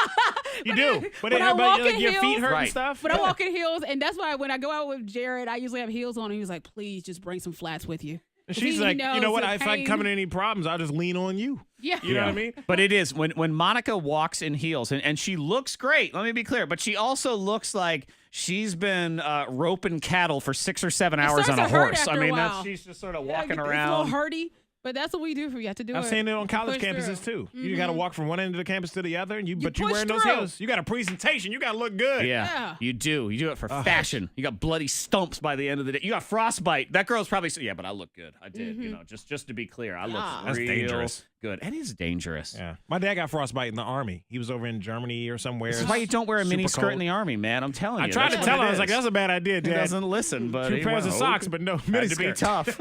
You do. But When I walk in your feet heels- hurt Right. and stuff. But I walk in heels, and that's why when I go out with Jared, I usually have heels on. And he was like, please just bring some flats with you. And 'Cause she's he like, you know knows what? the If I pain. come in any problems, I'll just lean on you. Yeah. You know what I mean? But it is when Monica walks in heels, and she looks great. Let me be clear, but she also looks like she's been roping cattle for 6 or 7 hours starts on a to hurt horse. I after a mean, while. she's just sort of Yeah, walking it's around. a little hurty, but that's what we do. You have to do I've it. seen it on college Push campuses through. too. You got to walk from one end of the campus to the other, and but you push wearing those through. heels. You got a presentation. You got to look good. Yeah, you do. You do it for fashion. You got bloody stumps by the end of the day. You got frostbite. That girl's probably yeah, but I look good. I did. You know, just to be clear, I look That's real dangerous. good. It is dangerous. Yeah. My dad got frostbite in the army. He was over in Germany or somewhere. This is why you don't wear a mini Super skirt in cold. the army, man. I'm telling you. I tried to That's tell what him. I it was like, is. that's a bad idea, He Dad. doesn't listen, but 2 he pairs of went, socks, "Okay." but no Had mini to be skirt. tough.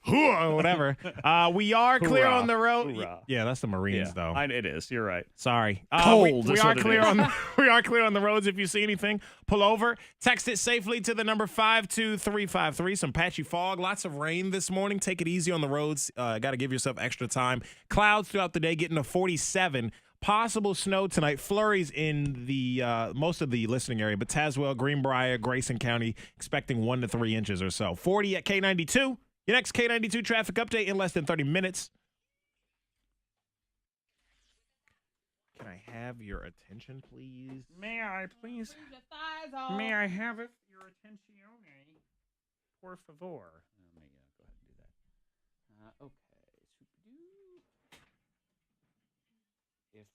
Or whatever. We are clear Hoorah. on the road. Hoorah. Yeah, that's the Marines, though. It is. You're right. Sorry. Cold We is are what it clear is. on we are clear on the roads. If you see anything, pull over. Text it safely to the number 52353. Some patchy fog, lots of rain this morning. Take it easy on the roads. Got to give yourself extra time. Clouds throughout the day, getting to 47. Possible snow tonight. Flurries in the most of the listening area, but Tazewell, Greenbrier, Grayson County expecting 1 to 3 inches or so. 40 at K92. Your next K92 traffic update in less than 30 minutes. Can I have your attention, please? May I please? Your thighs off. May I have it? Your attention, por favor. Let me go ahead and do that. Okay. If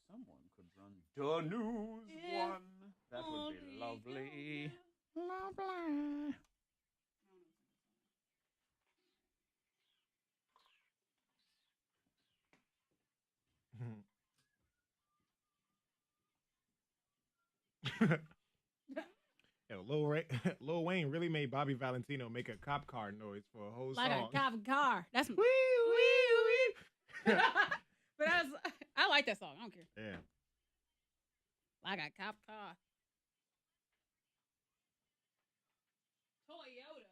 someone could run the news one, that would be lovely. Lovely. Yeah, Lil Wayne really made Bobby Valentino make a cop car noise for a whole Like song. a cop car. That's Wee, wee, wee. But I like that song. I don't care. Yeah. Like a cop car. Toyota.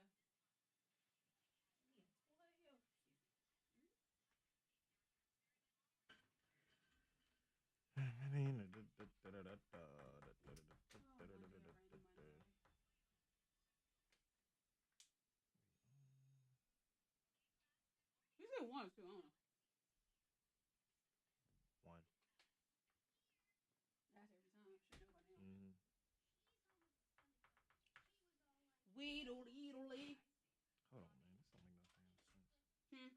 You said one, too. I don't know. One. That's every time. Shit, nobody else. Weedle-eedle-lee. Hold on, man. This don't make no sense. Hmm.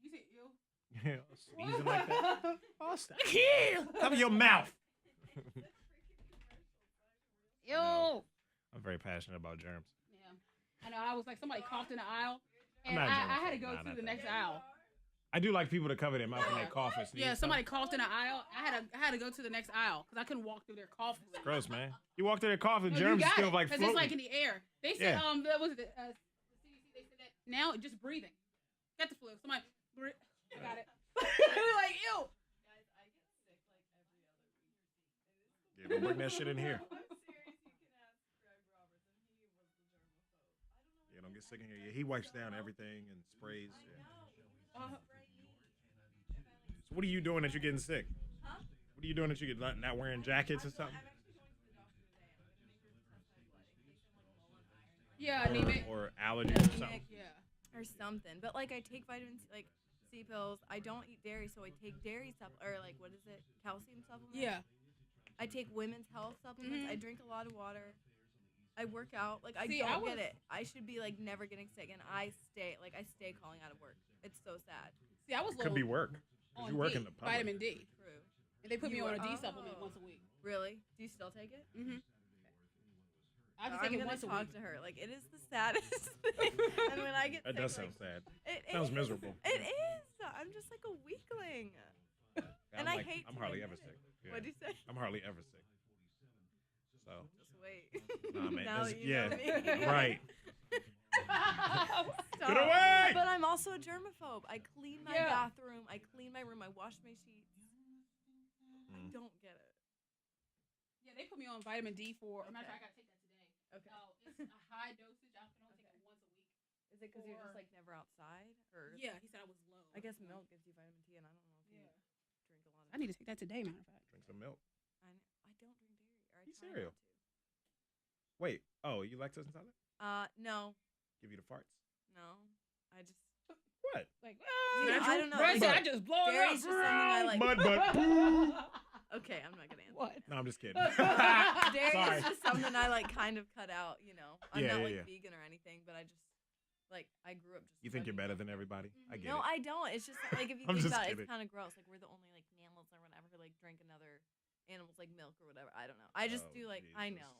You said ew. Yeah, sneezing like that. Oh, stop. Cover your mouth. Ew. I'm very passionate about germs. Yeah. I know. I was like, somebody coughed in the aisle. I'm And not I had to germaphobe. go Nah, to not the that. next aisle. I do like people to cover their mouth when they cough and sneeze. Yeah, somebody coughed in an aisle. I had to go to the next aisle because I couldn't walk through their coughing. Gross, man. You walk through their cough and No, germs you got still it, like because floating. it's like in the air. They said that was the CDC. They said that now just breathing. Got the flu. Somebody got it. Like ew. Yeah, don't bring that shit in here. Yeah, don't get sick in here. Yeah, he wipes down everything and sprays. Yeah. So what are you doing that you're getting sick? What are you doing that you get not wearing jackets or something? Yeah, anemic. Or allergies or something. Yeah. Or something. But like I take vitamin C, like C pills. I don't eat dairy, so I take dairy or like what is it? Calcium supplements. Yeah. I take women's health supplements. I drink a lot of water. I work out. Like I See, don't get it. I should be like never getting sick, and I stay calling out of work. It's so sad. See, I was Could be work. on You work D, in the public. vitamin D. True. And they put me You on a were- D supplement once a week. Really? Do you still take it? Mm-hmm. I just I'm take it gonna once a talk week. to her. Like it is the saddest thing. And when I get That sick, does like, sound sad. It Sounds is. miserable. It is. I'm just like a weakling. And I hate. I'm to hardly admit ever it. sick. Yeah. What'd you say? I'm hardly ever sick. So. Just wait. Nah, man. Now that's- that you yeah. know me. Right. Stop. Get away! But I'm also a germaphobe. I clean my bathroom. I clean my room. I wash my sheets. I don't get it. Yeah, they put me on vitamin D for. Matter of fact, I gotta take that today. Okay. No, it's a high dosage. I can only take it once a week. Is it because you're just like never outside, or? Yeah, he said I was low. I guess milk gives you vitamin T, and I don't know if you drink a lot of. I need to take that today. Matter of fact. Drink some milk. I don't drink dairy. Or I Eat try cereal. not to. Wait. Oh, you lactose intolerant? No. Give you the farts? No. I just. What? Like, I don't know. Bryce like, said, I just blow it dairy's up. just something I like. Mud butt. Okay, I'm not gonna answer. What? No, I'm just kidding. Dairy Sorry. is just something I like kind of cut out, you know. I'm Yeah, not yeah, like yeah. vegan or anything, but I just like I grew up just You think you're loving better milk. than everybody? I get No, it. I don't. It's just like if you I'm think just about it, kidding. it's kind of gross. Like we're the only like mammals or whatever who like drink another animals like milk or whatever. I don't know. I just Oh, do like I Jesus. know.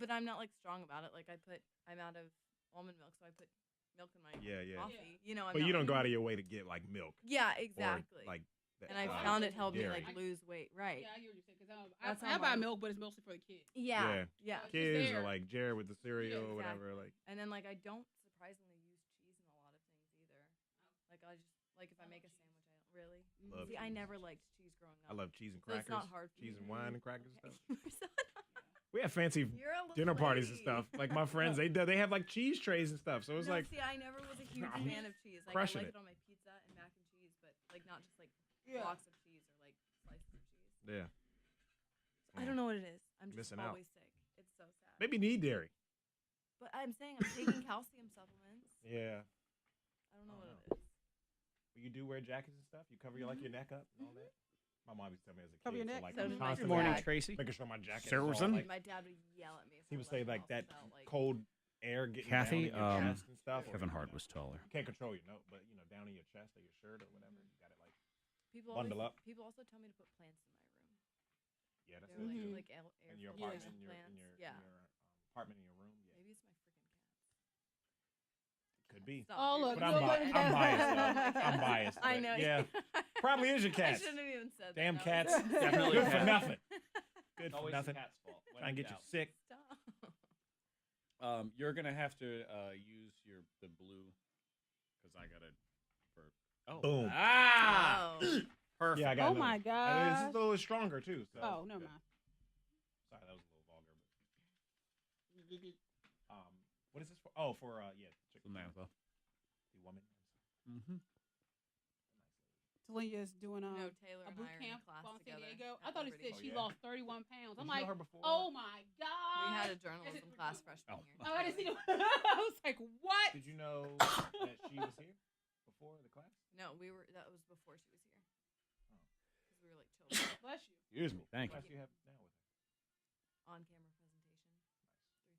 But I'm not like strong about it. Like I'm out of almond milk, so I put milk in my Yeah. coffee. You know, I'm But not, you don't like, go out of your way to get like milk. Yeah, Or, exactly. like. That, and I found it helped me dairy. like lose weight. Right. Yeah, I hear what you're saying. Because That's I how buy my- milk, but it's mostly for the kids. Yeah. Yeah. It's Kids there. or like Jared with the cereal Yeah, or whatever. Exactly. Like. And then like I don't surprisingly use cheese in a lot of things either. Like I just like if I make a sandwich, I don't really. Love See, I cheese. never liked cheese growing up. I love cheese and So it's crackers. not hard for cheese me. and wine and crackers and Okay. stuff. We have fancy You're a little dinner parties and lady. stuff. Like my friends, they have like cheese trays and stuff. So it's No, like see, I never was a huge I'm fan of cheese. Like crushing I like it. it on my pizza and mac and cheese, but like not just like Yeah. blocks of cheese or like slices of cheese. yeah. I don't know what it is. I'm just Missing out. always sick. It's so sad. Maybe need dairy. But I'm saying I'm taking calcium supplements. Yeah. I don't know what know. it is. You do wear jackets and stuff. You cover your like your neck up and all that. My mom used to tell me as a kid. Cover your so, neck? like, So does my constantly, dad. like, Tracy. making sure my jacket. Saracen? Is all, like, My dad would yell at me. If he would I say left like the that house without, like, cold air getting Kathy, down in your chest and stuff. or, Kevin you Hart know, was taller. You can't control your note, but you know, down in your chest or your shirt or whatever, you got it like. People bundle always, up. People also tell me to put plants in my room. Yeah, that's They're it. like air In your filters apartment, and in your plants. in your, Yeah. in your apartment in your room. Yeah, Maybe it's my freaking cats. could be. Stop. Oh, look. But I'm, look, bi- look. I'm biased. Though. I'm biased. I but know. Yeah, probably is your I cats. shouldn't have even said Damn that. cats. Definitely Good for cats. nothing. Good It's for always nothing. the cat's fault. When Try and in get you doubt. sick. Stop. You're gonna have to use the blue because I gotta. Oh, Boom. ah, Oh. perfect. Yeah, I got Oh another my one. And gosh. This is a little stronger too. So. Oh, never yeah. mind. Sorry, that was a little vulgar. But, what is this for? Oh, for Samantha. the woman. Mm-hmm. Talia's doing No, Taylor a and boot I are in camp class on San together Diego. at I thought it Liberty. said Oh, she yeah? lost 31 pounds. I'm Did you know like, her before? oh my god. We had a journalism class freshman year. Oh, I didn't see. I was like, what? Did you know that she was here before the class? No, that was before she was here. Oh. Because we were like children. Bless you. Excuse me. Thank What you. class do you have now with her? On-camera presentation.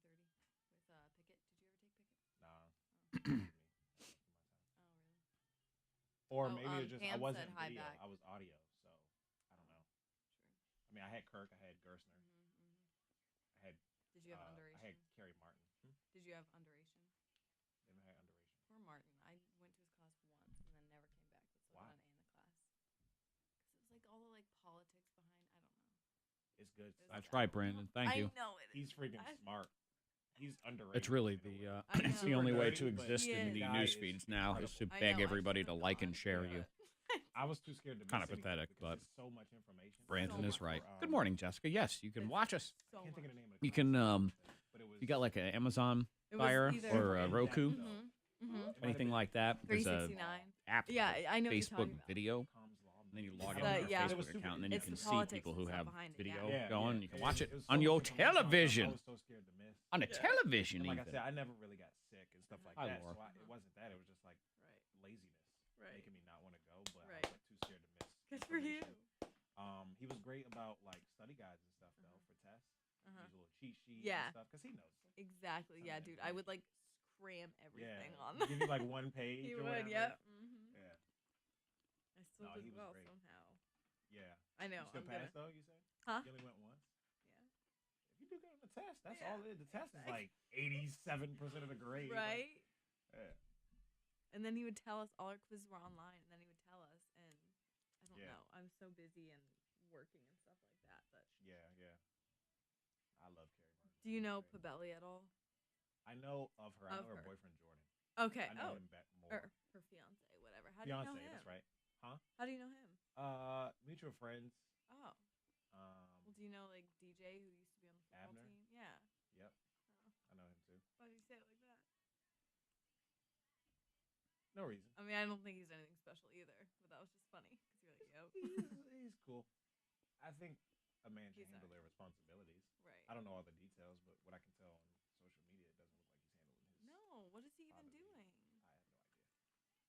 3:30 with Pickett. Did you ever take Pickett? Nah. Oh, really? Or Oh, maybe it just I Pam wasn't said hi video. back. I was audio, so I don't know. True. I mean, I had Kirk, I had Gerstner, I had Did you have underation? I had Kerry Martin. Did you have underation? Then I had underation. Poor Martin. I went to his class once and then never came back. That's so Why? good stuff. That's right, Brandon. Thank you. I know it. He's freaking smart. He's underrated. It's really in a way. it's the know. only way Nerdy, to but exist he in is. the Guy news is feeds now is to I beg know, I everybody to shouldn't have like and gone. share Yeah. you. I was too scared to Kinda miss anything pathetic, because but there's so much information. Brandon So is much. right. For, Good morning, Jessica. Yes, you can watch us. So I can't think much. of the name of the You can concept, but it was you got like an Amazon It was Fire either- or a in-depth, Roku, though. Mm-hmm. It might have anything been like that. There's a 369. app, Yeah, I know what you're Facebook talking about. video, Tom's Law. and then you log It's in the- on your yeah. It was Facebook super account, and then you It's can the see politics people and who stuff have behind it, video yeah. going. You can watch it was so on much your information on television. I was so scared to miss. On a television, And like I even. said, I never really got sick and stuff like Hi, that. Laura. So it wasn't that. It was just like Right. laziness Right. making me not want to go. But Right. I was like too scared to miss. Good for you. information. He was great about like study guides and stuff though for tests. Uh-huh. These little cheat sheets Yeah. and stuff because he knows. Exactly. Some Yeah, of that dude. I information. would like cram everything Yeah. on He'd there. give you like one page. He or would. whatever. Yep. Mm-hmm. Yeah. I still No, did he was well great. somehow. Yeah. I know. You still I'm gonna. passed though? You said? Huh? You only went once. Yeah. If you do good on the test, that's Yeah. all it is. The test is like 87% of the grade. like, Right. yeah. And then he would tell us all our quizzes were online, and then he would tell us, and I don't Yeah. know. I'm so busy and working and stuff like that. But Yeah. I love Carrie Martin. do you know Great. Pabelli at all? I know of her. I Of know her her. boyfriend Jordan. Okay. I know Oh, him more. or her fiance, whatever. How do you know Fiance, him? that's right. Huh? How do you know him? Mutual friends. Oh. Well, do you know like DJ who used to be on the football Abner? team? Yeah. Yep. Oh. I know him too. Why do you say it like that? No reason. I mean, I don't think he's anything special either, but that was just funny because you're like, yo. He's cool. I think a man should He's handle alright. their responsibilities. Right. I don't know all the details, but what I can tell on social media, it doesn't look like he's handling his. No, what is he even Oddly. doing? I have no idea.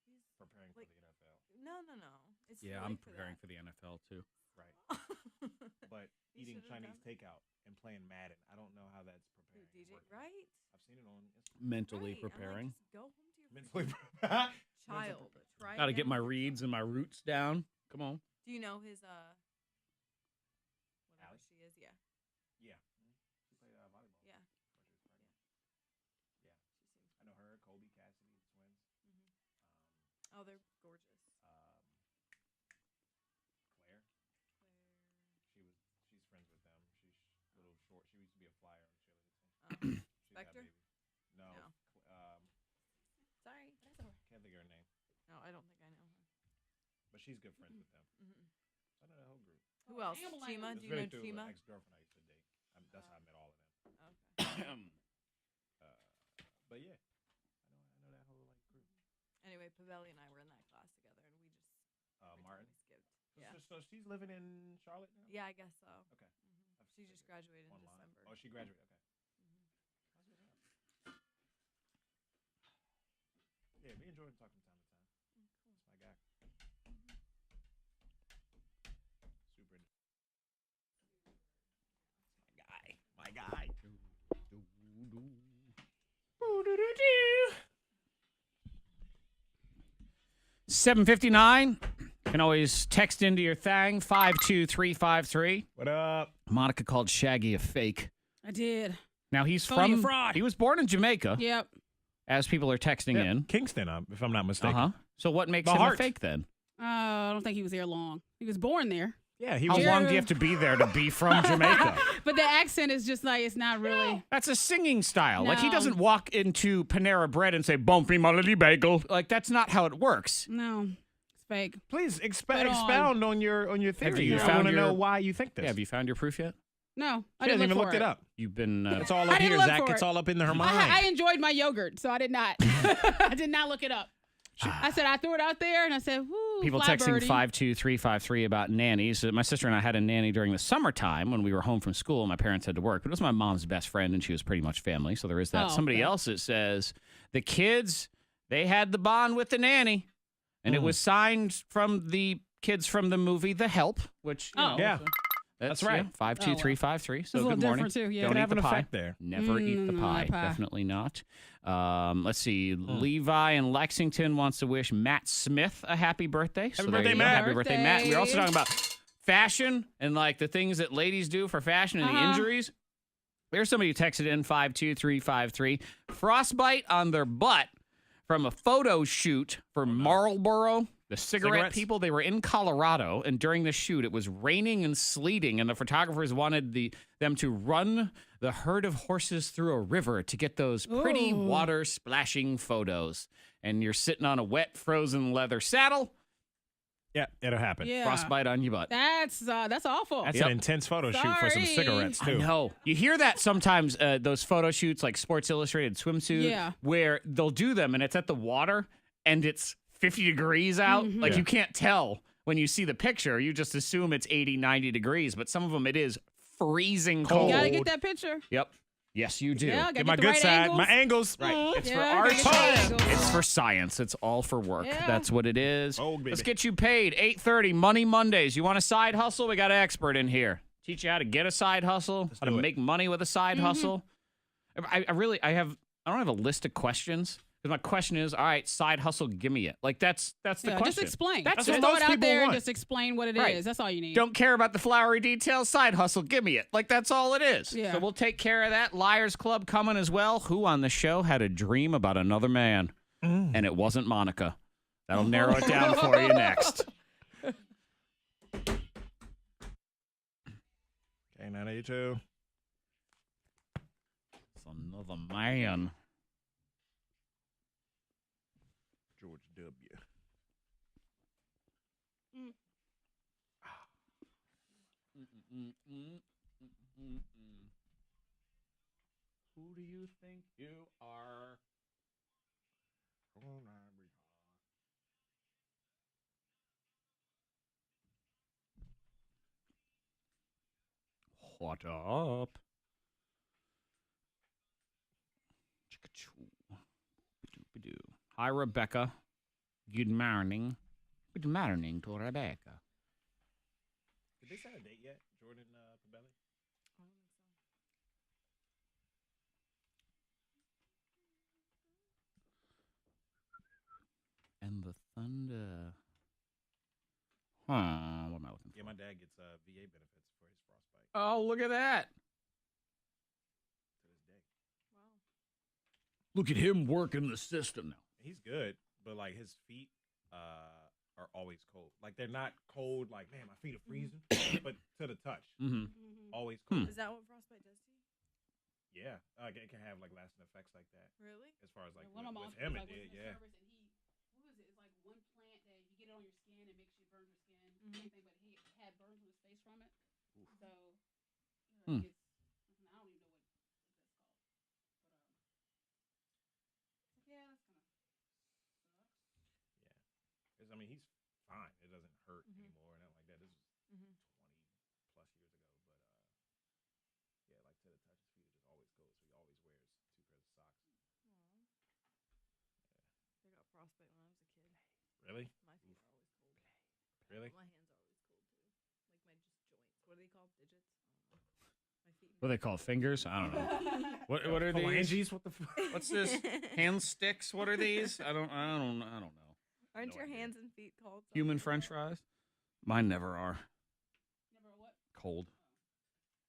He's Preparing like- for the NFL. no. It's Yeah, too I'm late for preparing that. for the NFL too. Right. But He eating should've Chinese done takeout and playing Madden, I don't know how that's preparing. Dude, DJ, and working. right? I've seen it on Instagram. Mentally Right. I'm like, preparing. just go home to your Mentally freaking child. Try Got to it get my now. reads and my roots down. Come on. Do you know his whatever Allie? she is? Yeah. Yeah. She played volleyball. Yeah. when she was pregnant. Yeah. She seems. I know her, Colby, Cassidy, the twins. Oh, they're gorgeous. Claire. She's friends with them. She's a little short. She used to be a flyer on the cheerleading team. She's got Spectre? baby. No. No. Sorry. That's all right. Can't think of her name. No, I don't think I know her. But she's good friends with them. Mm-hmm. I know that whole group. Who else? Chima? It's Do you really know through Chima? an ex-girlfriend I used to date. That's how I met all of them. Okay. But yeah, I know that whole like group. Anyway, Pabelli and I were in that class together, and we just every time Martin? we skipped. Yeah. So she's living in Charlotte now. Yeah, I guess so. Okay. I've She seen just her graduated in online. December. Oh, she graduated. Okay. Yeah, me and Jordan talk from time to time. That's my guy. Super. My guy. 7:59. Can always text into your thing 52353. What up? Monica called Shaggy a fake. I did. Now he's Called you a from fraud. He was born in Jamaica. Yep. As people are texting in. Kingston, if I'm not mistaken. Uh-huh. So what makes The him Heart. a fake then? I don't think he was there long. He was born there. Yeah, he How was. long do you have to be there to be from Jamaica? But the accent is just like, it's not really. That's a singing style. Like he No. doesn't walk into Panera Bread and say, "Bumpy my little bagel." Like that's not how it works. No. It's fake. Please But on- expound on your theory. you I found want to your- know why you think this. Yeah, have you found your proof yet? No. I She didn't hasn't even look looked for it up. You've been. It's all I up didn't here, look Zach. for It's it. all up in her mind. I enjoyed my yogurt, so I did not. I did not look it up. I said, I threw it out there, and I said, whoo, People fly texting birdie. 52353 about nannies. My sister and I had a nanny during the summertime when we were home from school. My parents had to work, but it was my mom's best friend, and she was pretty much family. So there is that. Oh, Somebody okay. else that says the kids, they had the bond with the nanny, and it was signed from the kids from the movie The Help, which you know, Yeah. so That's right. 52353. It's a So little good morning. different, too, yeah. Don't Can eat have the an pie. effect there. Never eat the no, pie. not pie. Definitely not. Let's see. Levi in Lexington wants to wish Matt Smith a happy birthday. Happy there birthday, you go. Matt. Happy birthday, Matt. We're also Birthday. talking about fashion and like the things that ladies do for fashion and the injuries. There's somebody who texted in 52353. Frostbite on their butt from a photo shoot for Marlboro The cigarette people, they were in Colorado, and during the shoot, it was raining and sleeting, and the photographers wanted them to run the herd of horses through a river to get those pretty water splashing photos. And you're sitting on a wet, frozen leather saddle. Yeah, it'll happen. Yeah. Frostbite on your butt. That's awful. That's an intense photo shoot for some cigarettes, too. I know. You hear that sometimes, those photo shoots like Sports Illustrated swimsuit, where they'll do them, and it's at the water, and it's 50 degrees out. Mm-hmm. Like, you can't tell when you see the picture. You just assume it's 80, 90 degrees, but some of them it is freezing cold. You got to get that picture. Yep. Yes, you do. Yeah, get my good side, angles. my angles. Right. It's for Yeah, art. get the right angles. It's for science. It's all for work. Yeah. That's what it is. Oh, baby. Let's get you paid. 8:30, Money Mondays. You want a side hustle? We got an expert in here. Teach you how to get a side hustle, how to make money with a side hustle. I don't have a list of questions. Because my question is, all right, side hustle, give me it. Like, that's the question. Just explain. That's just it. throw Most it out people there and want. just explain what it is. Right. That's all you need. Don't care about the flowery details. Side hustle, give me it. Like, that's all it is. Yeah. So we'll take care of that. Liars Club coming as well. Who on the show had a dream about another man? And it wasn't Monica. That'll narrow it down for you next. K92. It's another man. George W. Who do you think you are? What up? Hi, Rebecca. Good morning. Good morning to Rebecca. Did they set a date yet, Jordan Pabelli? And the thunder. Huh, what am I looking for? Yeah, my dad gets VA benefits for his frostbite. Oh, look at that. To this day. Wow. Look at him working the system now. He's good, but like his feet are always cold. Like they're not cold, like, man, my feet are freezing, but to the touch. Mm-hmm. Always cold. Is that what frostbite does to you? Yeah. It can have like lasting effects like that. Really? As far as like One of my with him, moms it was, did, yeah. service, and what was it? It's like one plant that you get it on your skin, it makes you burn your skin. Same thing, but he had burns on his face from it. So, I don't even know what that's called. But, yeah, that's kind of sucks. Because I mean, he's fine. It doesn't hurt anymore, and like that. This was 20 plus years ago, but yeah, like to the touch, his feet are just always cold, so he always wears 2 pairs of socks. I got frostbite when I was a kid. Really? My feet are always cold. Really? My hands are always cold too. Like my just joints. What are they called? Digits? I don't know. My feet. What are they called? Fingers? I don't know. What are these? Phalanges? What the fuck? What's this? Hand sticks? What are these? I don't know. Aren't your hands and feet called? Human French fries? Mine never are. Never what? Cold.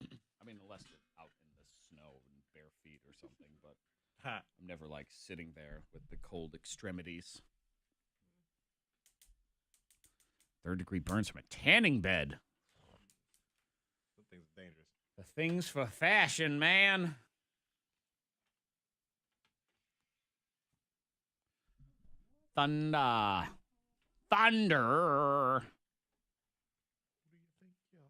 I mean, unless you're out in the snow and bare feet or something, but I'm never like sitting there with the cold extremities. 3rd-degree burns from a tanning bed. Those things are dangerous. The things for fashion, man. Thunder. Thunder. Who do you think you are?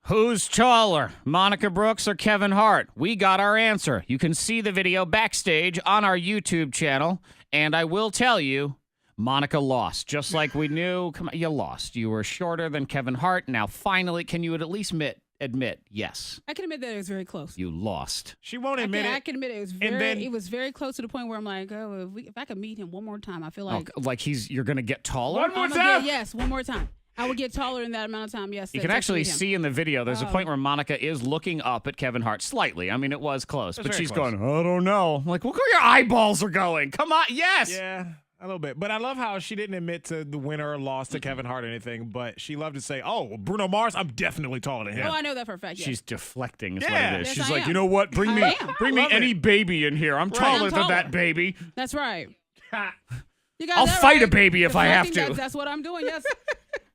Who's taller, Monica Brooks or Kevin Hart? We got our answer. You can see the video backstage on our YouTube channel. And I will tell you, Monica lost. Just like we knew. Come on, you lost. You were shorter than Kevin Hart. Now, finally, can you at least admit, yes, I can admit that it was very close. you lost? She won't admit I it. can admit it. It was very close to the point where I'm like, oh, if I could meet him one more time, I feel like Like you're going to get taller? One more I'm time. yes, one more time. I would get taller in that amount of time. Yes. You to can actually meet him. see in the video, there's a point where Monica is looking up at Kevin Hart slightly. I mean, it was close, but she's close. going, I don't know. I'm like, look where your eyeballs are going. Come on. Yes. Yeah, a little bit. But I love how she didn't admit to the winner or loss to Kevin Hart or anything, but she loved to say, oh, well, Bruno Mars, I'm definitely taller than him. Oh, I know that for a fact. Yes. She's deflecting is Yeah. what it is. Yes, She's I like, am. you know what? Bring me Love any it. baby in here. I'm taller I'm than that taller. baby. That's right. You got I'll that fight a right. baby if I have Deflecting, to. That's what I'm doing. Yes.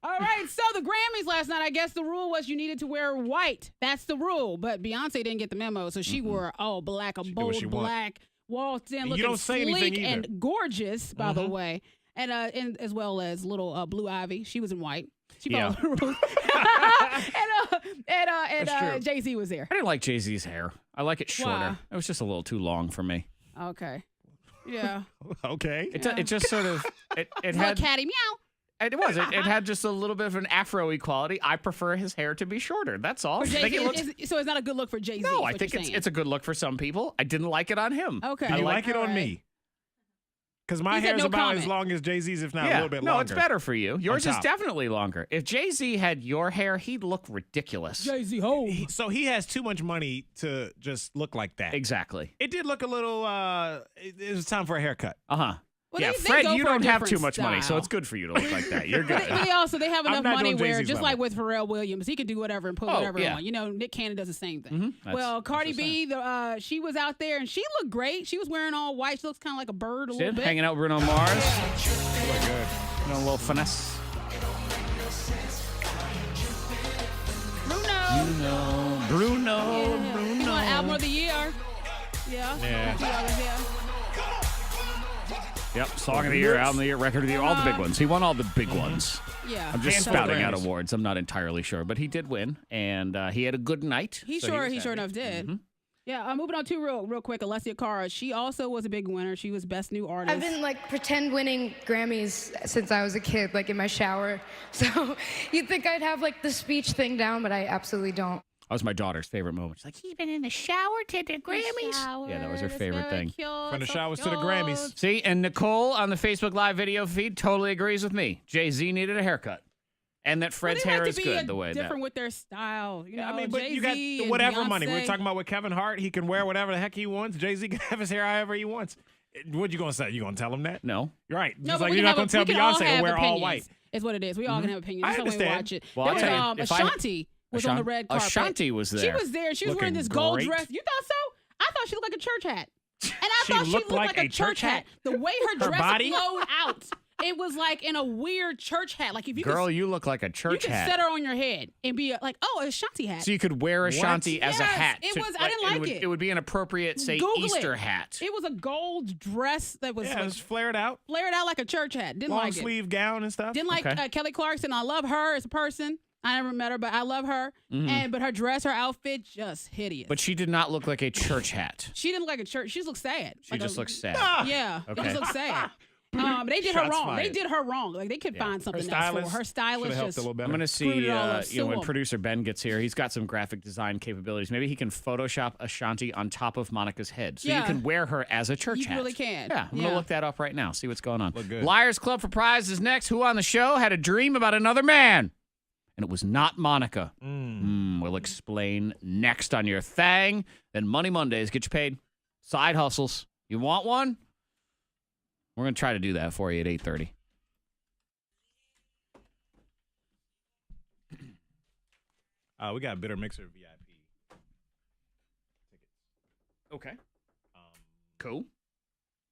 All right. So the Grammys last night, I guess the rule was you needed to wear white. That's the rule. But Beyonce didn't get the memo, so she wore all black, a bold she want. black, walked in You looking don't say anything sleek either. and gorgeous, by the way, and as well as little Blue Ivy. She was in white. She followed the rules. and Jay-Z was there. I didn't like Jay-Z's hair. I like it shorter. Why? It was just a little too long for me. Okay. Yeah. Okay. It just sort of it It's had like catty meow. it was it had just a little bit of an Afro-y quality. I prefer his hair to be shorter. That's all. I think it looks, So it's not a good look for Jay-Z. no, I think it's a good look for some people. I didn't like it on him. Okay. I like it All on right. me. Because my He said hair's no about as comment. long as Jay-Z's, if not a Yeah, little bit no, longer. it's better for you. Yours is top. definitely longer. If Jay-Z had your hair, he'd look ridiculous. Jay-Z home. So he has too much money to just look like that. Exactly. It did look a little, it was time for a haircut. Uh-huh. Well, yeah, they Fred, go you for a don't have too different much money, so style. it's good for you to look like that. You're good. They have I'm enough not money doing where, Jay-Z's just level. like with Pharrell Williams, he could do whatever and put whatever yeah. on. You know, Nick Cannon does the same thing. Mm-hmm. Well, Cardi B, she was out there and she looked great. She was wearing all white. She looks kind of like a bird a little bit. Hanging out with Bruno Mars. Look good. You know, a little finesse. Bruno. Yeah. He won Album of the Year. Yeah. Yeah. Yep, Song of the Year, Album of the Year, Record of the Year, all the big ones. He won all the big ones. Yeah. I'm just Handful of spouting out Grammys. awards. I'm not entirely sure, but he did win, and he had a good night. He so sure was happy. enough did. Mhm. Yeah, moving on to real quick, Alessia Cara. She also was a big winner. She was Best New Artist. I've been pretend winning Grammys since I was a kid, in my shower. So you'd think I'd have the speech thing down, but I absolutely don't. That was my daughter's favorite moment. She's like, He's been in the shower to the Grammys. Yeah, that was her favorite thing. From the showers to the Grammys. see, and Nicole on the Facebook Live video feed totally agrees with me. Jay-Z needed a haircut. And that Fred's hair is good the way different with their style. You know, I mean, but you got Jay-Z and whatever money. Beyonce. We're talking about with Kevin Hart. He can wear whatever the heck he wants. Jay-Z can have his hair however he wants. What you going to say? You going to tell him that? No. You're right. No, Just but like we you're can not have going to tell we can all Beyonce to have wear all opinions. white. Is what it is. We all can have opinions. I Just like we understand. watch it. Well, There I'll was tell you, if I- Ashanti was on the red carpet. Ashanti was there. She was there. She was wearing Looking this gold great. dress. You thought so? I thought she looked like a church hat. And I She thought she looked looked like like a church hat? The way her Her dress body? flowed out, it was like in a weird church hat. Like if you Girl, could, you look like a you church could hat. set her on your head and be like, oh, a Ashanti hat. So you could wear Ashanti as a Yes, hat. it to- was- I didn't like it. It would be an appropriate, say, Google Easter it. hat. It was a gold dress that was Yeah, it was flared out. flared out like a church hat. Didn't Long like it. sleeve gown and stuff. Didn't like Okay. Kelly Clarkson. I love her as a person. I never met her, but I love her. But her dress, her outfit, just hideous. But she did not look like a church hat. She didn't look like a church. She just looked sad. She just looks sad. Yeah, Okay. it just looked sad. They did her Shots wrong. fired. They did her wrong. Like they could find something else for her. Her Should've stylist helped just. a little better. I'm going to Screwed see, it all up. Sue when him. producer Ben gets here, he's got some graphic design capabilities. Maybe he can Photoshop Ashanti on top of Monica's head. So you Yeah. can wear her as a church You hat. really can. Yeah, I'm going Yeah. to look that up right now, see what's going on. Look good. Liars Club for Prize is next. Who on the show had a dream about another man? And it was not Monica. We'll explain next on your thang. Then Money Mondays, get you paid. Side hustles. You want one? We're going to try to do that for you at 8:30. We got Bitter Mixer VIP tickets. Okay. Cool.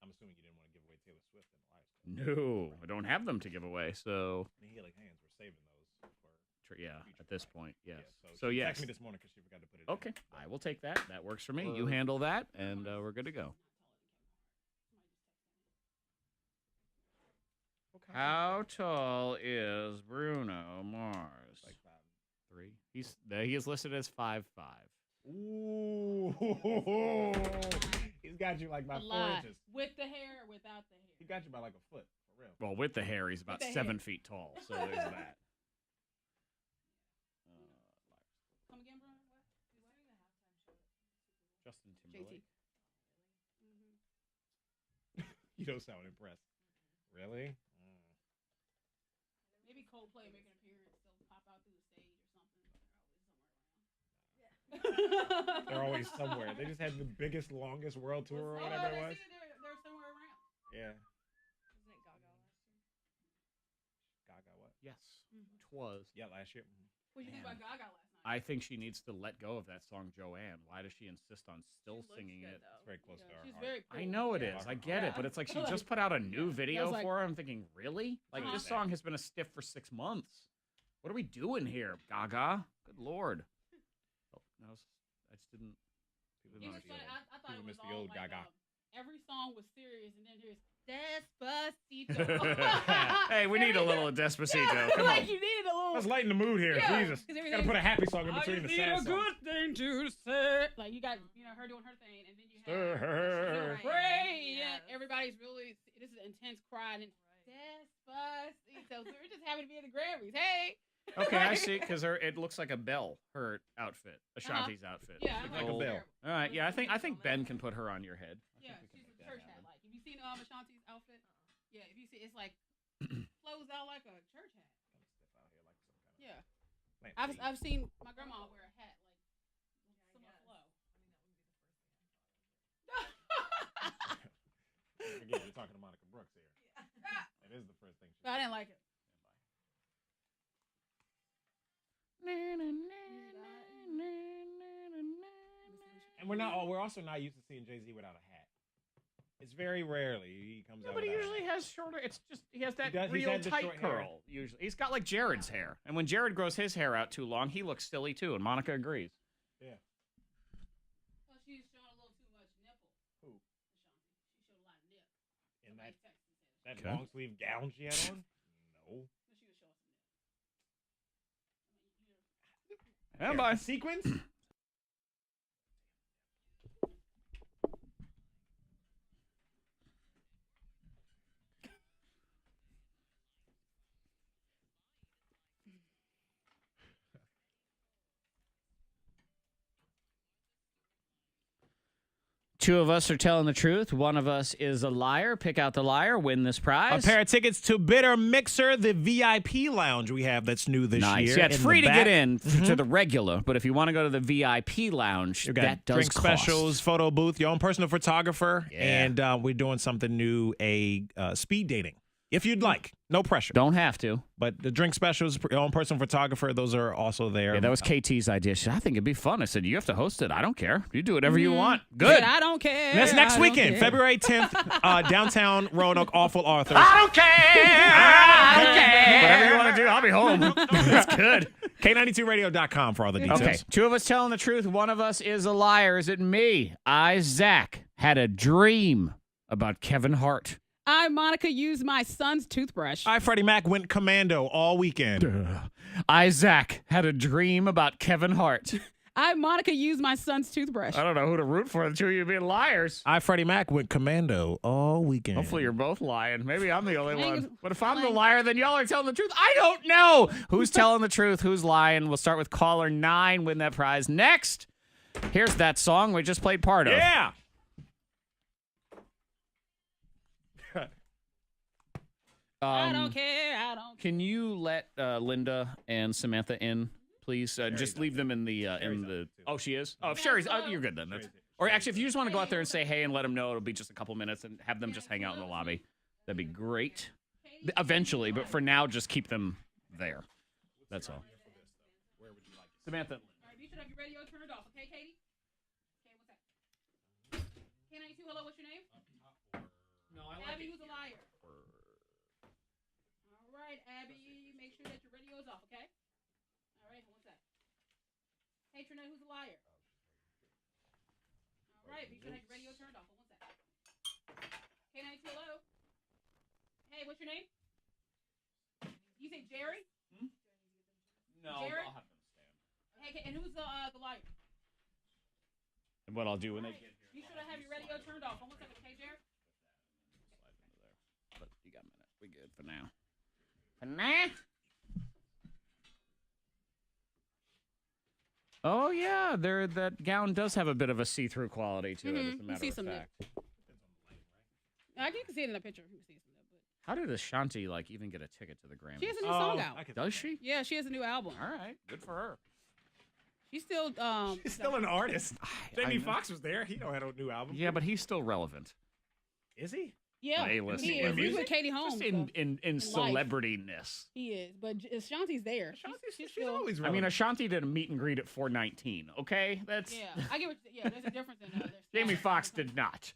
I'm assuming you didn't want to give away Taylor Swift and Elias. No, I don't have them to give away. So, Hands, we're saving those for yeah, at this point, yes. So So, she yes. texted me this morning because she forgot to put it. Okay, I will take that. That works for me. You handle that, and we're good to go. How tall is Bruno Mars? Like 5'3". He is listed as 5'5". Ooh, he's got you like by A 4 lot. inches. With the hair or without the hair? He got you by like a foot, for real. Well, with the hair, he's about With the 7 hair. feet tall. So there's that. Come again, bro? Justin Timberlake. You don't sound impressed. Really? Maybe Coldplay make an appearance. They're always somewhere. They just had the biggest, longest world tour or whatever it was. They're somewhere around. Yeah. Wasn't it Gaga last year? Gaga what? Yes. Twas. Yeah, last year. What did you think about Gaga last night? I think she needs to let go of that song, Joanne. Why does she insist on still singing it? It's very close to our She's heart. very cool. I know it is. I get it, but it's like she just put out a new video like- for her. I'm thinking, really? Like this song has been a stiff for 6 months. What are we doing here, Gaga? Good Lord. Oh, no, I just didn't. People It don't was funny. understand. I thought it People was miss the all old like, Gaga. every song was serious, and then there's Despacito. Hey, we need a little Despacito. Come like on. you needed a little. Let's lighten the mood here. Yeah, Jesus. 'cause Gotta put a happy song in I between the just need sad a songs. good thing to say. Like you got, her doing her thing, and then you have Stir. pray. Yes. Everybody's really. This is an intense cry, and Despacito. So we're just happy to be at the Grammys. Hey. Okay, I see, because it looks like a bell, her outfit, Ashanti's outfit. Yeah, Looks like a bell. All right, yeah, I think Ben can put her on your head. Yeah, she's a church hat. Like, have you seen Ashanti's outfit? Yeah, if you see, it's like flows out like a church hat. Yeah, I've seen my grandma wear a hat like similar flow. Again, you're talking to Monica Brooks here. That is the first thing she But I didn't like it. And we're also not used to seeing Jay-Z without a hat. It's very rarely he comes out. But he without a usually hat. has shorter. It's just he has that He's real had the tight short hair. curl. Usually, he's got like Jared's hair, and when Jared grows his hair out too long, he looks silly too. And Monica agrees. Yeah. Well, she's showing a little too much nipple. Who? She showed a lot of nip. In Somebody that texted and said long sleeve gown she had on? No. she was showing some nip. And bye. Sequence? Two of us are telling the truth. One of us is a liar. Pick out the liar. Win this prize. A pair of tickets to Bitter Mixer, the VIP lounge we have that's new this Nice. year. Yeah, it's in free the to back. get in to the regular, but if you want to go to the VIP lounge, You got that does drink cost. specials, photo booth, your own personal photographer, Yeah. and we're doing something new, a speed dating. If you'd like, no pressure. Don't have to. But the drink specials, your own personal photographer, those are also there. Yeah, that was KT's idea. She said, I think it'd be fun. I said, you have to host it. I don't care. You do whatever you want. Good. I don't care. And that's next I don't weekend, care. February 10th, downtown Roanoke, Awful Arthur. I don't care. I don't care. Whatever you want to do, I'll be home. That's good. K92radio.com for all the details. Okay, two of us telling the truth. One of us is a liar. Is it me? I, Zach, had a dream about Kevin Hart. I, Monica, used my son's toothbrush. I, Freddie Mac, went commando all weekend. I, Zach, had a dream about Kevin Hart. I, Monica, used my son's toothbrush. I don't know who to root for. The two of you being liars. I, Freddie Mac, went commando all weekend. Hopefully you're both lying. Maybe I'm the only Dang one. it. But if I'm the liar, then y'all are telling the truth. I don't know who's telling the truth, who's lying. We'll start with caller 9, win that prize. Next, here's that song we just played part of. Yeah. I don't care. I don't. Can you let Linda and Samantha in, please? Just leave them in the. Oh, she is. Oh, if Sherry's. Oh, you're good then. Or actually, if you just want to go out there and say hey and let them know, it'll be just a couple minutes and have them just hang out in the lobby. That'd be great. Eventually, but for now, just keep them there. That's all. Samantha. All right, you should have your radio turned off, okay, Katie? Okay, what's that? K92, hello, what's your name? No, I Abby, who's a liar? All right, Abby, make sure that your radio is off, okay? All right, what's that? Hey, Trinette, who's a liar? All right, be sure to have your radio turned off. What's that? K92, hello? Hey, what's your name? You say Jerry? No, Jared? I'll have them stand. Hey, and who's the liar? And what I'll do when they get here. Be sure to have your radio turned off. One second, okay, Jared? But you got a minute. We good for now. For now? Oh yeah, that gown does have a bit of a see-through quality to it. As a You matter see of some fact. You can see it in the picture. You can see some of it. How did Ashanti even get a ticket to the Grammys? She has a new song out. Does she? Yeah, she has a new album. All right, good for her. She's still She's still an artist. Jamie know. Foxx was there. He don't have a new album. Yeah, but he's still relevant. Is he? yeah. A-list He is. He's with Katie Holmes. Just in life. celebrityness. He is, but Ashanti's there. She's She's still. always I mean, relevant. Ashanti did a meet and greet at 419. Okay, that's Yeah, I get what. Yeah, there's a difference in their Jamie style. Foxx did not.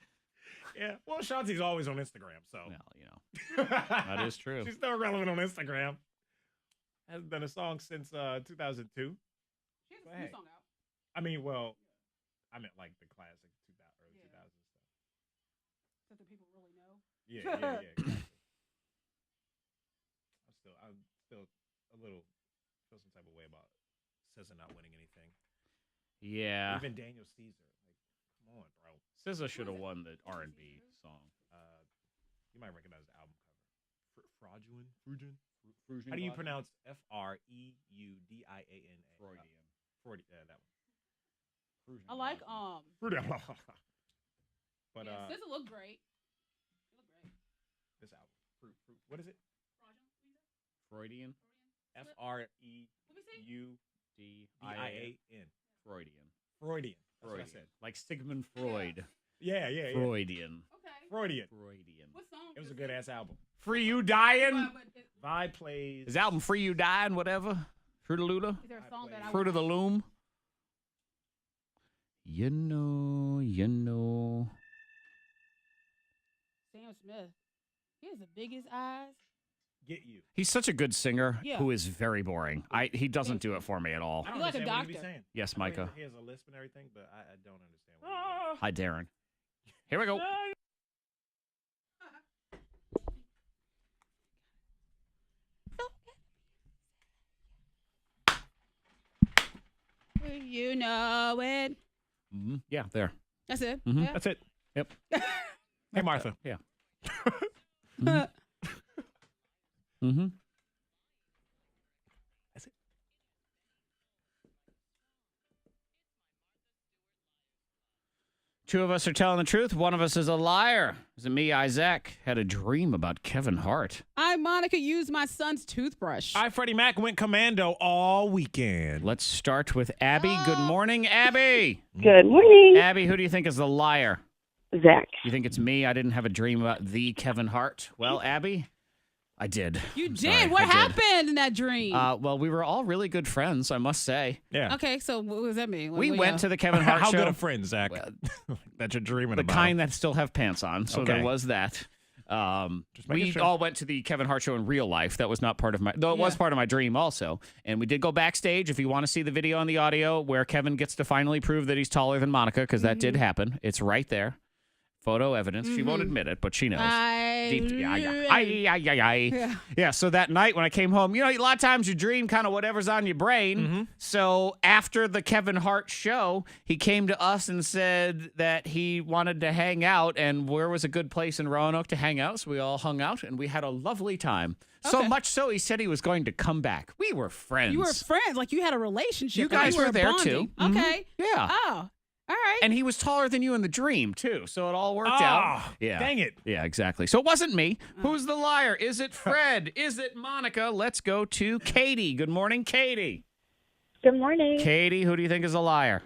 Yeah. Well, Shanti's always on Instagram, so. Well, you know, that is true. She's still relevant on Instagram. Hasn't done a song since 2002. She has But a hey. new song out. I mean, well, I meant like the classic 2000, early 2000s stuff. That the people really know. Yeah, exactly. I'm still a little feel some type of way about SZA not winning anything. Yeah. Even Daniel Caesar. Like, come on, bro. SZA should have won the R&B song. You might recognize the album cover. Fraudulent? How do you pronounce Freudian? Freudian. Yeah, that one. I like Freudian. But yeah, SZA look great. She look great. this album. What is it? Freudian. Freudian. Freudian. Freudian. That's what I Freudian. said. Like Sigmund Freud. Yeah. Freudian. Okay. Freudian. Freudian. What song? It was a good ass album. Free You Dying? Vi plays. His album Free You Dying, whatever. Fruit of Luda? Is there a song that I Fruit of the Loom? You know. Sam Smith. He has the biggest eyes. Get You. He's such a good singer Yeah. who is very boring. He doesn't do it for me at all. I don't You're like a understand what he be doctor. saying. Yes, I know Micah. He has a lisp and everything, but I don't understand what Hi, Darren. Here we go. You know it. Yeah, there. That's it. Mhm. Yeah. That's it. Yep. Hey, Martha. Yeah. Mm-hmm. That's it. Two of us are telling the truth. One of us is a liar. Is it me, Isaac? Had a dream about Kevin Hart. I, Monica, used my son's toothbrush. Freddie Mac went commando all weekend. Let's start with Abby. Good morning, Abby. Good morning, Abby, who do you think is the liar? Zach. You think it's me? I didn't have a dream about the Kevin Hart. Well, Abby, I did. You I'm did? sorry, What I did. happened in that dream? Well, we were all really good friends, I must say. Yeah. Okay, so what does that mean? We went to the Kevin Hart How show. good a friend, Zach? Well, that you're dreaming the about. kind that still have pants on. So Okay. there was that. Just making We sure. all went to the Kevin Hart show in real life. That was not part of my, though it was Yeah. part of my dream also. And we did go backstage. If you want to see the video and the audio where Kevin gets to finally prove that he's taller than Monica, because that did happen. It's right there. Photo evidence. She won't admit it, but she knows. Yeah, so that night when I came home, you know, a lot of times you dream kind of whatever's on your brain. So after the Kevin Hart show, he came to us and said that he wanted to hang out and where was a good place in Roanoke to hang out. So we all hung out and we had a lovely time. So Okay. much so he said he was going to come back. We were friends. You were friends, like you had a relationship. You like guys you were there, bonding. too. Mhm. Okay. Yeah. Oh, all right. And he was taller than you in the dream, too. So it all worked out. Ah, Yeah. dang it. Yeah, exactly. So it wasn't me. Who's the liar? Is it Fred? Is it Monica? Let's go to Katie. Good morning, Katie. Good morning. Katie, who do you think is a liar?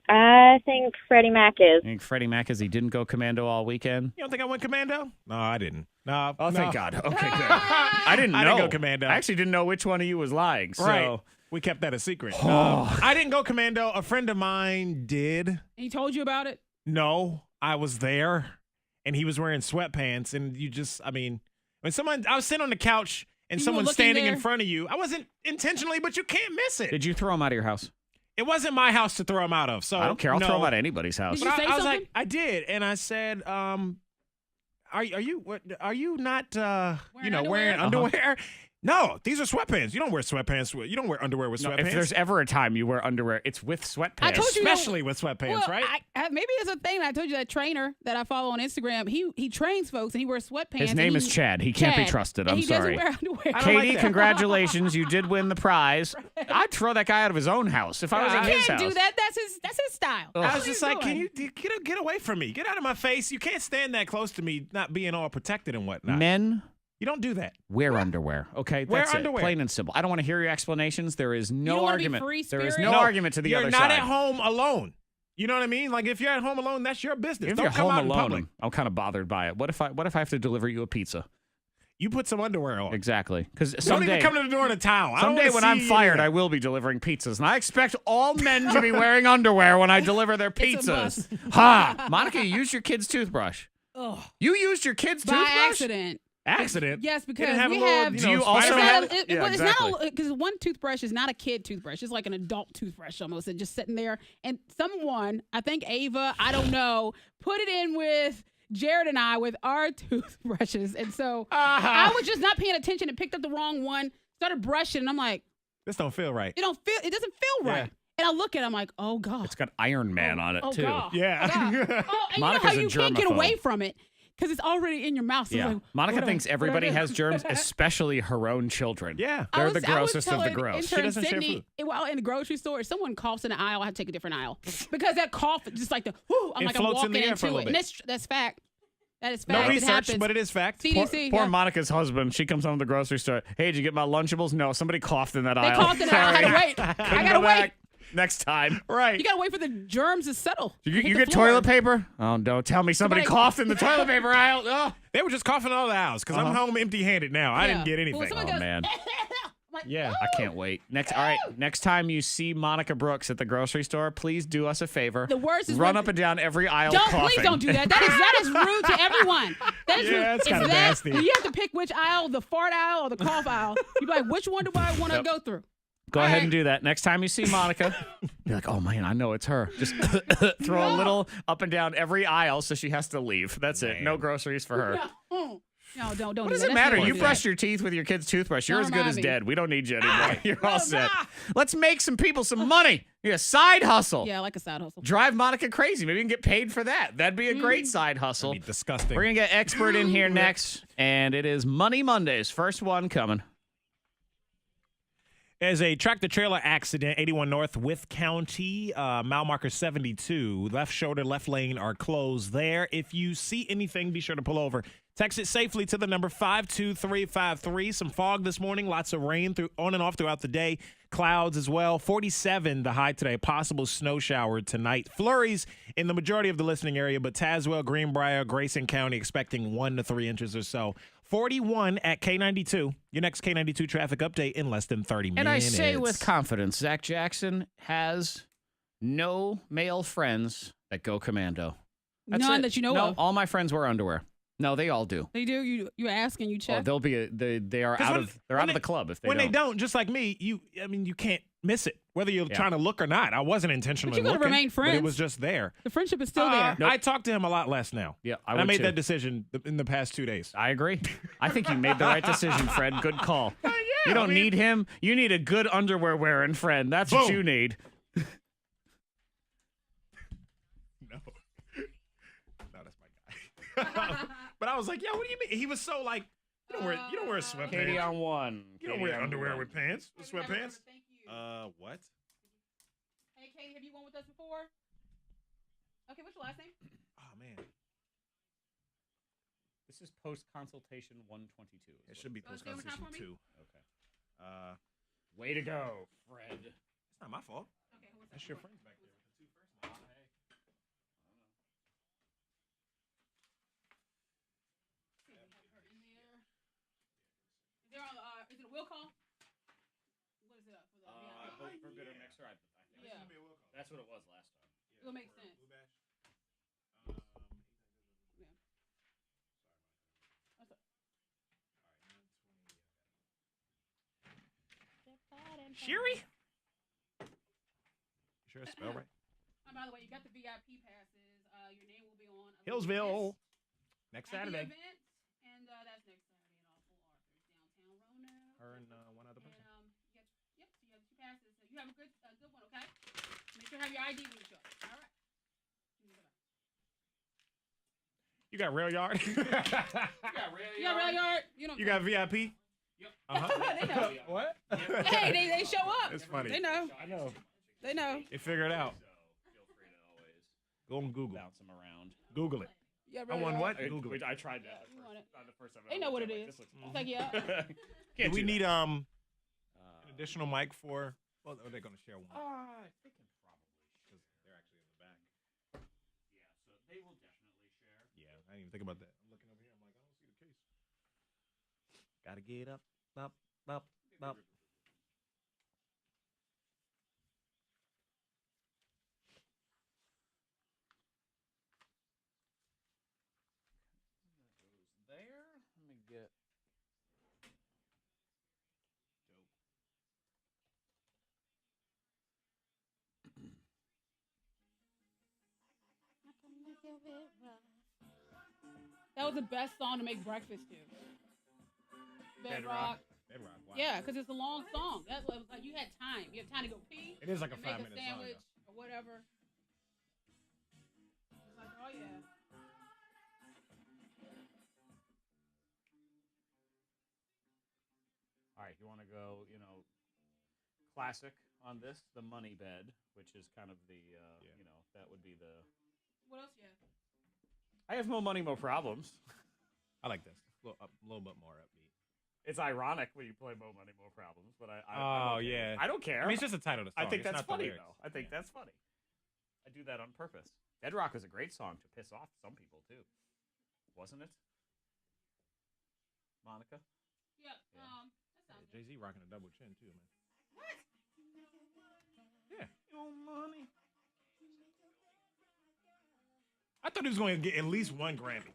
I think Freddie Mac is. I think Freddie Mac is he didn't go commando all weekend. You don't think I went commando? No, I didn't. No. Oh, no. thank God. Okay, good. I didn't know. I didn't go commando. I actually didn't know which one of you was lying. So. Right. We kept that a secret. Oh. I didn't go commando. A friend of mine did. He told you about it? No, I was there, and he was wearing sweatpants. And you just, I mean, when I was sitting on the couch and You were someone's looking standing in there? front of you. I wasn't intentionally, but you can't miss it. Did you throw him out of your house? It wasn't my house to throw him out of. So I don't care. I'll no. throw him out of anybody's house. Did you But say I was something? like, I did, and I said, are you not wearing underwear? underwear? No, these are sweatpants. You don't wear sweatpants. You don't wear underwear with No, sweatpants. if there's ever a time you wear underwear, it's with sweatpants. I told you that- especially with sweatpants, Well, right? maybe it's a thing. I told you that trainer that I follow on Instagram. He trains folks and he wears sweatpants. His and name he- is Chad. He can't be Chad. trusted. And I'm he doesn't sorry. wear underwear. I don't Katie, like that. congratulations. You did win the prize. I'd throw that guy out of his own house if I was You in his can't house. do that. That's his style. Ugh. I What was are just you like, doing? can you get away from me? Get out of my face. You can't stand that close to me, not being all protected and whatnot. Men You don't do that. Wear underwear, okay? Wear That's underwear. It. Plain and simple. I don't want to hear your explanations. There is You no don't wanna be argument. free There is spirit? no argument to the you're other not side. at home alone. You know what I mean? Like if you're at home alone, that's your business. If Don't you're come home out in public. alone, I'm kind of bothered by it. What if I have to deliver you a pizza? You put some underwear on. Exactly. Because Don't someday, even come to the door in a towel. someday when I'm fired, I will be delivering pizzas, and I expect all men to be wearing underwear when I deliver their It's a pizzas. Ha! Monica, you used your kid's toothbrush. Ugh. You used your kid's By toothbrush? accident. Yes, You because didn't have we a little, have. Do you also it's have- not a- Yeah, well, it's exactly. not because one toothbrush is not a kid toothbrush. It's like an adult toothbrush almost, and just sitting there. And someone, I think Ava, I don't know, put it in with Jared and I with our toothbrushes, and so I was just not paying attention and picked up the wrong one. Started brushing, and I'm like, this don't feel right. it doesn't feel right. And I look at it, I'm like, oh God. It's got Iron Man on it, oh too. God. Yeah. Oh, God. Oh, and Monica's you know how a you can't get germaphobe. away from it because it's already in your mouth. So Yeah. like, Monica what do I- thinks what do I everybody do? has germs, especially her own children. Yeah. They're I the grossest of the telling gross. intern doesn't share Sydney, food. While in the grocery store, if someone coughs in the aisle, I have to take a different aisle because that cough, just like the whoo, I'm It like I'm floats in walking the air for a into little it. And bit. that's fact. That is fact. No It research, happens. but it is fact. CDC. Poor yeah. Monica's husband. She comes home to the grocery store. Hey, did you get my Lunchables? No, somebody coughed in that They aisle. coughed in the aisle. I had to wait. I Couldn't gotta go wait. back. Next time. Right. You gotta wait for the germs to settle. You Hit the get floor. toilet paper? Oh, don't tell me somebody Somebody- coughed in the toilet paper aisle. Oh. They were just coughing all the hours because I'm home empty-handed now. I didn't get anything. Well, someone Oh, goes, man. like, Yeah. I can't wait. All right. Next time you see Monica Brooks at the grocery store, please do us a favor. The worst is run when- up and down every aisle Don't coughing. please don't do that. That is rude to everyone. That is Yeah, rude. that's It's kinda that- nasty. You have to pick which aisle, the fart aisle or the cough aisle. You be like, which one do I want to go through? Go All ahead right. and do that. Next time you see Monica, you're like, oh man, I know it's her. Just throw a little up and down every aisle so she has to leave. That's it. No groceries for her. No, don't. What do does that. it That's matter? not You good. brushed your teeth with your kid's toothbrush. You're Don't as good remind as me. dead. We don't need you anymore. You're all set. Let's make some people some money. Yeah, side hustle. Yeah, like a side hustle. Drive Monica crazy. Maybe you can get paid for that. That'd be a great side hustle. That'd be disgusting. We're going to get expert in here next, and it is Money Mondays. First one coming. There's a tractor-trailer accident, 81 North Wythe County, mile marker 72. Left shoulder, left lane are closed there. If you see anything, be sure to pull over. Text it safely to the number 52353. Some fog this morning, lots of rain on and off throughout the day. Clouds as well. 47 the high today. Possible snow shower tonight. Flurries in the majority of the listening area, but Tazewell, Greenbrier, Grayson County expecting 1 to 3 inches or so. 41 at K92. Your next K92 traffic update in less than 30 minutes. And I say with confidence, Zach Jackson has no male friends that go commando. That's None it. that you know no, of. all my friends wear underwear. No, they all do. They do. You ask and you Oh, check. they'll be they are 'Cause out when- of they're when out of they- the club if they when don't. they don't, just like me, you can't miss it. Whether you're trying to look or not. I wasn't intentionally But you gotta looking, remain but friends. it was just there. The friendship is still there. I talk to him a lot less now. Yeah, And I would made too. that decision in the past 2 days. I agree. I think you made the right decision, Fred. Good call. You don't need him. You need a good underwear wearing friend. That's what Boom. you need. No. No, that's my guy. But I was like, what do you mean? He was so like, you don't wear sweatpants. Katie on one. You don't Katie wear on underwear one. with pants. With sweatpants. Thank you. What? Hey, Katie, have you won with us before? Okay, what's your last name? Oh man, This is post consultation 122. it should be Oh, post stay on time conversation for me? 2. Okay. Way to go, Fred. It's not my fault. Okay, what's That's your friends back there. The 2 first ones. Is there is it a will call? What is it for the VIP? For bitter mixer. Yeah. That's what it was last time. It'll make sense. Sherry? You sure I spell right? By the way, you got the VIP passes. Your name will be on a Hillsville. list Next at the Saturday. event, and that's next Saturday in Awful Arthur's downtown Roanoke. Her and one other person. And yep, so you have 2 passes. So you have a good one, okay? Make sure you have your ID when you show up. All right. You got rail yard? You got rail yard. You know. You got VIP? Yep. They know. What? Hey, they show up. It's funny. They know. I know. They know. They figure it out. Feel free to always Go on Google. bounce them around. Google it. Yeah, I won what? I, Google it. I tried that. You want it. Not the first time. They know what it Like, is. this looks It's awesome. like, yeah. Do Can't we do need that. an additional mic for? Well, are they going to share one? They can probably share. They're actually in the back. Yeah, so they will definitely share. Yeah, I didn't even think about that. I'm looking over here. I'm like, I don't see the case. Gotta get up, up, up, up. That goes there. Let me get. Dope. That was the best song to make breakfast to. Bedrock. Bedrock. Wow. Yeah, because it's a long song. That's what, like, you had time. You had time to go pee. It is like a and make 5-minute a song, sandwich or whatever. It's like, oh yeah. All right, you want to go, classic on this, the money bed, which is kind of the, that would be the. What else you have? I have more money, more problems. I like this. A little bit more upbeat. It's ironic when you play more money, more problems, but I'm Oh, okay. yeah. I don't care. I mean, it's just the title of the song. I think It's that's not the funny, lyrics. though. I think that's funny. I do that on purpose. Bedrock is a great song to piss off some people, too. Wasn't it? Monica? Yeah, that sounds good. Jay-Z rocking a double chin, too, man. What? Yeah. Your money. I thought he was going to get at least one Grammy.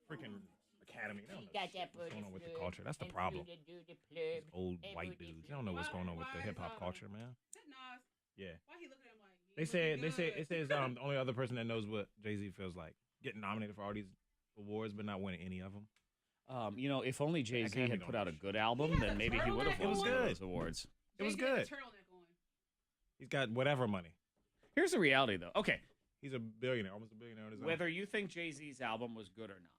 Freaking Academy. They don't know what's going on with the culture. That's the problem. These old white dudes. They don't know what's going on with the hip-hop culture, man. Is that Nas? Yeah. Why he looking at him like? It says the only other person that knows what Jay-Z feels like getting nominated for all these awards but not winning any of them. If only Jay-Z Academy had don't put out a know good album, then maybe he would have won one of those awards. It was Jay-Z had a good. turtleneck on. He's got whatever money. Here's the reality, though. Okay, He's a billionaire, almost a billionaire on his own. whether you think Jay-Z's album was good or not,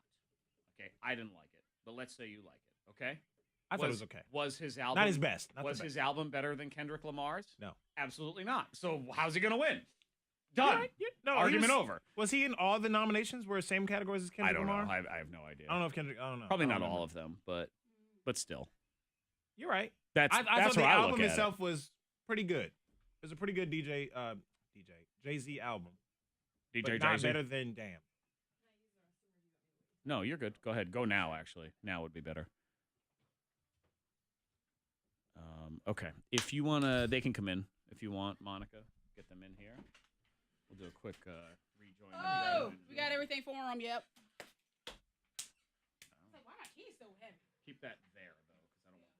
okay, I didn't like it, but let's say you like it, okay? I thought it was okay. Was his album Not his best. Not the was best. his album better than Kendrick Lamar's? No. Absolutely not. So how's he gonna win? Done. No, Argument over. Was he in all the nominations? Were same categories as Kendrick I don't Lamar? know. I have no idea. I don't know if Kendrick. I don't know. Probably I not don't all know. of them, but still. You're right. That's I that's thought the where I look album at itself was pretty good. It was a pretty good Jay-Z album. it. But DJ not Jay-Z? better than Damn. No, you're good. Go ahead. Go now. Actually, now would be better. Okay. If you wanna, they can come in. If you want, Monica, get them in here. We'll do a quick rejoin. Oh, we got everything for him. Yep. I was like, why my keys so heavy? Keep that there though, because I don't want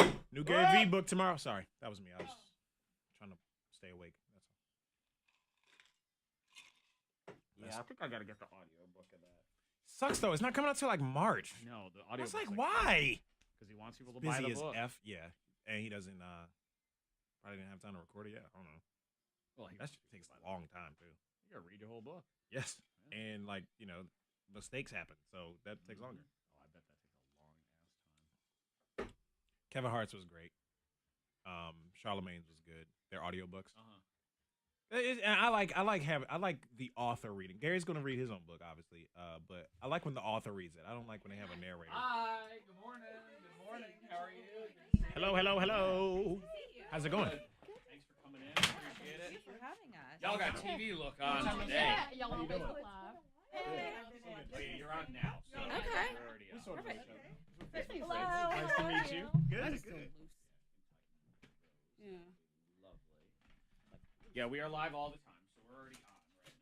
them to sit in. New Gary V book tomorrow. Sorry, that was me. I was trying to stay awake. That's all. Yeah, I think I gotta get the audio book of that. Sucks though. It's not coming out till like March. No, the audio. It's like why? Because he wants people to buy Busy the as book. F. Yeah, and he doesn't. Probably didn't have time to record it yet. I don't know. Well, That shit takes a long time too. You gotta read your whole book. Yes, and like mistakes happen, so that takes longer. Oh, I bet that takes a long ass time. Kevin Hart's was great. Charlemagne's was good. Their audiobooks. And I like the author reading. Gary's gonna read his own book, obviously. But I like when the author reads it. I don't like when they have a narrator. Hi. Good morning. Good morning. How are you? Hello. How's it going? Thanks for coming in. Appreciate it. Thanks for having us. Y'all got TV look on today. Yeah, y'all on Facebook Live. Oh, yeah, you're on now. So Okay. You're already on. Hello. Nice to meet you. Good. Yeah. Yeah, we are live all the time, so we're already on right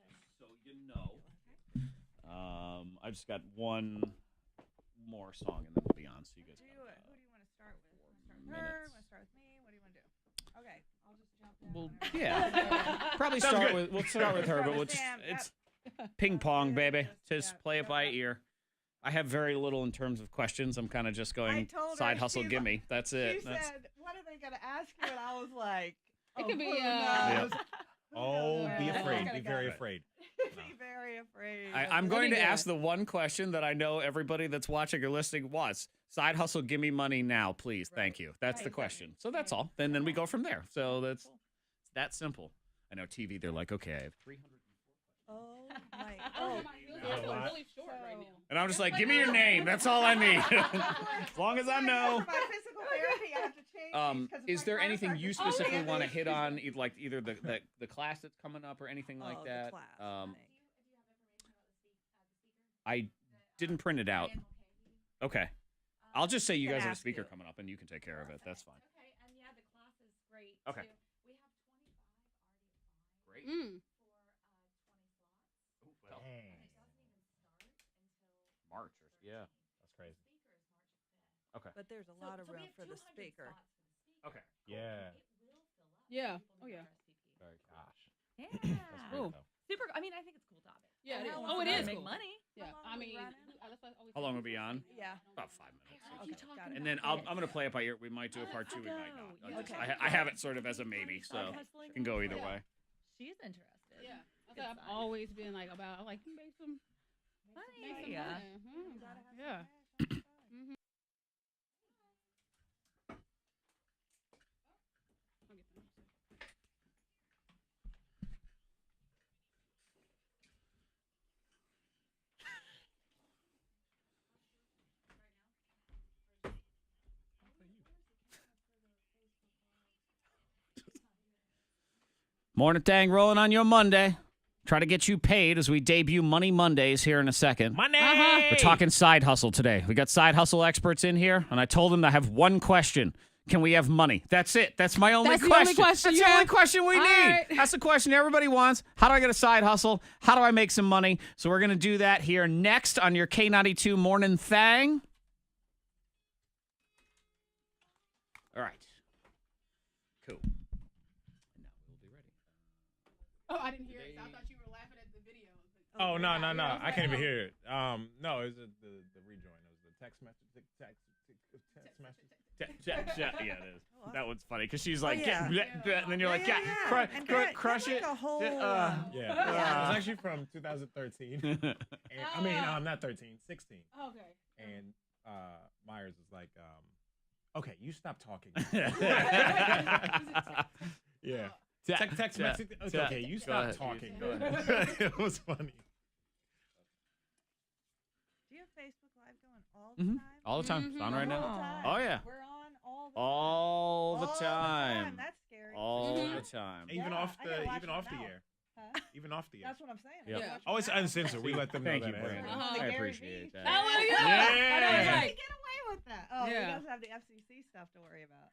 now. So you know. I just got one more song and then we'll be on. So you guys. Who do you want to start with? Want to start with her? Want to start with me? What do you want to do? Okay, I'll just jump in. Well, yeah. Probably start with. We'll start with her, but we'll just. It's ping pong, baby. Just play it by ear. I have very little in terms of questions. I'm kind of just going side hustle, gimme. That's it. She said, "What are they going to ask you?" And I was like, It could be. Oh, be afraid. Be very afraid. Be very afraid. I'm going to ask the one question that I know everybody that's watching or listening wants. Side hustle, give me money now, please. Thank you. That's the question. So that's all. Then we go from there. So it's that simple. I know TV, they're like, okay, I have 300. Oh my! Really short right now. And I'm just like, give me your name. That's all I need. As long as I know. For my physical therapy, I have to change these 'cause Is my there class anything are you just- specifically want to hit on, like either the class that's coming up or anything like Oh, that? the class, I didn't print it out. Okay. I'll just say you can guys have a ask speaker you. coming up and you can take care of it. That's fine. Okay, and yeah, the class is great. Okay. Too. We have 25 Great. already applied for 20 slots. Well, And it doesn't even start until March or yeah. That's crazy. speaker is March 5th. Okay. But there's a lot of we room have for the 200 speaker. slots for the speaker. Okay. Yeah. It will fill up. Yeah. People Oh, need yeah. RSVP. Very gosh. Yeah. That's great, Cool. though. Super. I mean, I think it's a cool topic. Yeah, it is. Everyone Oh, it wants is to make cool. money. Yeah, long I will we mean, run How long will we be on? Yeah. About 5 minutes. Okay, got it. And then I'm going to play it by ear. We might do a part 2. We might not. Yeah. I'll just- Okay. I have it sort of as a maybe, so it can go either way. She's interested. Yeah. I've always been like about make some Money. yeah. Yeah. Morning Thang rolling on your Monday. Try to get you paid as we debut Money Mondays here in a second. Money! We're talking side hustle today. We got side hustle experts in here, and I told them I have one question. Can we have money? That's it. That's my only That's the question. only question That's you the only have? question we All need. right. That's the question everybody wants. How do I get a side hustle? How do I make some money? So we're going to do that here next on your K92 Mornin Thang. All right. Cool. And now we'll be ready. Oh, I didn't hear it. So I thought you were laughing at the video. Oh, no. I can't even hear it. No, it was the rejoin. It was the text message. Text message. Yeah, it is. That one's funny because she's like, yeah. and then you're like, And crush get it. like a whole, Yeah. It was actually from 2013. And, I mean, not 13, 16. Okay. And Myers was like, okay, you stop talking. Yeah. Text message. It's okay, you stop ahead. talking. Go ahead. It was funny. Do you have Facebook Live going all the time? All the time. It's on right All the now. time. Oh, yeah. We're on all the All the time. That's scary. All the time. Even Yeah, off I gotta watch the it now. air. Huh? Even off the air. That's what I'm saying. Yep. Yeah. Oh, it's uncensored. We let them know Thank that. you, ahead. Brandon. Uh-huh. I Gary appreciate Vee. that. Oh, yeah. Yeah. I know, How it's did like, he get away with that? Oh, Yeah. he doesn't have the FCC stuff to worry about.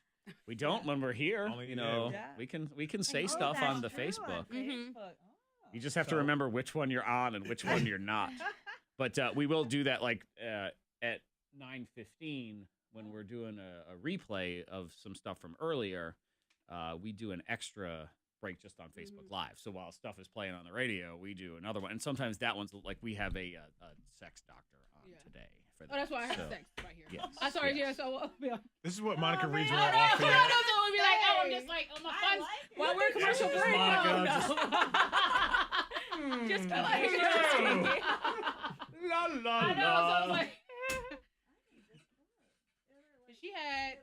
We don't when we're here. Only- You know, yeah. we can say Oh, stuff that's on the true, Facebook. on Mhm. Facebook. Oh. You just have to So- remember which one you're on and which one you're not. But we will do that like at 9:15 when we're doing a replay of some stuff from earlier. We do an extra break just on Facebook Live. So while stuff is playing on the radio, we do another one. And sometimes that one's like we have a sex doctor on today. For that. oh, that's why I have So, sex right here. yes, I started yes. here, so yeah. This is what Monica reads I when know, we're off the I air. know, so it'll be like, oh, I'm just like, on my I fun. like it. While we're commercial Yeah, break. Monica, Oh, just- no. Just Like, La la I know, so I was la. like, she had.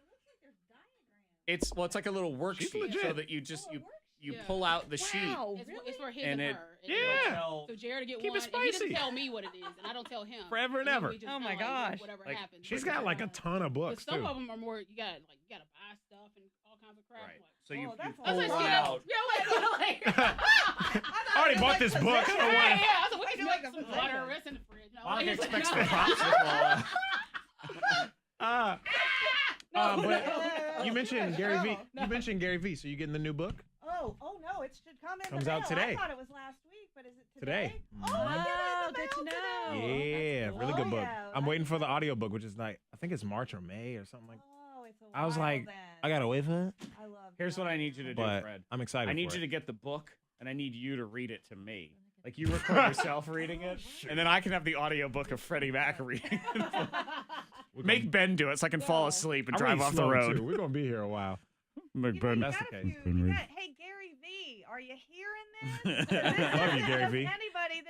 It's like a little She's worksheet legit. so that you just you Yeah. pull out the sheet. It's for his And and, it- her. Yeah. So Jared get Keep one, it and he doesn't spicy. tell me what it is, and I don't tell him. Forever and then ever. we just Oh kinda my like, gosh. Whatever Like, happens. She's got like a ton of But books some too. of them are more. You gotta buy stuff and all kinds of crap. Right. Like, So you, Oh, you that's pull I was like, one see, out. like, I already bought this book. I don't yeah, want- yeah. I was like, we I can feel like make a some possession. butter rest in the fridge. No, Monica he's like, expects no. the popsicle. But you mentioned Gary Vee. No. You mentioned Gary Vee. So you getting the new book? Oh no, it should come in. Comes the out mail. today. I thought it was last week, but is it Today. Oh, I get it in the good to mail know. today. Yeah, cool. really good Oh, book. yeah, I'm I waiting for the can- audiobook, which is like I think it's March or May or something like. Oh, it's a I was while like, then. I gotta wait for it, I love. Here's what I need you to do, but Fred. I'm excited. I need for you it. to get the book, and I need you to read it to me. Like you record yourself reading it, and then I can have the audiobook of Freddie Mac reading it. Make Ben do it so I can fall asleep and I'm drive really off the slow, road. Too. We're gonna be here a while. Make You Ben. know, you That's got the a case. few- you got- hey Gary Vee, are you hearing this? Love you, Gary Does Vee. anybody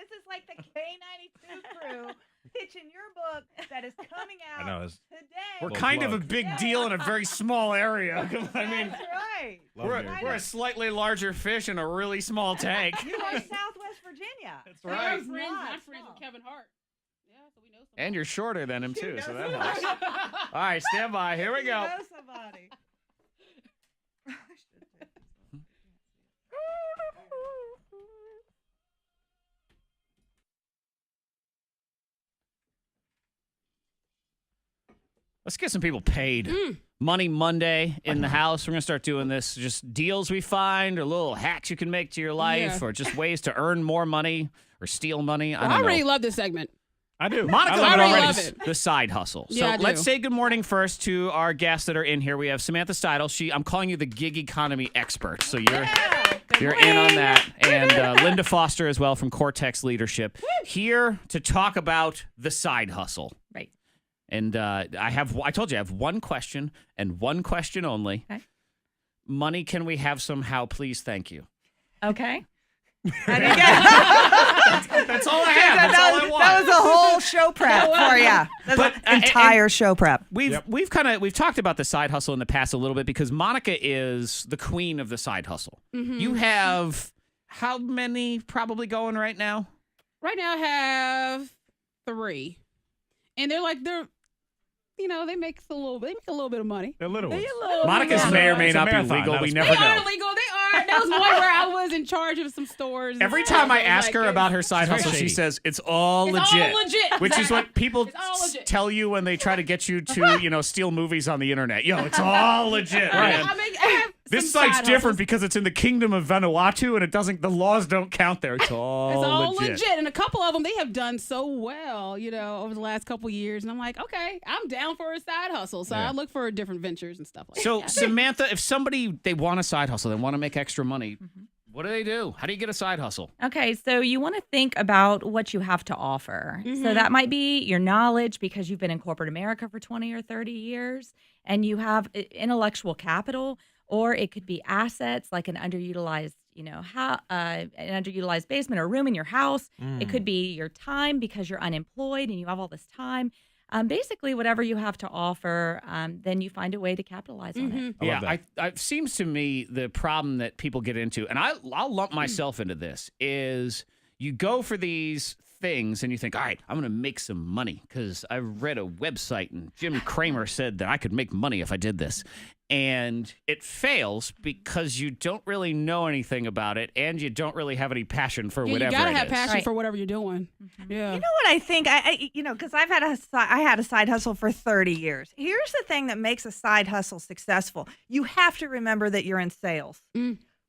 through pitching your book that is coming out I know. It's today. We're Little kind of a plug. big deal in a very small area. I mean, That's right. love we're, Gary. we're a slightly larger fish in a really small tank. You are Southwest Virginia. That's We're right. friends, not friends with Kevin Hart. Yeah, so we know somebody. And you're shorter than him, too, so that knows helps. All right, stand by. Here we You go. know somebody. Let's get some people paid. Money Monday in the house. We're going to start doing this. Just deals we find or little hacks you can make to your life or just ways to earn more money or steal money. I I don't already know. love this segment. I do. Monica I already already love it. the side hustle. So Yeah, I do. let's say good morning first to our guests that are in here. We have Samantha Steidel. I'm calling you the gig economy expert. So you're in on that. And Linda Foster as well from Cortex Leadership. Here to talk about the side hustle. Right. And I told you I have one question and one question only. Okay. Money, can we have somehow, please? Thank you. Okay. That's all I have. That's all I want. That was a whole show prep for you. That's But, an entire show prep. We've talked about the side hustle in the past a little bit because Monica is the queen of the side hustle. Mhm. You have how many probably going right now? Right now I have 3. And they make a little bit of money. They're little ones. Monica's may or may It's a not be marathon, legal. not a We sprint. never They know. are legal. They are. That was one where I was in charge of some stores. Every time I ask her about her side It's very hustle, she shady. says it's all It's legit. all legit. Which is what people It's all legit. tell you when they try to get you to, steal movies on the internet. Yo, it's all legit, man. I have This some site's side different hustles. because it's in the kingdom of Vanuatu and the laws don't count there. It's all It's all legit. legit. And a couple of them, they have done so well, over the last couple years. And I'm like, okay, I'm down for a side hustle. So Yeah. I look for different ventures and stuff like So, that. Samantha, if they want a side hustle, they want to make extra money, what do they do? How do you get a side hustle? Okay, so you want to think about what you have to offer. So Mhm. that might be your knowledge because you've been in corporate America for 20 or 30 years and you have intellectual capital, or it could be assets like an underutilized, an underutilized basement or room in your house. It could be your time because you're unemployed and you have all this time. Basically, whatever you have to offer, then you find a way to capitalize on it. Yeah, it seems to me the problem that people get into, and I'll lump myself into this, is you go for these things and you think, all right, I'm going to make some money because I read a website and Jim Cramer said that I could make money if I did this. And it fails because you don't really know anything about it and you don't really have any passion for whatever you gotta it have is. passion for whatever you're doing. Yeah. You know what I think? Because I had a side hustle for 30 years. Here's the thing that makes a side hustle successful. You have to remember that you're in sales.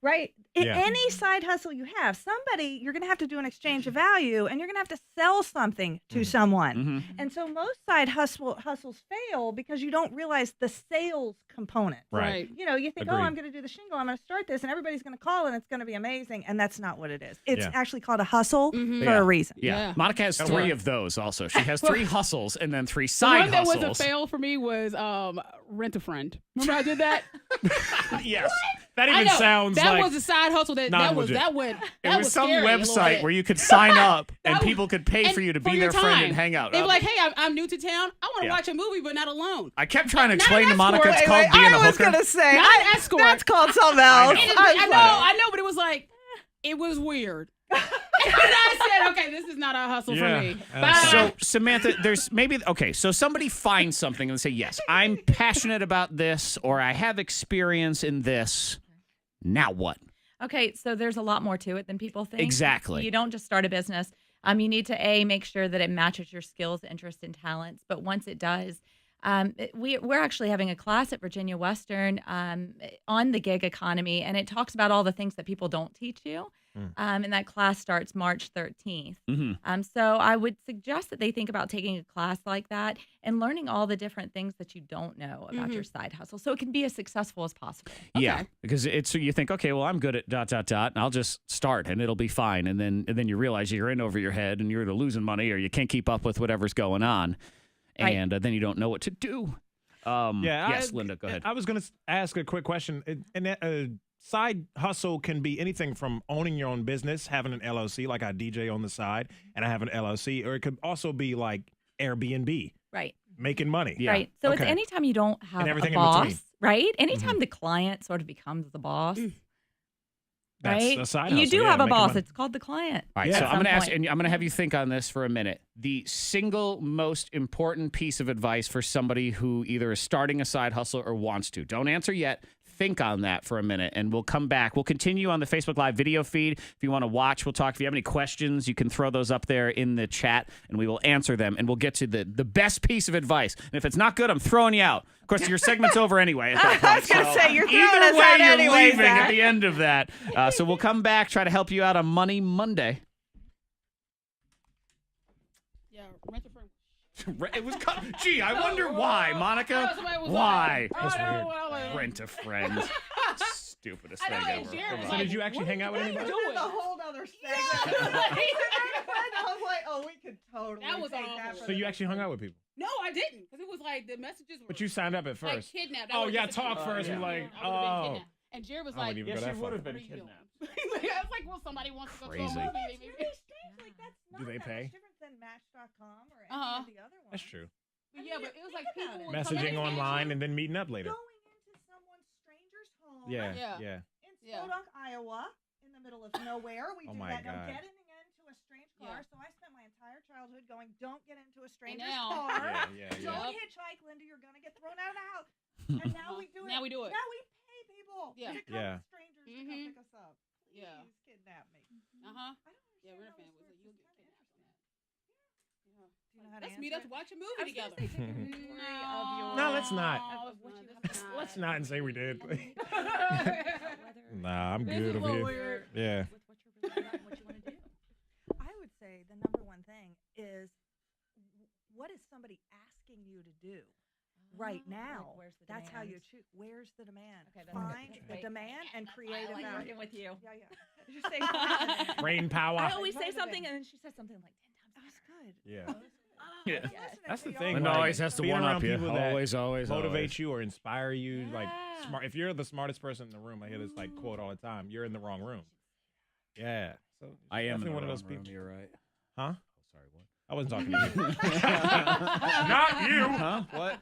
Right? In Yeah. any side hustle you have, you're going to have to do an exchange of value and you're going to have to sell something to someone. And so most side hustles fail because you don't realize the sales component. Right. You think, Agreed. I'm going to do the shingle, I'm going to start this, and everybody's going to call and it's going to be amazing. And that's not what it is. It's Yeah. actually called a hustle for Yeah. a reason. Yeah. Monica has Gotta 3 work. of those also. She has 3 hustles and then 3 The side one that hustles. was a fail for me was rent a friend. Remember I did that? Yes. That I even know. sounds that like was a side hustle that non-legit. went. It That was some scary a little website bit. where you could sign up and That was- people could pay for you to be your their friend time. and hang out. They'd be like, hey, I'm new to town. I want to Yeah. watch a movie, but not alone. I kept trying to Not explain an to Monica escort. it's called being a hooker. Not an escort. That's called something else. I know, but it was like, it was weird. And I said, okay, this is not a hustle for me. Bye. So Samantha, so somebody finds something and say, yes, I'm passionate about this or I have experience in this. Now what? Okay, so there's a lot more to it than people think. Exactly. You don't just start a business. You need to make sure that it matches your skills, interests, and talents. But once it does, we're actually having a class at Virginia Western on the gig economy, and it talks about all the things that people don't teach you. And that class starts March 13th. So I would suggest that they think about taking a class like that and learning all the different things that you don't know about your side hustle, so it can be as successful as possible. Yeah, because you think, okay, well, I'm good at ... and I'll just start and it'll be fine, and then you realize you're in over your head and you're either losing money or you can't keep up with whatever's going on, Right. and then you don't know what to do. Yes, Linda, go ahead. I was going to ask a quick question. And side hustle can be anything from owning your own business, having an LLC, like I DJ on the side, and I have an LLC, or it could also be like Airbnb. Right. Making money. Right. So it's anytime you don't have And everything a in boss, between. right? Anytime the client sort of becomes the boss. That's right? a side You hustle, do yeah, have a making boss. money. It's called the client. All right, Yeah. so At I'm going to some ask, point. and I'm going to have you think on this for a minute. The single most important piece of advice for somebody who either is starting a side hustle or wants to. Don't answer yet. Think on that for a minute, and we'll come back. We'll continue on the Facebook Live video feed. If you want to watch, we'll talk. If you have any questions, you can throw those up there in the chat, and we will answer them, and we'll get to the best piece of advice. And if it's not good, I'm throwing you out. Of course, your segment's over anyway at that point. I was going to say, you're throwing Either us way, out you're anyway, leaving at Zach. the end of that. So we'll come back, try to help you out on Money Monday. Yeah, rent a friend. It was. Gee, I wonder why, Monica. somebody was Why? like, That's weird. Rent a friend. Stupidest thing know, ever. Jared was Come So on. did you actually hang out with anybody? That's a whole other segment. I was like, oh, we could totally That was take awful. that. So you actually hung out with people? No, I didn't, because it was like the messages were But you signed up at like first. kidnapped. Oh, yeah, talk first. Yeah. And like, I would've been oh. kidnapped. And Jared was I like, wouldn't even go that far. what are you doing? I was like, well, somebody wants to go Crazy. to a movie. That's really strange. Like, that's not Do they that pay? much different than Match.com or any of the other ones. That's true. But yeah, but it was like Think people about would come Messaging in and online and then meeting up later. Going into someone's stranger's home Yeah, Yeah. yeah. in Roanoke, Iowa, in the middle of nowhere. We Oh do my that. Now, God. getting into a strange car. So I spent my entire childhood going, don't get into a stranger's now- car. Yeah, yeah, Don't yeah. hitchhike, Linda. You're going to get thrown out of the house. And now we do it. Now we do it. Now we pay people Yeah. to come, Yeah. strangers to come pick us up. Yeah. Please kidnap me. Uh-huh. I don't Yeah, understand we're how fan this was like, works. you'll This get kinda kidnapped from that. Yeah. Do you know how to Let's meet up answer to watch a I movie was together. gonna say, take a memory of your No, let's not. of what you have done. Let's not and say we did. Whether Nah, I'm This good is over what here. we're- Yeah. with what you're really about and what you want to do. I would say the number one thing is what is somebody asking you to do right now? where's the That's how you demand? choose. Where's the demand? Okay, that's good. Find the Right. demand and create I like about working with you. Yeah, yeah. You just say find the demand. Brain power. I always Find say the something demand. and then she says something like 10 times. That's good. Yeah. Yeah. Listening That's to the y'all. thing. Linda like, always has to being one-up around you. people that Always motivate you or inspire you. Like Yeah. smart. If you're the smartest person in the room, I hear this like quote all the time. You're in the wrong room. Yeah. So I am definitely in one of the those wrong room, people. You're right. Huh? Oh, sorry, what? I wasn't talking to you. Not you. Huh? What?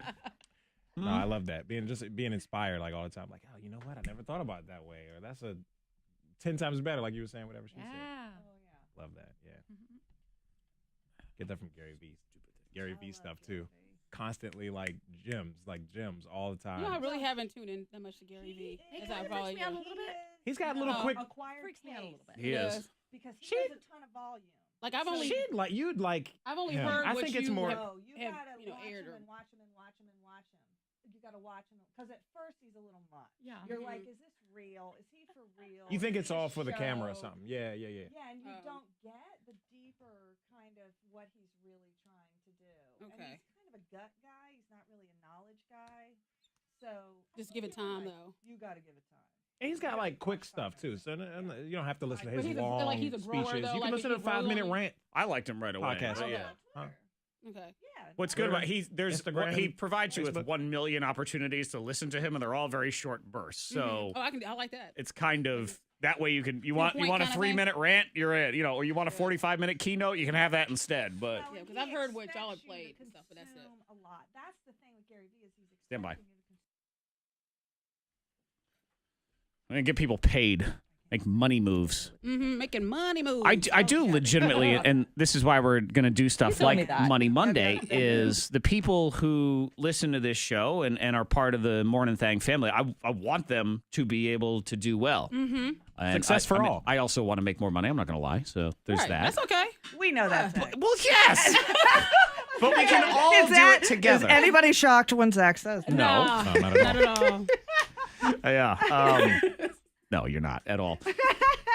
No, I love that. Being inspired like all the time. Like, oh, you know what? I never thought about it that way. Or that's a 10 times better, like you were saying, whatever she said. Yeah. Love that. Yeah. Get that from Gary Vee. Gary Vee stuff too. Constantly like gems all the time. You know, I really haven't tuned in that much to Gary Vee as I probably me out a do. little bit. He's got little quick. Acquired Freaks me out a little bit. He is. because he has a ton of volume. Like I've only She'd like you'd like. I've only him. heard I what think it's you more. No, you have, gotta you know, watch aired him or- and watch him and watch him and watch him. You gotta watch him because at first he's a little much. Yeah. You're like, is this real? Is he for real? You think Is it's he a all for the camera or show? something? Yeah. Yeah, and you Oh. don't get the deeper kind of what he's really trying to do. Okay. And he's kind of a gut guy. He's not really a knowledge guy. So Just give it time, though. You gotta give it time. And he's got like quick stuff too, so you don't have to listen to But his he's long like he's a grower, speeches. though, You can like listen to he the 5-minute grows- rant I liked him right away. podcast. but Yeah. Huh? Okay. Yeah. What's good about he Instagram, provides you with Facebook. 1 million opportunities to listen to him, and they're all very short bursts. So Oh, I like that. it's kind of that way you want point a kind of thing? 3-minute rant, you're it. You know, or you want a 45-minute keynote, you can have that instead. But Yeah, because I've heard what y'all have played and stuff, but that's it. A lot. That's the thing with Gary Vee is he's Stand by. expecting you to consume. I'm gonna get people paid, make money moves. Making money moves. I do legitimately, and this is why we're going to do stuff told me like that. Money Monday, is the people who listen to this show and are part of the Mornin Thang family, I want them to be able to do well. Mm-hmm. And Success for all. I also want to make more money. I'm not going to lie. So there's Right. that. That's okay. We know that. Zach. Well, yes. But we can all Is do that- it together. Is anybody shocked when Zach says that? No. Nah. No, not at all. Not at all. Yeah. No, you're not at all.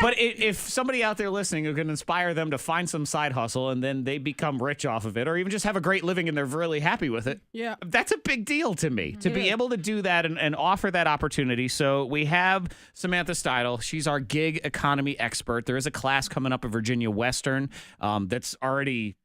But if somebody out there listening who can inspire them to find some side hustle and then they become rich off of it, or even just have a great living and they're really happy with it, Yeah. that's a big deal to me to be able to do that and offer that opportunity. So we have Samantha Steidel. She's our gig economy expert. There is a class coming up at Virginia Western that's already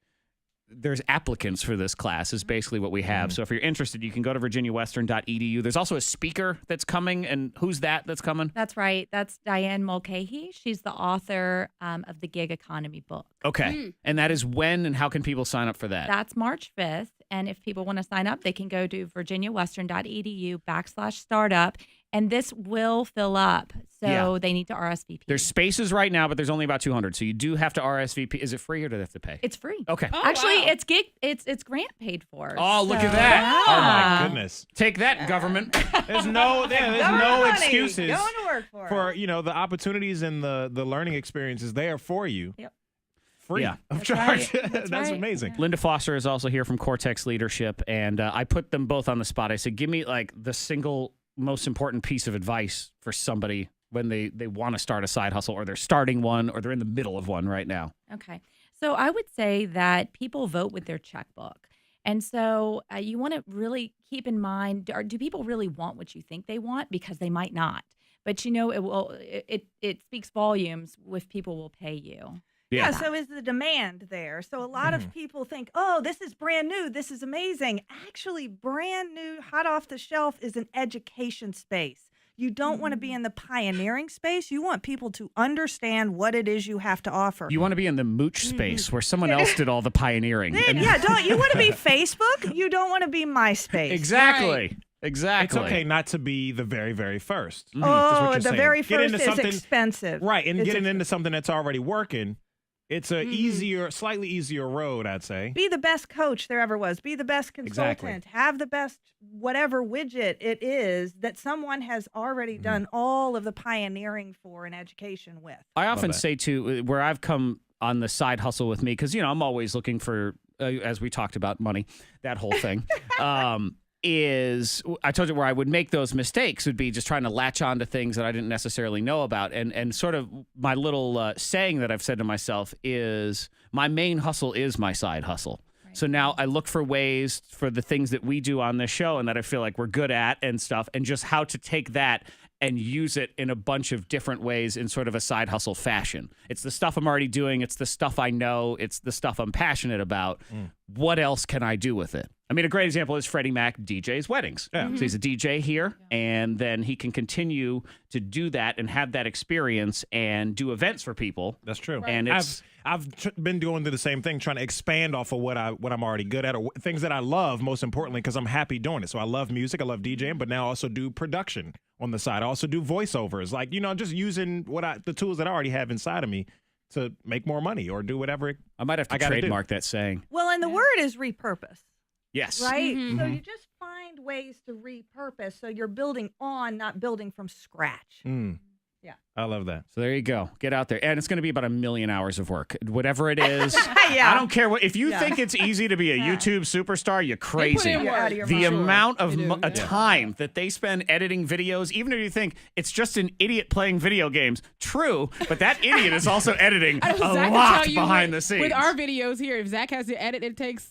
there's applicants for this class is basically what we have. So if you're interested, you can go to virginiawestern.edu. There's also a speaker that's coming. And who's that's coming? That's right. That's Diane Mulcahy. She's the author of the Gig Economy book. Okay. And that is when and how can people sign up for that? That's March 5th. And if people want to sign up, they can go to virginiawestern.edu/startup. And this will fill up. So they need to RSVP. There's spaces right now, but there's only about 200. So you do have to RSVP. Is it free or do they have to pay? It's free. Okay. Oh, actually, it's grant paid for. Oh, look at that. Oh, my goodness. Take that, government. There's no excuses Going to work for it. the opportunities and the learning experiences there for you. Yep. Free Yeah. of charge. Right. That's right. amazing. Linda Foster is also here from Cortex Leadership. And I put them both on the spot. I said, give me like the single most important piece of advice for somebody when they want to start a side hustle or they're starting one or they're in the middle of one right now. Okay. So I would say that people vote with their checkbook. And so you want to really keep in mind, do people really want what you think they want? Because they might not. But it speaks volumes if people will pay you. Yeah, so is the demand there? So a lot of people think, oh, this is brand new. This is amazing. Actually, brand new, hot off the shelf is an education space. You don't want to be in the pioneering space. You want people to understand what it is you have to offer. You want to be in the mooch space where someone else did all the pioneering. Don't you want to be Facebook? You don't want to be MySpace. Exactly. Right. Exactly. It's okay not to be the very, very first. Oh, the very first is expensive. Right, and getting into something that's already working, it's a slightly easier road, I'd say. Be the best coach there ever was. Be the best consultant. Exactly. Have the best whatever widget it is that someone has already done all of the pioneering for in education with. I often say, too, where I've come on the side hustle with me, because, I'm always looking for, as we talked about, money, that whole thing. Is I told you where I would make those mistakes would be just trying to latch on to things that I didn't necessarily know about. And sort of my little saying that I've said to myself is my main hustle is my side hustle. Right. So now I look for ways for the things that we do on this show and that I feel like we're good at and stuff, and just how to take that and use it in a bunch of different ways in sort of a side hustle fashion. It's the stuff I'm already doing. It's the stuff I know. It's the stuff I'm passionate about. What else can I do with it? I mean, a great example is Freddie Mac DJs weddings. Yeah. So he's a DJ here, and then he can continue to do that and have that experience and do events for people. That's true. Right. And I've been doing the same thing, trying to expand off of what I'm already good at, or things that I love, most importantly, because I'm happy doing it. So I love music, I love DJing, but now I also do production on the side. I also do voiceovers, like, just using the tools that I already have inside of me to make more money or do whatever I might have to trademark that saying. Well, and the word is repurpose. Yes. Right? So you just find ways to repurpose. So you're building on, not building from scratch. Yeah. I love that. So there you go. Get out there. And it's going to be about 1 million hours of work. Whatever it is. Yeah. I don't care what. If you think it's easy to be a YouTube superstar, you're crazy. The amount of time that they spend editing videos, even if you think it's just an idiot playing video games, true, but that idiot is also editing a lot behind the scenes. With our videos here, if Zach has to edit, it takes...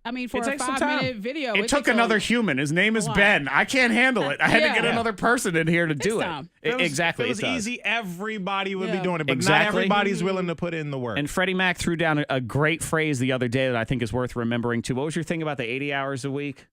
for a 5-minute video. It took another human. His name is Ben. I can't handle it. I had to get another person in here to do it. Exactly. If it was easy, everybody would be doing it, but not everybody's willing to put in the work. And Freddie Mac threw down a great phrase the other day that I think is worth remembering, too. What was your thing about the 80 hours a week?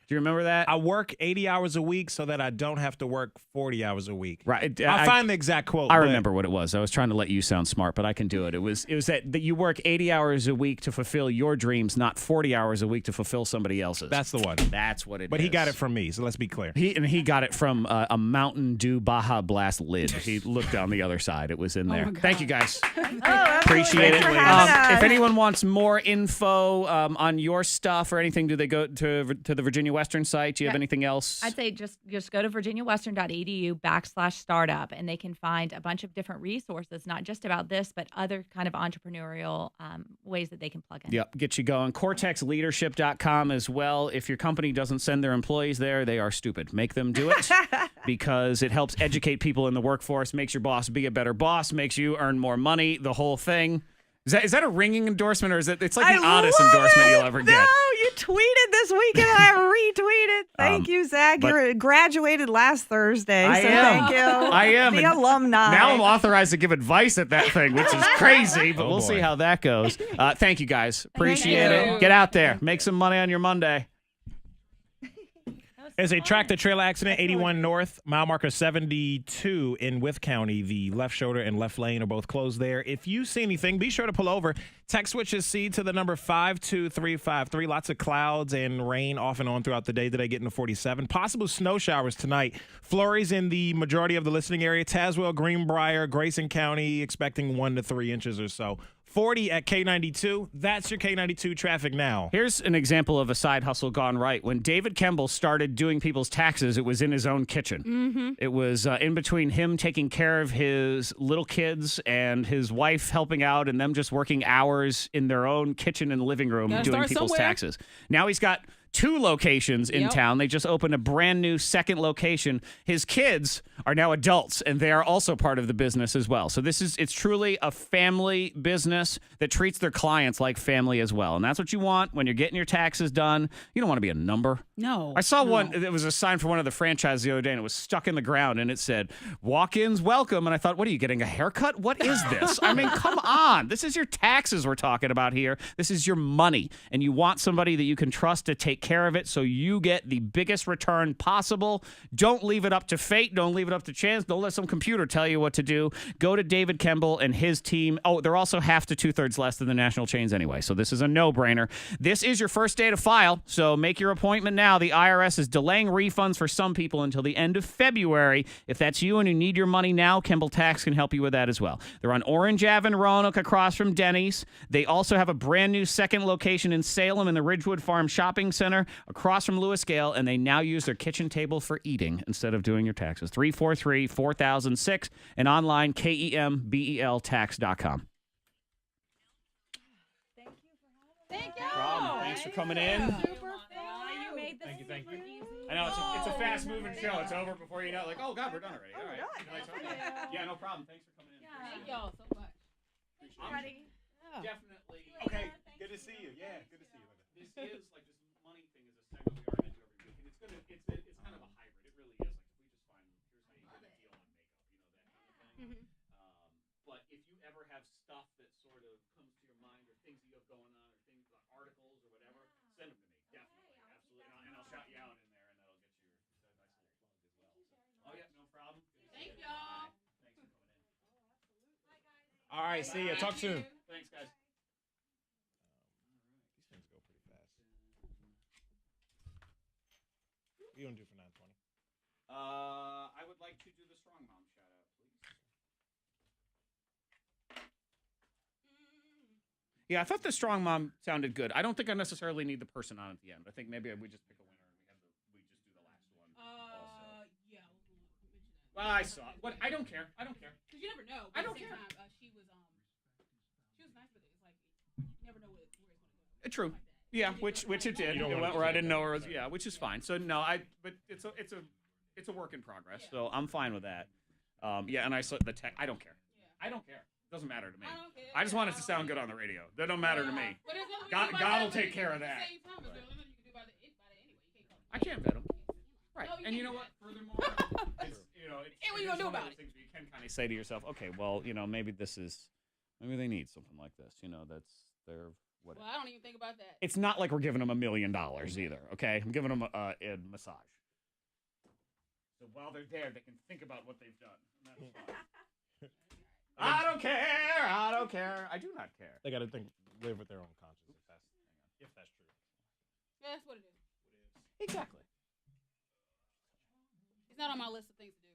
Do you remember that? I work 80 hours a week so that I don't have to work 40 hours a week. Right. I'll find the exact quote. I remember what it was. I was trying to let you sound smart, but I can do it. It was that you work 80 hours a week to fulfill your dreams, not 40 hours a week to fulfill somebody else's. That's the one. That's what it is. But he got it from me, so let's be clear. He got it from a Mountain Dew Baja Blast lid. He looked down the other side. It was in there. Thank you, guys. Appreciate it. If anyone wants more info on your stuff or anything, do they go to the Virginia Western site? Do you have anything else? I'd say just go to virginiawestern.edu/startup, and they can find a bunch of different resources, not just about this, but other kind of entrepreneurial ways that they can plug in. Yep, get you going. CortexLeadership.com as well. If your company doesn't send their employees there, they are stupid. Make them do it because it helps educate people in the workforce, makes your boss be a better boss, makes you earn more money, the whole thing. Is that a ringing endorsement, or is it? It's like the oddest endorsement you'll ever get. No, you tweeted this weekend. I retweeted. Thank you, Zach. You graduated last Thursday. I so am. thank you. I am. The And alumni. Now I'm authorized to give advice at that thing, which is crazy, but we'll see how that goes. Thank you, guys. Appreciate it. Get out there. Make some money on your Monday. There's a tractor-trailer accident, 81 North, mile marker 72 in Wythe County. The left shoulder and left lane are both closed there. If you see anything, be sure to pull over. Text switches C to the number 52353. Lots of clouds and rain off and on throughout the day today, getting to 47. Possible snow showers tonight. Flurries in the majority of the listening area. Tazewell, Greenbrier, Grayson County, expecting 1 to 3 inches or so. 40 at K92. That's your K92 traffic now. Here's an example of a side hustle gone right. When David Kemble started doing people's taxes, it was in his own kitchen. Mm-hmm. It was in between him taking care of his little kids and his wife helping out and them just working hours in their own kitchen and living room Gotta doing start people's somewhere. taxes. Now he's got 2 locations in town. They just opened a brand new second location. His kids are now adults, and they are also part of the business as well. So it's truly a family business that treats their clients like family as well. And that's what you want when you're getting your taxes done. You don't want to be a number. No. I saw one, it was a sign for one of the franchises the other day, and it was stuck in the ground, and it said, walk-ins welcome. And I thought, what are you, getting a haircut? What is this? I mean, come on. This is your taxes we're talking about here. This is your money, and you want somebody that you can trust to take care of it so you get the biggest return possible. Don't leave it up to fate. Don't leave it up to chance. Don't let some computer tell you what to do. Go to David Kemble and his team. Oh, they're also half to 2/3 less than the national chains anyway, so this is a no-brainer. This is your first day to file, so make your appointment now. The IRS is delaying refunds for some people until the end of February. If that's you and you need your money now, Kemble Tax can help you with that as well. They're on Orange Ave in Roanoke across from Denny's. They also have a brand new second location in Salem in the Ridgewood Farm Shopping Center across from Lewis Gale, and they now use their kitchen table for eating instead of doing your taxes. 343-4006 and online KEMBELtax.com. Thank you. No problem. Thanks for coming in. Thank you. I know it's a fast-moving show. It's over before you know. Like, oh God, we're done already. All right. Yeah, no problem. Thanks for coming in. Thank y'all so much. Definitely. Okay, good to see you. Yeah, good to see you. This is like this money thing is a segment we are into every week, and it's kind of a hybrid. It really is. Like if we just find here's how you get a deal on makeup, that kind of thing. But if you ever have stuff that sort of comes to your mind, or things that you have going on, or things like articles or whatever, send them to me. Definitely, absolutely, and I'll shout you out in there, and that'll get you a nice little plug as well. So, oh yeah, no problem. Thank y'all. Thanks for coming in. All right, see ya. Talk soon. Thanks, guys. These things go pretty fast. What are you gonna do for 920? I would like to do the Strong Mom shout out, please. Yeah, I thought the Strong Mom sounded good. I don't think I necessarily need the person on at the end. I think maybe we just pick a winner and we just do the last one. Also. Yeah. Well, I saw it. What? I don't care. Because you never know. I don't care. Time, she was nice with it. It's like you never know where it's going to go. True. Yeah, which it did. It went where I didn't know where it was. Yeah, which is fine. So no, but it's a work in progress. Yeah. So I'm fine with that. Yeah, and I saw the tech. I don't care. Yeah. I don't care. It doesn't matter to me. I just want it to sound good on the radio. That don't matter to me. God will take care of that. I can't vet them. Right. And you know what? Furthermore, it's, what are you gonna do about it? Things where you can kind of say to yourself, okay, well, maybe maybe they need something like this. That's their whatever. Well, I don't even think about that. It's not like we're giving them $1 million either. Okay, I'm giving them a massage. So while they're there, they can think about what they've done. And that's fine. I don't care. I do not care. They got to live with their own conscience. If that's true. Yeah, that's what it is. Exactly. It's not on my list of things to do.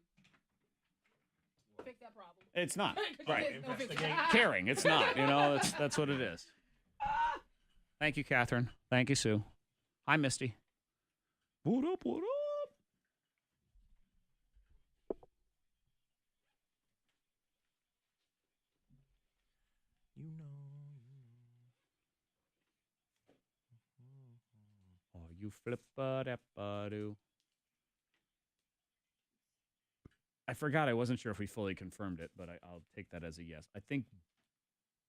Fix that problem. It's not. Right. Investigate. Caring. It's not. That's what it is. Thank you, Catherine. Thank you, Sue. Hi, Misty. What up? Oh, you flip-a-dap-a-doo. I forgot. I wasn't sure if we fully confirmed it, but I'll take that as a yes. I think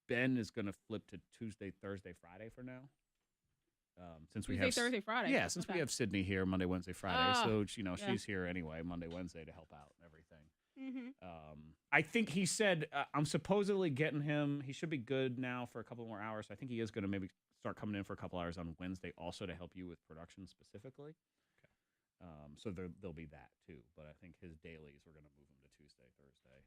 Ben is going to flip to Tuesday, Thursday, Friday for now. Since we Tuesday, have Thursday, Friday. Yeah, since we Okay. have Sydney here Monday, Wednesday, Friday, so yeah. she's here anyway Monday, Wednesday to help out and everything. Mm-hmm. I think he said I'm supposedly getting him. He should be good now for a couple more hours. I think he is going to maybe start coming in for a couple hours on Wednesday, also to help you with production specifically. Okay. So there'll be that too. But I think his dailies we're going to move him to Tuesday, Thursday,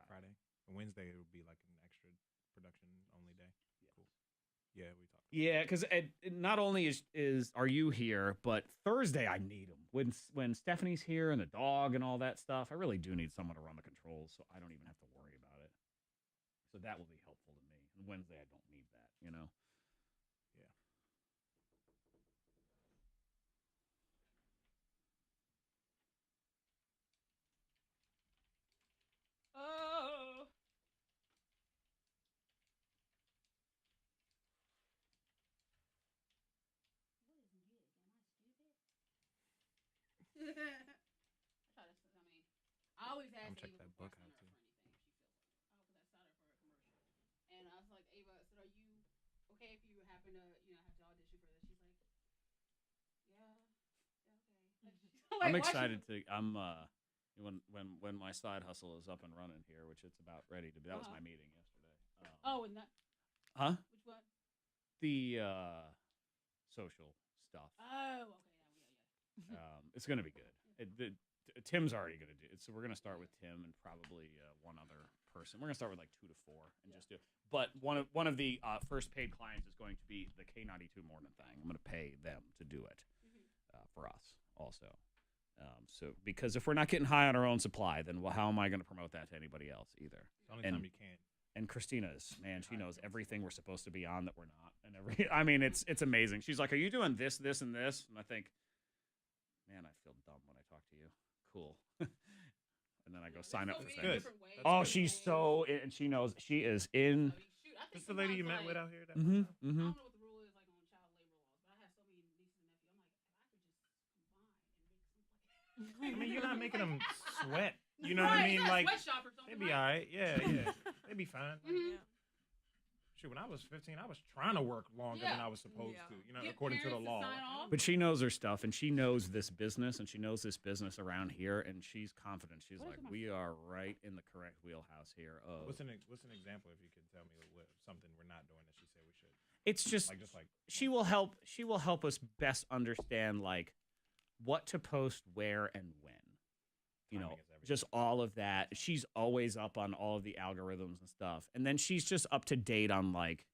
Friday. And Wednesday it would be like an extra production only day. Cool. Yeah, we talked. Yeah, because not only is are you here, but Thursday I need him. When Stephanie's here and the dog and all that stuff, I really do need someone to run the controls, so I don't even have to worry about it. So that will be helpful to me. And Wednesday I don't need that, you know. Yeah. Oh. I always ask check Ava that before book I out, send her too. for anything if she feels like it. Oh, because I signed her for a commercial. And I was like, Ava, I said, are you okay if you happen to, have to audition for this? She's like, yeah, okay. I'm excited to. When my side hustle is up and running here, which it's about ready to be. That was my meeting yesterday. And that. Huh? Which one? The social stuff. Oh, okay. Yeah. It's going to be good. Tim's already going to do it, so we're going to start with Tim and probably one other person. We're going to start with like 2 to 4 and just do it. But one of the first paid clients is going to be the K92 Mornin Thang. I'm going to pay them to do it for us also. So because if we're not getting high on our own supply, then how am I going to promote that to anybody else either? It's the only time you can. And Christina is, man, she knows everything we're supposed to be on that we're not. And I mean, it's amazing. She's like, are you doing this, this, and this? And I think, man, I feel dumb when I talk to you. Cool. And then I go sign up for things. Oh, she's so, and she knows, she is in. This is the lady you met with out here? I don't know what the rule is like on child labor laws, but I have so many nieces and nephews. I'm like, if I could just combine and make something. I mean, you're not making them sweat. You know what I mean? Like, they'd be all right. Yeah. They'd be fine. Like, shoot, when I was 15, I was trying to work longer than I was supposed to, according to the law. But she knows her stuff, and she knows this business, and she knows this business around here, and she's confident. She's like, we are right in the correct wheelhouse here. What's an example, if you could tell me what something we're not doing that she said we should? It's just like she will help. She will help us best understand like what to post, where, and when. Just all of that. She's always up on all of the algorithms and stuff. And then she's just up to date on like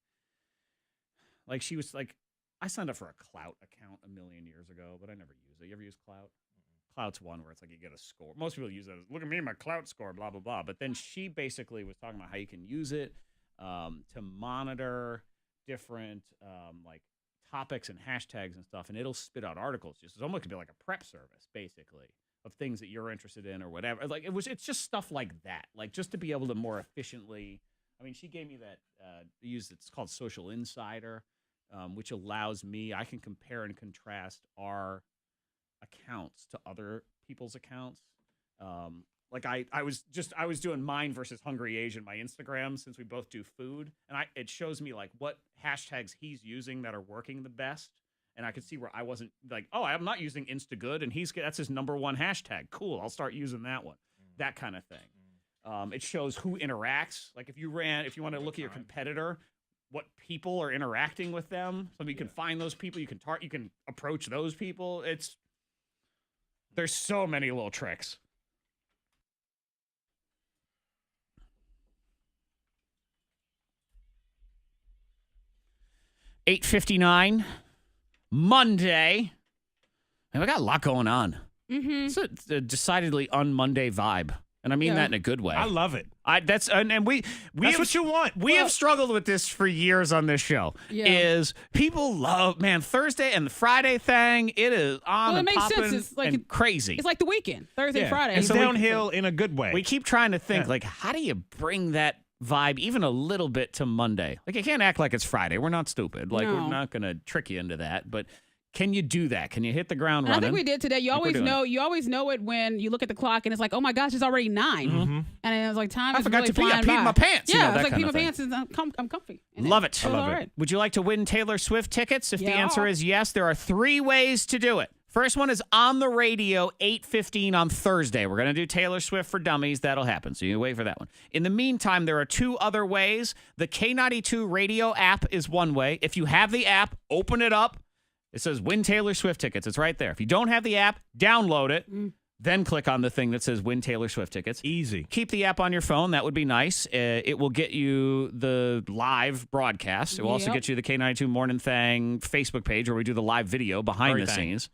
she was like, I signed up for a Clout account a million years ago, but I never use it. You ever use Clout? Clout's one where it's like you get a score. Most people use it as, look at me, my Clout score, blah, blah, blah. But then she basically was talking about how you can use it to monitor different like topics and hashtags and stuff. And it'll spit out articles. It's almost could be like a prep service, basically, of things that you're interested in or whatever. Like it's just stuff like that. Like just to be able to more efficiently. I mean, she gave me that it's called Social Insider, which allows me, I can compare and contrast our accounts to other people's accounts. Like I was doing mine versus Hungry Asian, my Instagram, since we both do food, and it shows me like what hashtags he's using that are working the best. And I could see where I wasn't like, oh, I'm not using Instagood, and that's his #1 hashtag. Cool, I'll start using that one. That kind of thing. It shows who interacts. Like if you want to look at your competitor, what people are interacting with them, so you can find those people. You can approach those people. There's so many little tricks. $8:59. Monday. Man, we got a lot going on. It's a decidedly un-Monday vibe. And I mean that in a good way. I love it. That's what you want. We have struggled with this for years on this show. Yeah. Is people love, man, Thursday and the Friday thing. It is on and popping and crazy. It's like the weekend, Thursday, Friday. It's downhill in a good way. We keep trying to think like, how do you bring that vibe even a little bit to Monday? Like you can't act like it's Friday. We're not stupid. Like we're not going to trick you into that. But Can you do that? Can you hit the ground And I running? think we did today. You I think we're always doing know. You always know it when you look at the clock and it's like, oh my gosh, it's already 9. Mm-hmm. And it was like time. I is forgot really to pee. I flying peed by. my pants. Yeah, You know, it's that like kind pee of my thing. pants. And I'm comfy. And Love it. feels all right. Would you like to win Taylor Swift tickets? If the Yeah. answer is yes, there are 3 ways to do it. First one is on the radio, 8:15 on Thursday. We're going to do Taylor Swift for Dummies. That'll happen, so you wait for that one. In the meantime, there are 2 other ways. The K92 radio app is one way. If you have the app, open it up. It says win Taylor Swift tickets. It's right there. If you don't have the app, download it. Then click on the thing that says win Taylor Swift tickets. Easy. Keep the app on your phone. That would be nice. It will get you the live broadcast. It will also get you the K92 Mornin Thang Facebook page where we do the live video behind the scenes.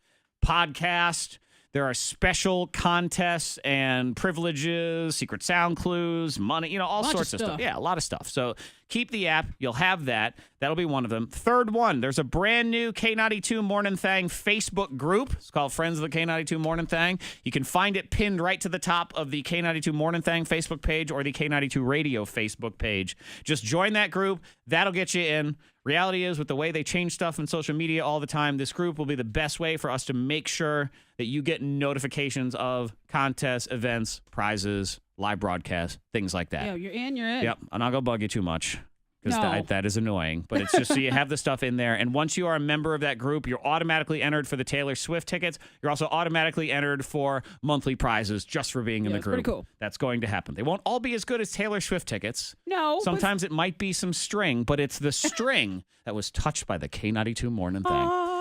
Podcast. There are special contests and privileges, secret sound clues, money, all sorts of stuff. Yeah, a lot of stuff. So keep the app. You'll have that. That'll be one of them. Third one, there's a brand new K92 Mornin Thang Facebook group. It's called Friends of the K92 Mornin Thang. You can find it pinned right to the top of the K92 Mornin Thang Facebook page or the K92 Radio Facebook page. Just join that group. That'll get you in. Reality is, with the way they change stuff in social media all the time, this group will be the best way for us to make sure that you get notifications of contests, events, prizes, live broadcasts, things like that. Yeah, you're in. Yep. I'm not going to bug you too much because No. that is annoying. But it's just so you have the stuff in there. And once you are a member of that group, you're automatically entered for the Taylor Swift tickets. You're also automatically entered for monthly prizes just for being in the it's group. pretty cool. That's going to happen. They won't all be as good as Taylor Swift tickets. No. Sometimes it might be some string, but it's the string that was touched by the K92 Mornin Thang.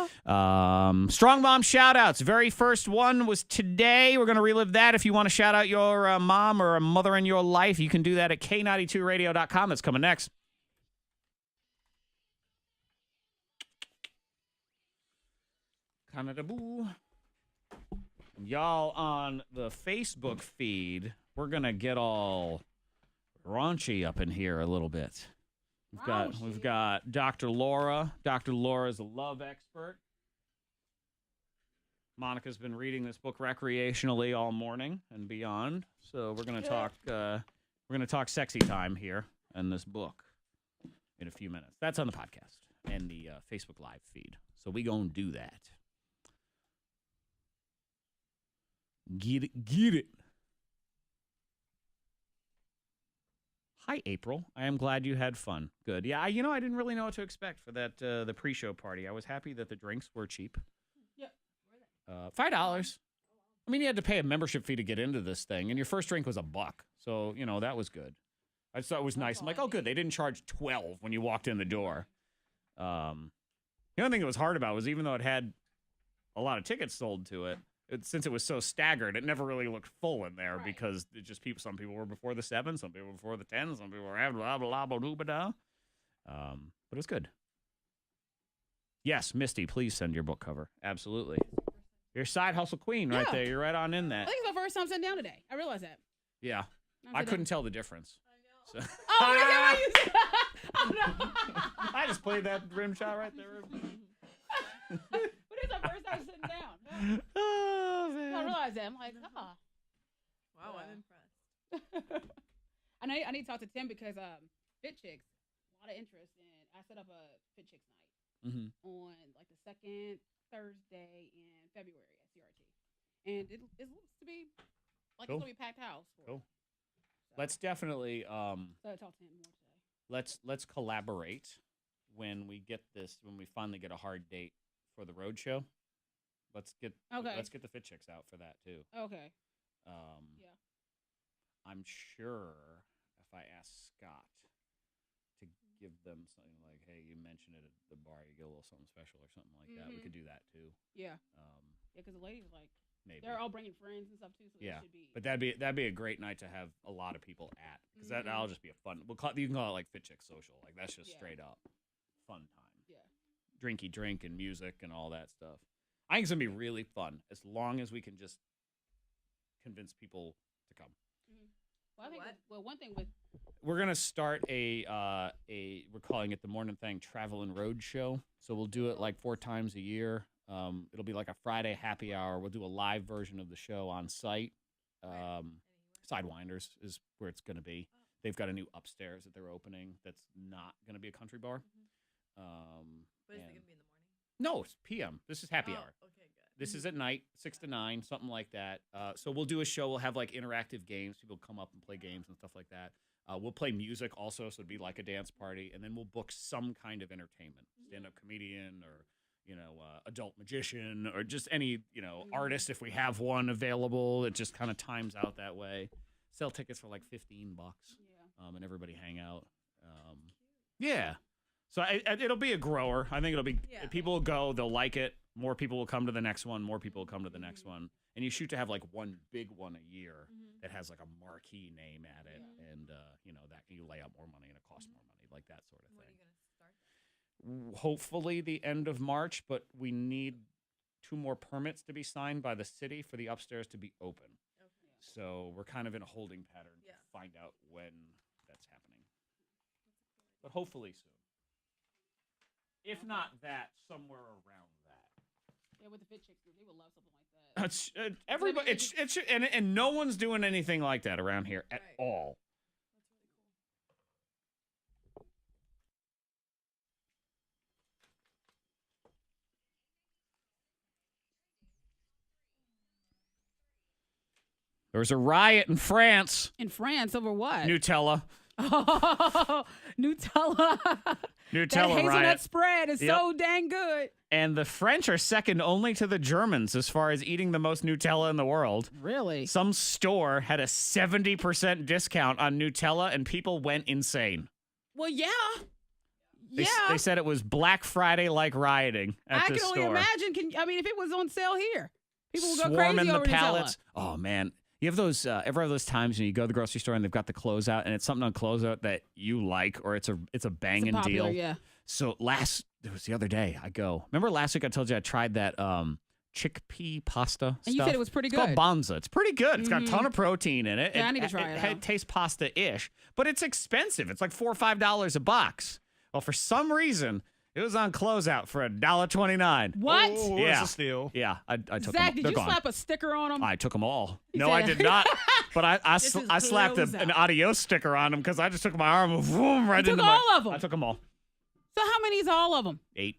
Strong Mom shout-outs. Very first one was today. We're going to relive that. If you want to shout out your mom or a mother in your life, you can do that at K92radio.com. That's coming next. Canada Boo. Y'all on the Facebook feed, we're going to get all raunchy up in here a little bit. We've got Dr. Laura. Dr. Laura is a love expert. Monica's been reading this book recreationally all morning and beyond. So we're going to talk sexy time here in this book in a few minutes. That's on the podcast and the Facebook Live feed. So we going to do that. Get it. Hi, April. I am glad you had fun. Good. Yeah, I didn't really know what to expect for that the pre-show party. I was happy that the drinks were cheap. Yeah. $5. I mean, you had to pay a membership fee to get into this thing, and your first drink was $1. So, that was good. I just thought it was nice. I'm like, oh, good. They didn't charge $12 when you walked in the door. The only thing that was hard about was even though it had a lot of tickets sold to it, since it was so staggered, it never really looked full in there because it just some people were before the 7, some people were before the 10, some people were after blah, blah, blah, blah, blah. But it was good. Yes, Misty, please send your book cover. Absolutely. Your side hustle queen right there. You're right on in that. I think it's my first time sitting down today. I realized that. Yeah. I couldn't tell the difference. So. Oh, oh no. I just played that rim shot right there. But it's my first time sitting down. Oh, man. I realized that. I'm like, Wow, I'm impressed. I need to talk to Tim because Fit Chicks, a lot of interest in. I set up a Fit Chicks night on like the second Thursday in February at CRT, and it looks to be like it's gonna be a packed house. Cool. Let's definitely So I talked to him more today. let's collaborate when we finally get a hard date for the road show. Let's get the Fit Chicks out for that too. Okay. Yeah. I'm sure if I ask Scott to give them something like, hey, you mentioned it at the bar, you get a little something special or something like that. We could do that too. Yeah. Because the ladies maybe they're all bringing friends and stuff too. So yeah. Should be. But that'd be a great night to have a lot of people at because that'll just be a fun. You can call it like Fit Chick Social. Like that's just straight up fun time. Yeah. Drinky drink and music and all that stuff. I think it's gonna be really fun as long as we can just convince people to come. Well, I think one thing with we're gonna start we're calling it the Mornin Thang Travel and Road Show. So we'll do it like 4 times a year. It'll be like a Friday happy hour. We'll do a live version of the show on site. Sidewinders is where it's gonna be. They've got a new upstairs that they're opening. That's not gonna be a country bar. But is it gonna be in the morning? No, it's PM. This is happy hour. Okay, good. This is at night, 6 to 9, something like that. So we'll do a show. We'll have like interactive games. People come up and play games and stuff like that. We'll play music also, so it'd be like a dance party. And then we'll book some kind of entertainment, stand-up comedian or, adult magician or just any, artist if we have one available. It just kind of times out that way. Sell tickets for like $15, and everybody hang out. Yeah. So it'll be a grower. I think it'll be, people will go, they'll like it. More people will come to the next one. More people will come to the next one. And you shoot to have like one big one a year that has like a marquee name at it. And, that you lay out more money and it costs more money, like that sort of thing. When are you going to start? Hopefully the end of March, but we need 2 more permits to be signed by the city for the upstairs to be open. Okay. So we're kind of in a holding pattern to find out when that's happening. But hopefully soon. If not that, somewhere around that. Yeah, with the Fit Chicks group, they would love something like that. It's everybody. It's and no one's doing anything like that around here at all. There was a riot in France. In France over what? Nutella. Oh, Nutella. Nutella that hazelnut riot. spread is so dang good. And the French are second only to the Germans as far as eating the most Nutella in the world. Really? Some store had a 70% discount on Nutella, and people went insane. Well, yeah. They said it was Black Friday-like rioting at I this can store. only imagine. If it was on sale here, people would go Swarming crazy the over pallets. Nutella. Oh, man. You have those, ever have those times when you go to the grocery store and they've got the closeout and it's something on closeout that you like or it's a banging popular, deal? yeah. So it was the other day, remember last week I told you I tried that chickpea pasta And you stuff? said it was pretty It's called good. Bonza. It's pretty good. It's got a ton of protein in it. Yeah, I need to try it out. It tastes pasta-ish, but it's expensive. It's like $4 or $5 a box. Well, for some reason, it was on closeout for $1.29. What? Oh, Yeah. that's a steal. Yeah, I took them. Zach, did They're you gone. slap a sticker on them? I took them all. No, said- I did not. But I This is slapped close an out. Adios sticker on them because I just took my arm and boom, right You into took my. all of 'em? I took them all. So how many is all of them? 8.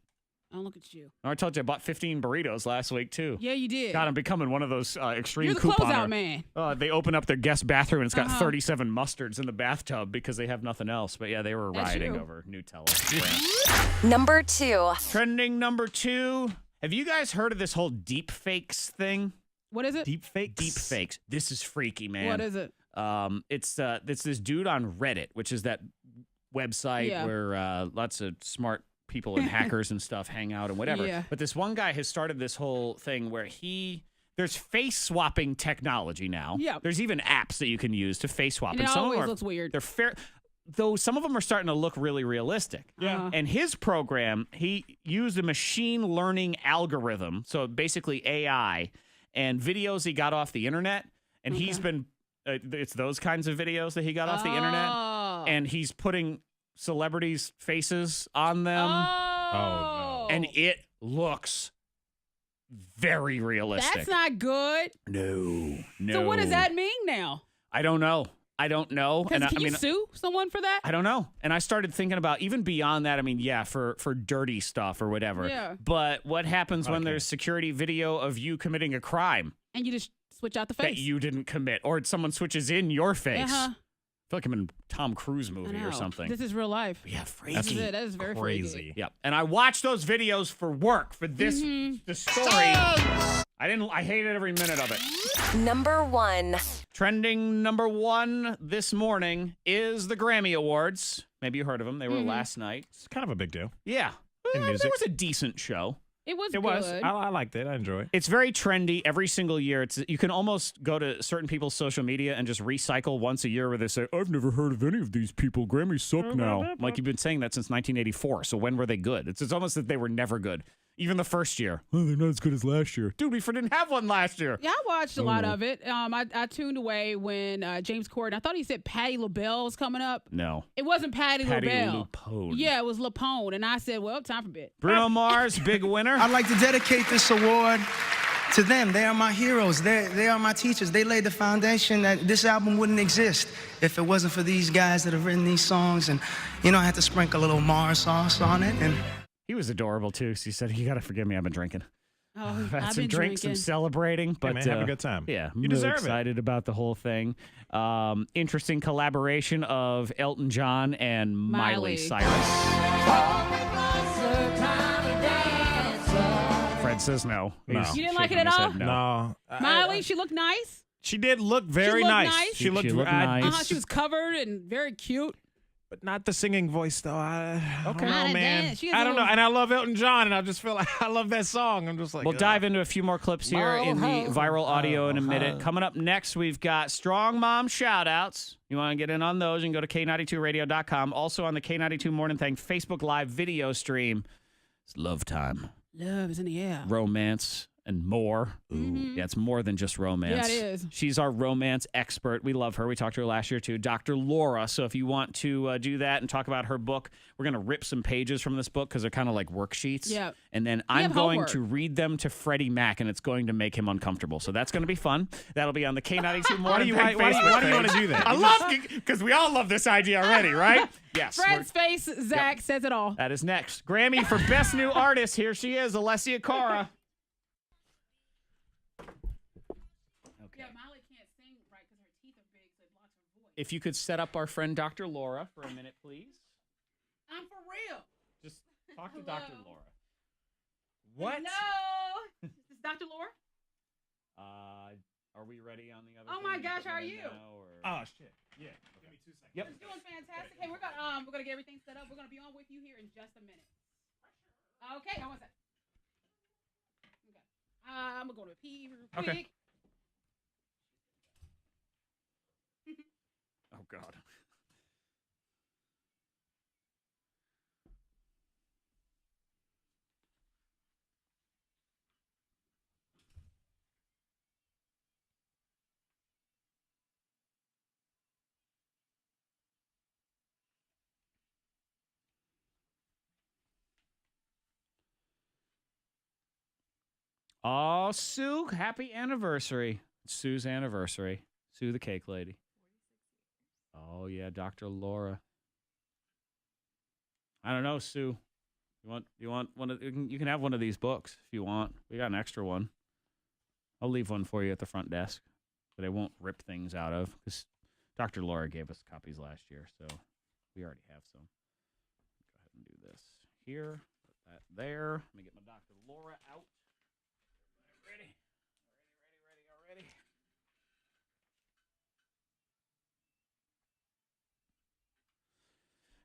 Oh, look at you. I told you I bought 15 burritos last week too. Yeah, you did. God, I'm becoming one of those extreme You're the couponer. closeout man. They open up their guest bathroom and it's got Uh-huh. 37 mustards in the bathtub because they have nothing else. But yeah, they were That's rioting you. over Nutella. Number 2. Trending number 2. Have you guys heard of this whole deep fakes thing? What is it? Deep fakes. Deep fakes. This is freaky, man. What is it? It's this dude on Reddit, which is that website where lots of smart people and hackers and stuff hang out and whatever. Yeah. But this one guy has started this whole thing where there's face swapping technology now. Yeah. There's even apps that you can use to face swap. And it some of always them looks weird. They're fair. Though some of them are starting to look really realistic. Yeah. And his program, he used a machine learning algorithm, so basically AI, and videos he got off the internet. And he's been, it's those kinds of videos that he got off the internet. And he's putting celebrities' faces on them. Oh. And it looks very realistic. That's not good. No. So what does that mean now? I don't know. Can you sue someone for that? I don't know. And I started thinking about even beyond that. I mean, yeah, for dirty stuff or whatever. Yeah. But what happens when there's security video of you committing a crime And you just switch out the face. that you didn't commit, or someone switches in your face? Uh-huh. I feel like I'm in a Tom Cruise movie I or know. something. This is real life. Yeah, freaky. This is it. That is very Crazy. freaky. Yep. And I watched those videos for work for this the story. I hated every minute of it. Number 1. Trending number 1 this morning is the Grammy Awards. Maybe you heard of them. They were last night. It's kind of a big deal. Yeah. In There music. was a decent show. It was It good. was. I liked it. I enjoy it. It's very trendy every single year. You can almost go to certain people's social media and just recycle once a year where they say, I've never heard of any of these people. Grammys suck now. Like you've been saying that since 1984. So when were they good? It's almost that they were never good. Even the first year. Oh, they're not as good as last year. Dude, we didn't have one last year. Yeah, I watched a lot of it. I tuned away when James Corden, I thought he said Patti LaBelle was coming up. No. It wasn't Patti LaBelle. LuPone. Yeah, it was LaPone. And I said, well, time for bed. Bruno Mars, big winner. I'd like to dedicate this award to them. They are my heroes. They are my teachers. They laid the foundation that this album wouldn't exist if it wasn't for these guys that have written these songs. And, I had to sprinkle a little Mars sauce on it. And He was adorable, too. She said, you got to forgive me. I've been drinking. Oh, I've had I've some been drinks, drinking. some celebrating. But man, have a good time. Yeah, I'm You really deserve it. excited about the whole thing. Interesting collaboration of Elton John and Miley Miley. Cyrus. Fred says no. No. He's You didn't like it shaking at his all? head no. No. Miley, she looked nice. She did look very looked nice. nice. She looked nice. She was covered and very cute. but not the singing voice though. I don't Not know, a man. dance. She has I a don't know. little- And I love Elton John, and I just feel like I love that song. I'm just like, We'll dive into a few more clips here in the Oh, viral audio in a oh, minute. oh. Coming up next, we've got Strong Mom shout-outs. You want to get in on those, you can go to K92radio.com. Also on the K92 Morning Thang Facebook Live video stream. It's love time. Love is in the air. Romance and more. Mhm. Yeah, it's more than just romance. Yeah, it is. She's our romance expert. We love her. We talked to her last year, too. Dr. Laura. So if you want to do that and talk about her book, we're going to rip some pages from this book because they're kind of like worksheets. Yeah. And then We I'm have going homework. to read them to Freddie Mac, and it's going to make him uncomfortable. So that's going to be fun. That'll be on the K92 Morning Thang why do you Facebook want to page. do that? I love because we all love this idea already, right? Yes. Fred's face, Zach, says it all. That is next. Grammy for Best New Artist. Here she is, Alessia Cara. Yeah, Miley can't sing right because her teeth are big, so it blocks her voice. If you could set up our friend Dr. Laura for a minute, please. I'm for real. Just talk to Dr. Laura. What? Hello. Is this Dr. Laura? Are we ready on the other? Oh thing? my You gosh, putting how are it you? in now, or- Oh shit. Yeah. Give me 2 seconds. Yep. It's doing fantastic. Hey, we're gonna get everything set up. We're gonna be on with you here in just a minute. Okay, hold on a second. Okay. I'm gonna go to pee real quick. Okay. Oh God. Oh, Sue, happy anniversary. It's Sue's anniversary. Sue the cake lady. Oh, yeah, Dr. Laura. I don't know, Sue. You want one of you can have one of these books if you want. We got an extra one. I'll leave one for you at the front desk that I won't rip things out of because Dr. Laura gave us copies last year, so we already have some. Go ahead and do this here. Put that there. Let me get my Dr. Laura out. Ready.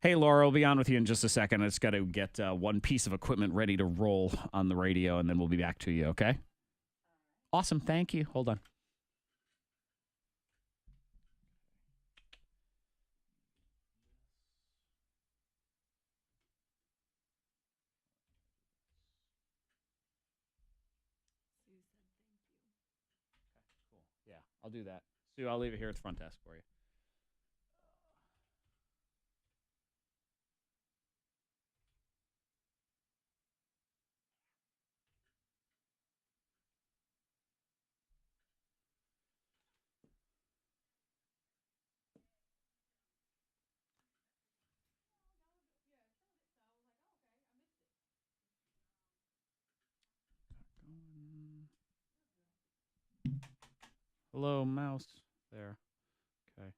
Hey, Laura, we'll be on with you in just a second. I just got to get one piece of equipment ready to roll on the radio, and then we'll be back to you, okay? Awesome. Thank you. Hold on. Cool. Yeah, I'll do that. Sue, I'll leave it here at the front desk for you. Hello, mouse. There. Okay.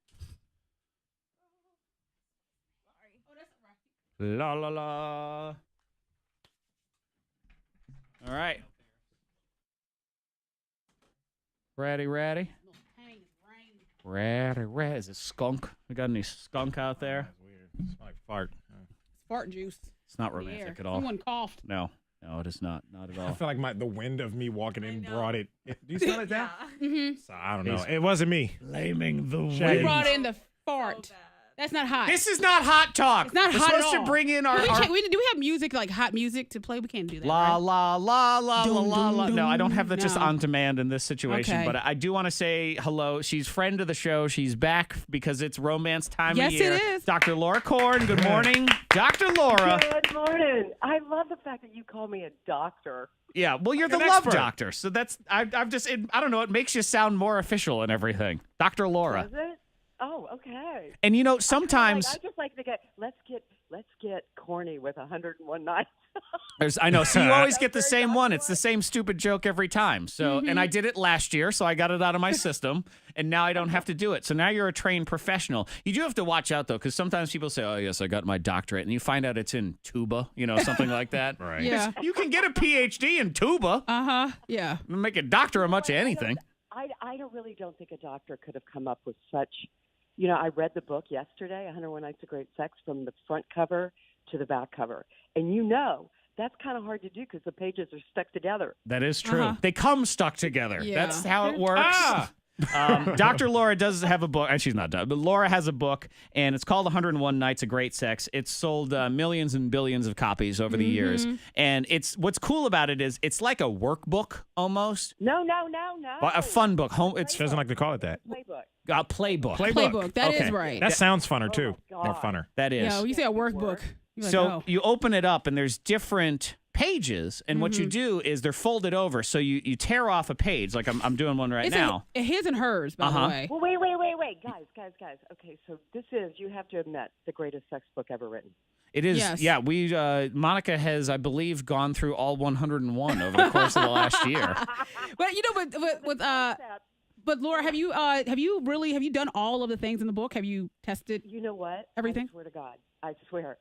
La la la. All right. Ready. Ready. Is it skunk? We got any skunk out there? That's weird. It's like fart. Fart juice. It's not in the romantic air. at all. Someone coughed. No, it is not. Not at I all. feel like the wind of me walking in brought it. Do you smell it down? Mm-hmm. So, I don't know. He's It wasn't me. Blaming the We Shaggy. brought in the fart. That's not hot. This is not hot talk. It's not We're hot at supposed all. to bring in our. Do our we have music, like hot music to play? We can't do that. La right? la la la Dum, la la. dum, No, I don't dum. have that just No. on demand in this situation. Okay. But I do want to say hello. She's friend of the show. She's back because it's romance time Yes, of year. it is. Dr. Laura Korn. Good morning, Dr. Laura. Good morning. I love the fact that you call me a doctor. Yeah, well, you're Like the an love expert. doctor, so that's I've just I don't know. It makes you sound more official and everything, Dr. Laura. Does it? Oh, okay. And you know, sometimes I just like to let's get corny with 101 nights. I know. So you always get the same one. It's the same stupid joke every time. So, and I did it last year, so I got it out of my system, and now I don't have to do it. So now you're a trained professional. You do have to watch out, though, because sometimes people say, oh, yes, I got my doctorate, and you find out it's in tuba, something like that. Right. Yeah. You can get a PhD in tuba. Yeah. Make a doctor of much of anything. I really don't think a doctor could have come up with such. I read the book yesterday, 101 Nights of Great Sex, from the front cover to the back cover, and that's kind of hard to do because the pages are stuck together. That is true. They come stuck together. Yeah. That's how it works. Dr. Laura does have a book, and she's not done, but Laura has a book, and it's called 101 Nights of Great Sex. It's sold millions and billions of copies over the years, and what's cool about it is it's like a workbook almost. No. A fun book. It doesn't like to call it that. Playbook. Playbook. Playbook. That is right. That sounds funner too. God. More funner. That is. Yeah, when you say a workbook. You're like, So oh. you open it up, and there's different pages, and what you do is they're folded over. So you tear off a page, like I'm doing one right now. His and hers, by the way. Well, wait. Guys. Okay, so this is, you have to admit, the greatest sex book ever written. It is. Yes. Yeah, Monica has, I believe, gone through all 101 over the course of the last year. But Laura, have you done all of the things in the book? Have you tested? You know what? Everything? I swear to God. I swear.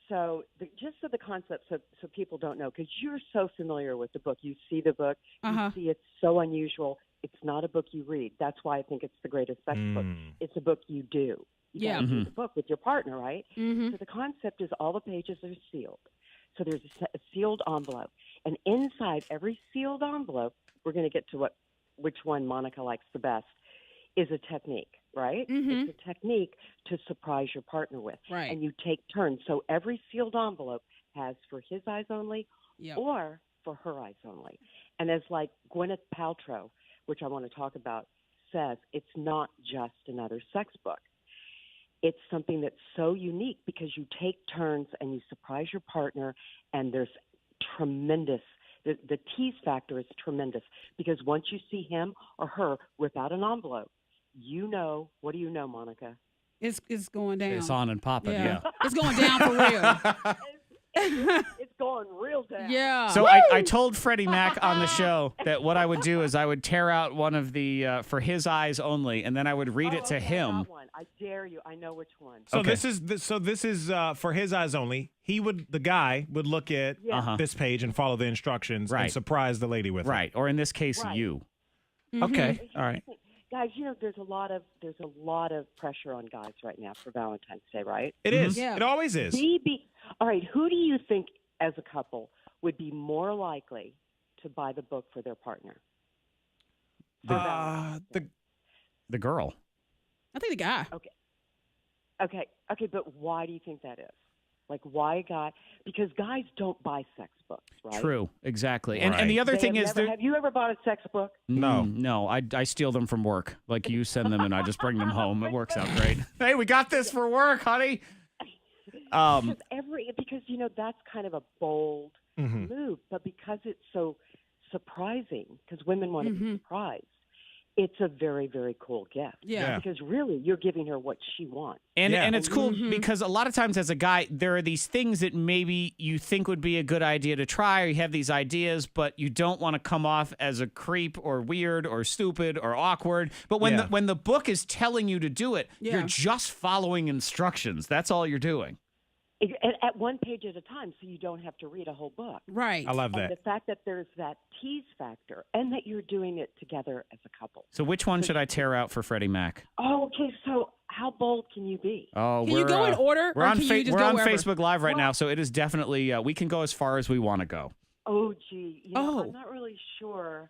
So just so the concept, so people don't know, because you're so familiar with the book. You see the book. You see it's so unusual. It's not a book you read. That's why I think it's the greatest sex book. It's a book you do. You gotta do the book with your partner, right? So the concept is all the pages are sealed. So there's a sealed envelope. And inside every sealed envelope, we're going to get to which one Monica likes the best, is a technique, right? It's a technique to surprise your partner with. Right. And you take turns. So every sealed envelope has for his eyes only or for her eyes only. And as like Gwyneth Paltrow, which I want to talk about, says, it's not just another sex book. It's something that's so unique because you take turns and you surprise your partner, and there's tremendous the tease factor is tremendous because once you see him or her whip out an envelope, what do you know, Monica? It's going down. It's on and popping, yeah. It's going down for real. It's going real down. Yeah. So I told Freddie Mac on the show that what I would do is I would tear out one of the for his eyes only, and then I would read it to him. That one. I dare you. I know which one. So this is for his eyes only. The guy would look at this page and follow the instructions and surprise the lady with it. Right. Or in this case, you. Okay. All right. Guys, there's a lot of pressure on guys right now for Valentine's Day, right? It is. Yeah. It always is. All right, who do you think as a couple would be more likely to buy the book for their partner? The girl. I think the guy. Okay, but why do you think that is? Like, why a guy? Because guys don't buy sex books, right? True, exactly. And the other thing is, have you ever bought a sex book? No. I steal them from work. Like you send them, and I just bring them home. It works out great. Hey, we got this for work, honey. Because that's kind of a bold move, but because it's so surprising, because women want to be surprised, it's a very, very cool gift. Yeah. Because really, you're giving her what she wants. And it's cool because a lot of times as a guy, there are these things that maybe you think would be a good idea to try, or you have these ideas, but you don't want to come off as a creep or weird or stupid or awkward. But when the book is telling you to do it, you're just following instructions. That's all you're doing. At one page at a time, so you don't have to read a whole book. Right. I love that. And the fact that there's that tease factor and that you're doing it together as a couple. So which one should I tear out for Freddie Mac? Oh, okay. So how bold can you be? Oh, can you go in order? We're on, can you just we're go on wherever? Facebook Live right now, so it is definitely, we can go as far as we want to go. Oh, gee. I'm not really sure.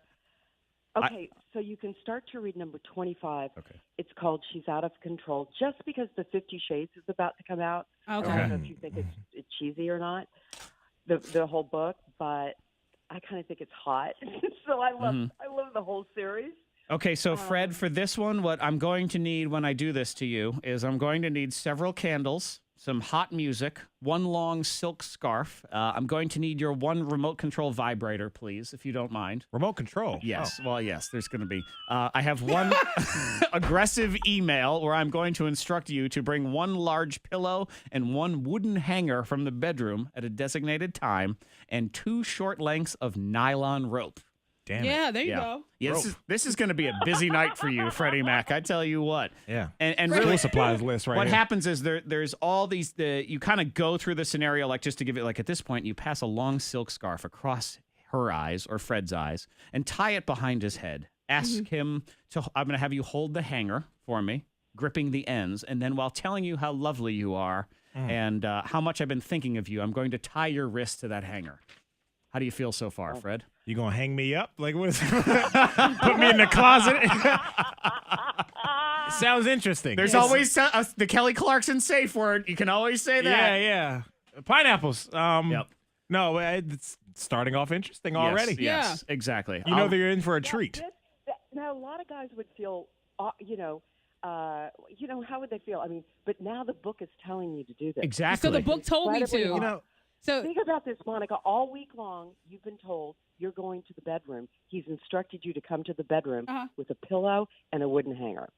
Okay, so you can start to read number 25. Okay. It's called She's Out of Control, just because the 50 Shades is about to come out. Okay. I don't know if you think it's cheesy or not, the whole book, but I kind of think it's hot. So I love the whole series. Okay, so Fred, for this one, what I'm going to need when I do this to you is I'm going to need several candles. some hot music, one long silk scarf. I'm going to need your one remote control vibrator, please, if you don't mind. Remote control? Yes. Well, yes, there's going to be. I have one aggressive email where I'm going to instruct you to bring one large pillow and one wooden hanger from the bedroom at a designated time and 2 short lengths of nylon rope. Damn Yeah, there you go. Yeah, this is going to be a busy night for you, Freddie Mac. I tell you what. Yeah. And School really, supplies list right what here. happens is there's all these. You kind of go through the scenario, like just to give it, like at this point, you pass a long silk scarf across her eyes or Fred's eyes and tie it behind his head. Ask him to. I'm going to have you hold the hanger for me, gripping the ends, and then while telling you how lovely you are and how much I've been thinking of you, I'm going to tie your wrist to that hanger. How do you feel so far, Fred? You gonna hang me up? Like what is put me in the closet? Sounds interesting. There's always the Kelly Clarkson safe word. You can always say that. Yeah. Pineapples. Yep. No, it's starting off interesting already. Yes, exactly. You know that you're in for a treat. Now, a lot of guys would feel, how would they feel? I mean, but now the book is telling you to do this. Exactly. So the book told me Incredibly to. hard. So think about this, Monica. All week long, you've been told you're going to the bedroom. He's instructed you to come to the bedroom with a pillow and a wooden hanger.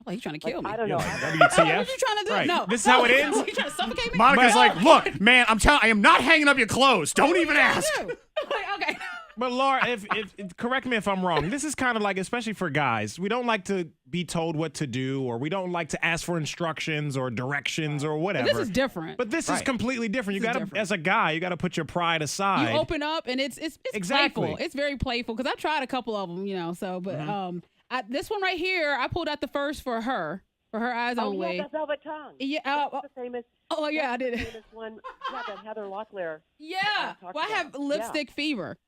Oh, he's trying to kill me. I don't know. WTF? What are you trying to do? Right. No. This is how it ends? You trying to suffocate me? Monica's like, look, man, I am not hanging up your clothes. Don't even ask. Okay. But Laura, if correct me if I'm wrong. This is kind of like, especially for guys, we don't like to be told what to do, or we don't like to ask for instructions or directions or whatever. This is different. But this is completely different. You got to, as a guy, you got to put your pride aside. You open up and it's Exactly. playful. It's very playful because I tried a couple of them, so but this one right here, I pulled out the first for her eyes only. Yeah, the Velvet Tongue. Yeah. That's the famous. Oh yeah, I did The it. famous one. Yeah, that Heather Locklear. Yeah. Well, I have lipstick fever.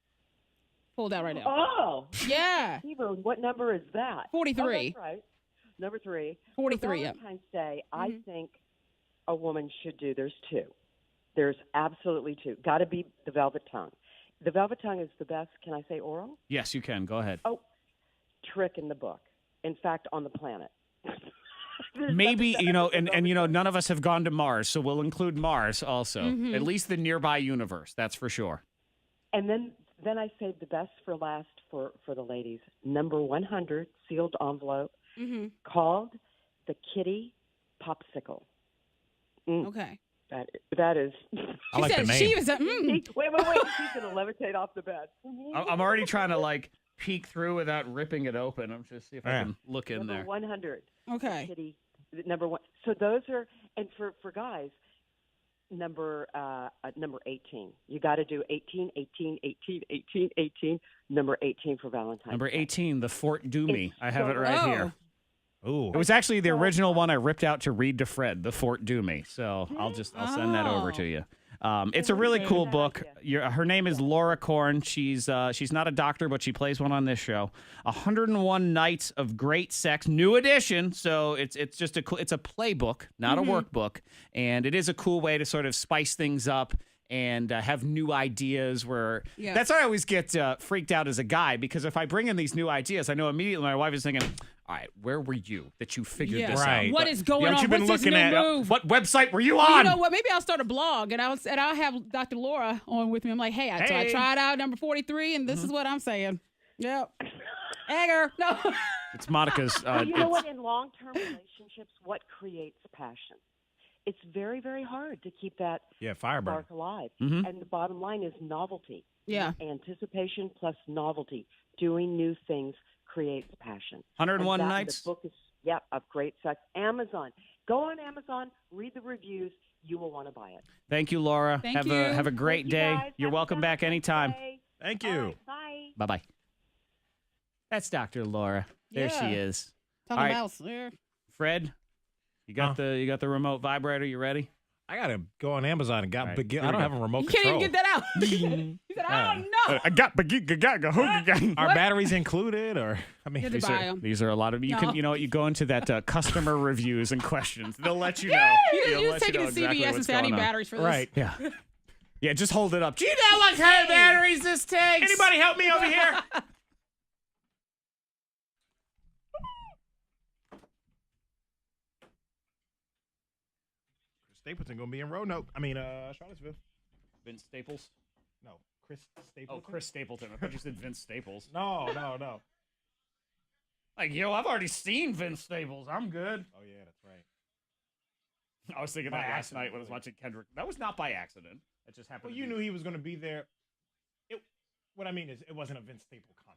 Pulled out right now. Oh. Yeah. Fever. What number is that? 43. Oh, that's right. Number 3. 43. For Yep. Valentine's Day, I think a woman should do. There's 2. There's absolutely 2. Got to be the Velvet Tongue. The Velvet Tongue is the best. Can I say oral? Yes, you can. Go ahead. Oh, trick in the book. In fact, on the planet. Maybe, and none of us have gone to Mars, so we'll include Mars also. At least the nearby universe, that's for sure. And then I saved the best for last for the ladies. Number 100, sealed envelope, called the Kitty Popsicle. Okay. That is. I like the name. She was a. Wait. She's gonna levitate off the bed. I'm already trying to peek through without ripping it open. I'm just see if I can look in Number there. 100. Okay. Kitty, number 1. So those are, and for guys, number 18. You got to do 18, 18, 18, 18, 18. Number 18 for Valentine's. Number 18, the Fort Doomy. I have it so- right here. Ooh. It was actually the original one I ripped out to read to Fred, the Fort Doomy. So I'll send that over to you. It's a really cool book. Her name is Laura Korn. She's not a doctor, but she plays one on this show. 101 Nights of Great Sex, new edition. So it's just it's a playbook, not a workbook, and it is a cool way to sort of spice things up and have new ideas. That's why I always get freaked out as a guy, because if I bring in these new ideas, I know immediately my wife is thinking, all right, where were you that you figured this out? What is going on? What you've been What's looking this new at? move? What website were you Well, on? you know what? Maybe I'll start a blog and I'll have Dr. Laura on with me. I'm like, hey, so I tried out number 43 and this is what I'm saying. Yep. Egger. No. It's Monica's. You know what? In long-term relationships, what creates passion? It's very, very hard to keep that fire burn spark alive. Mm-hmm. And the bottom line is novelty. Yeah. Anticipation plus novelty. Doing new things creates passion. 101 And Nights. The book is, of great sex. Amazon. Go on Amazon, read the reviews. You will want to buy it. Thank you, Laura. Thank have you. a great Thank you, day. guys. You're Happy welcome back anytime. Day. Thank All you. right, bye. Bye-bye. That's Dr. Laura. There she Yeah. is. Talking All right. about there. Fred, you got the remote vibrator. You ready? I gotta go on Amazon and Right, I here we don't go. have a remote You can't control. even get that out. He said, I don't know. I got Are batteries included, or I mean, You have to buy 'em. These are a lot of you No. can you go into that customer reviews and questions. They'll let you know. You They'll just let take it know to exactly CVS and what's say, I need going on. batteries for this. right? Yeah. Yeah, just hold it up. Do you know what kind of batteries this takes? Anybody help me over here? Stapleton gonna be in Roanoke. I mean, Charlottesville. Vince Staples. No, Chris Stapleton. Oh, Chris Stapleton. I thought you said Vince Staples. No. Like, I've already seen Vince Staples. I'm good. Oh yeah, that's right. I was thinking By that last accident, night when I was watching Kendrick. That was not by accident. It just happened. Well, you knew he was gonna be there. What I mean is, it wasn't a Vince Staples concert.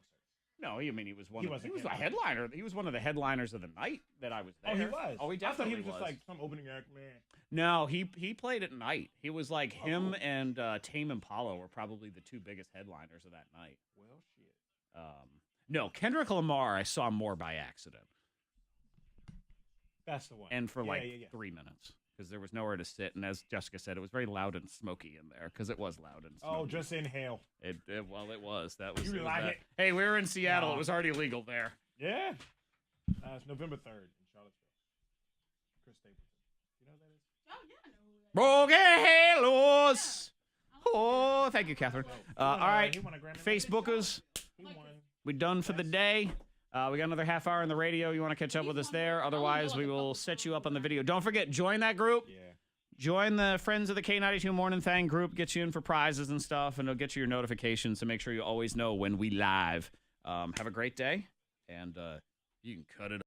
No, he was one. He He was wasn't a headliner. He was one of the headliners of the night that I was there. Oh, he was. Oh, he I thought definitely he was just like some opening act, man. No, he played at night. He was like him and Tame Impala were probably the two biggest headliners of that night. Well, shit. No, Kendrick Lamar I saw more by accident. That's the one. And for Yeah, 3 minutes because there was nowhere to sit. And as Jessica said, it was very loud and smoky in there because it was loud and smoky. Oh, just inhale. It was. That was. You it was like that. it? Hey, we were in Seattle. No. It was already legal there. Yeah. It's November 3rd in Charlottesville. Chris Stapleton. You know who that is? Broken halos. Oh, thank you, Catherine. All right, he won a Grammy. Facebookers, He won. we done for the day. We got another half hour on the radio. You want to catch up with us there? Otherwise, we will set you up on the video. Don't forget, join that group. Yeah. Join the Friends of the K92 Mornin Thang group. Get you in for prizes and stuff, and it'll get you your notifications. So make sure you always know when we live. Have a great day, and you can cut it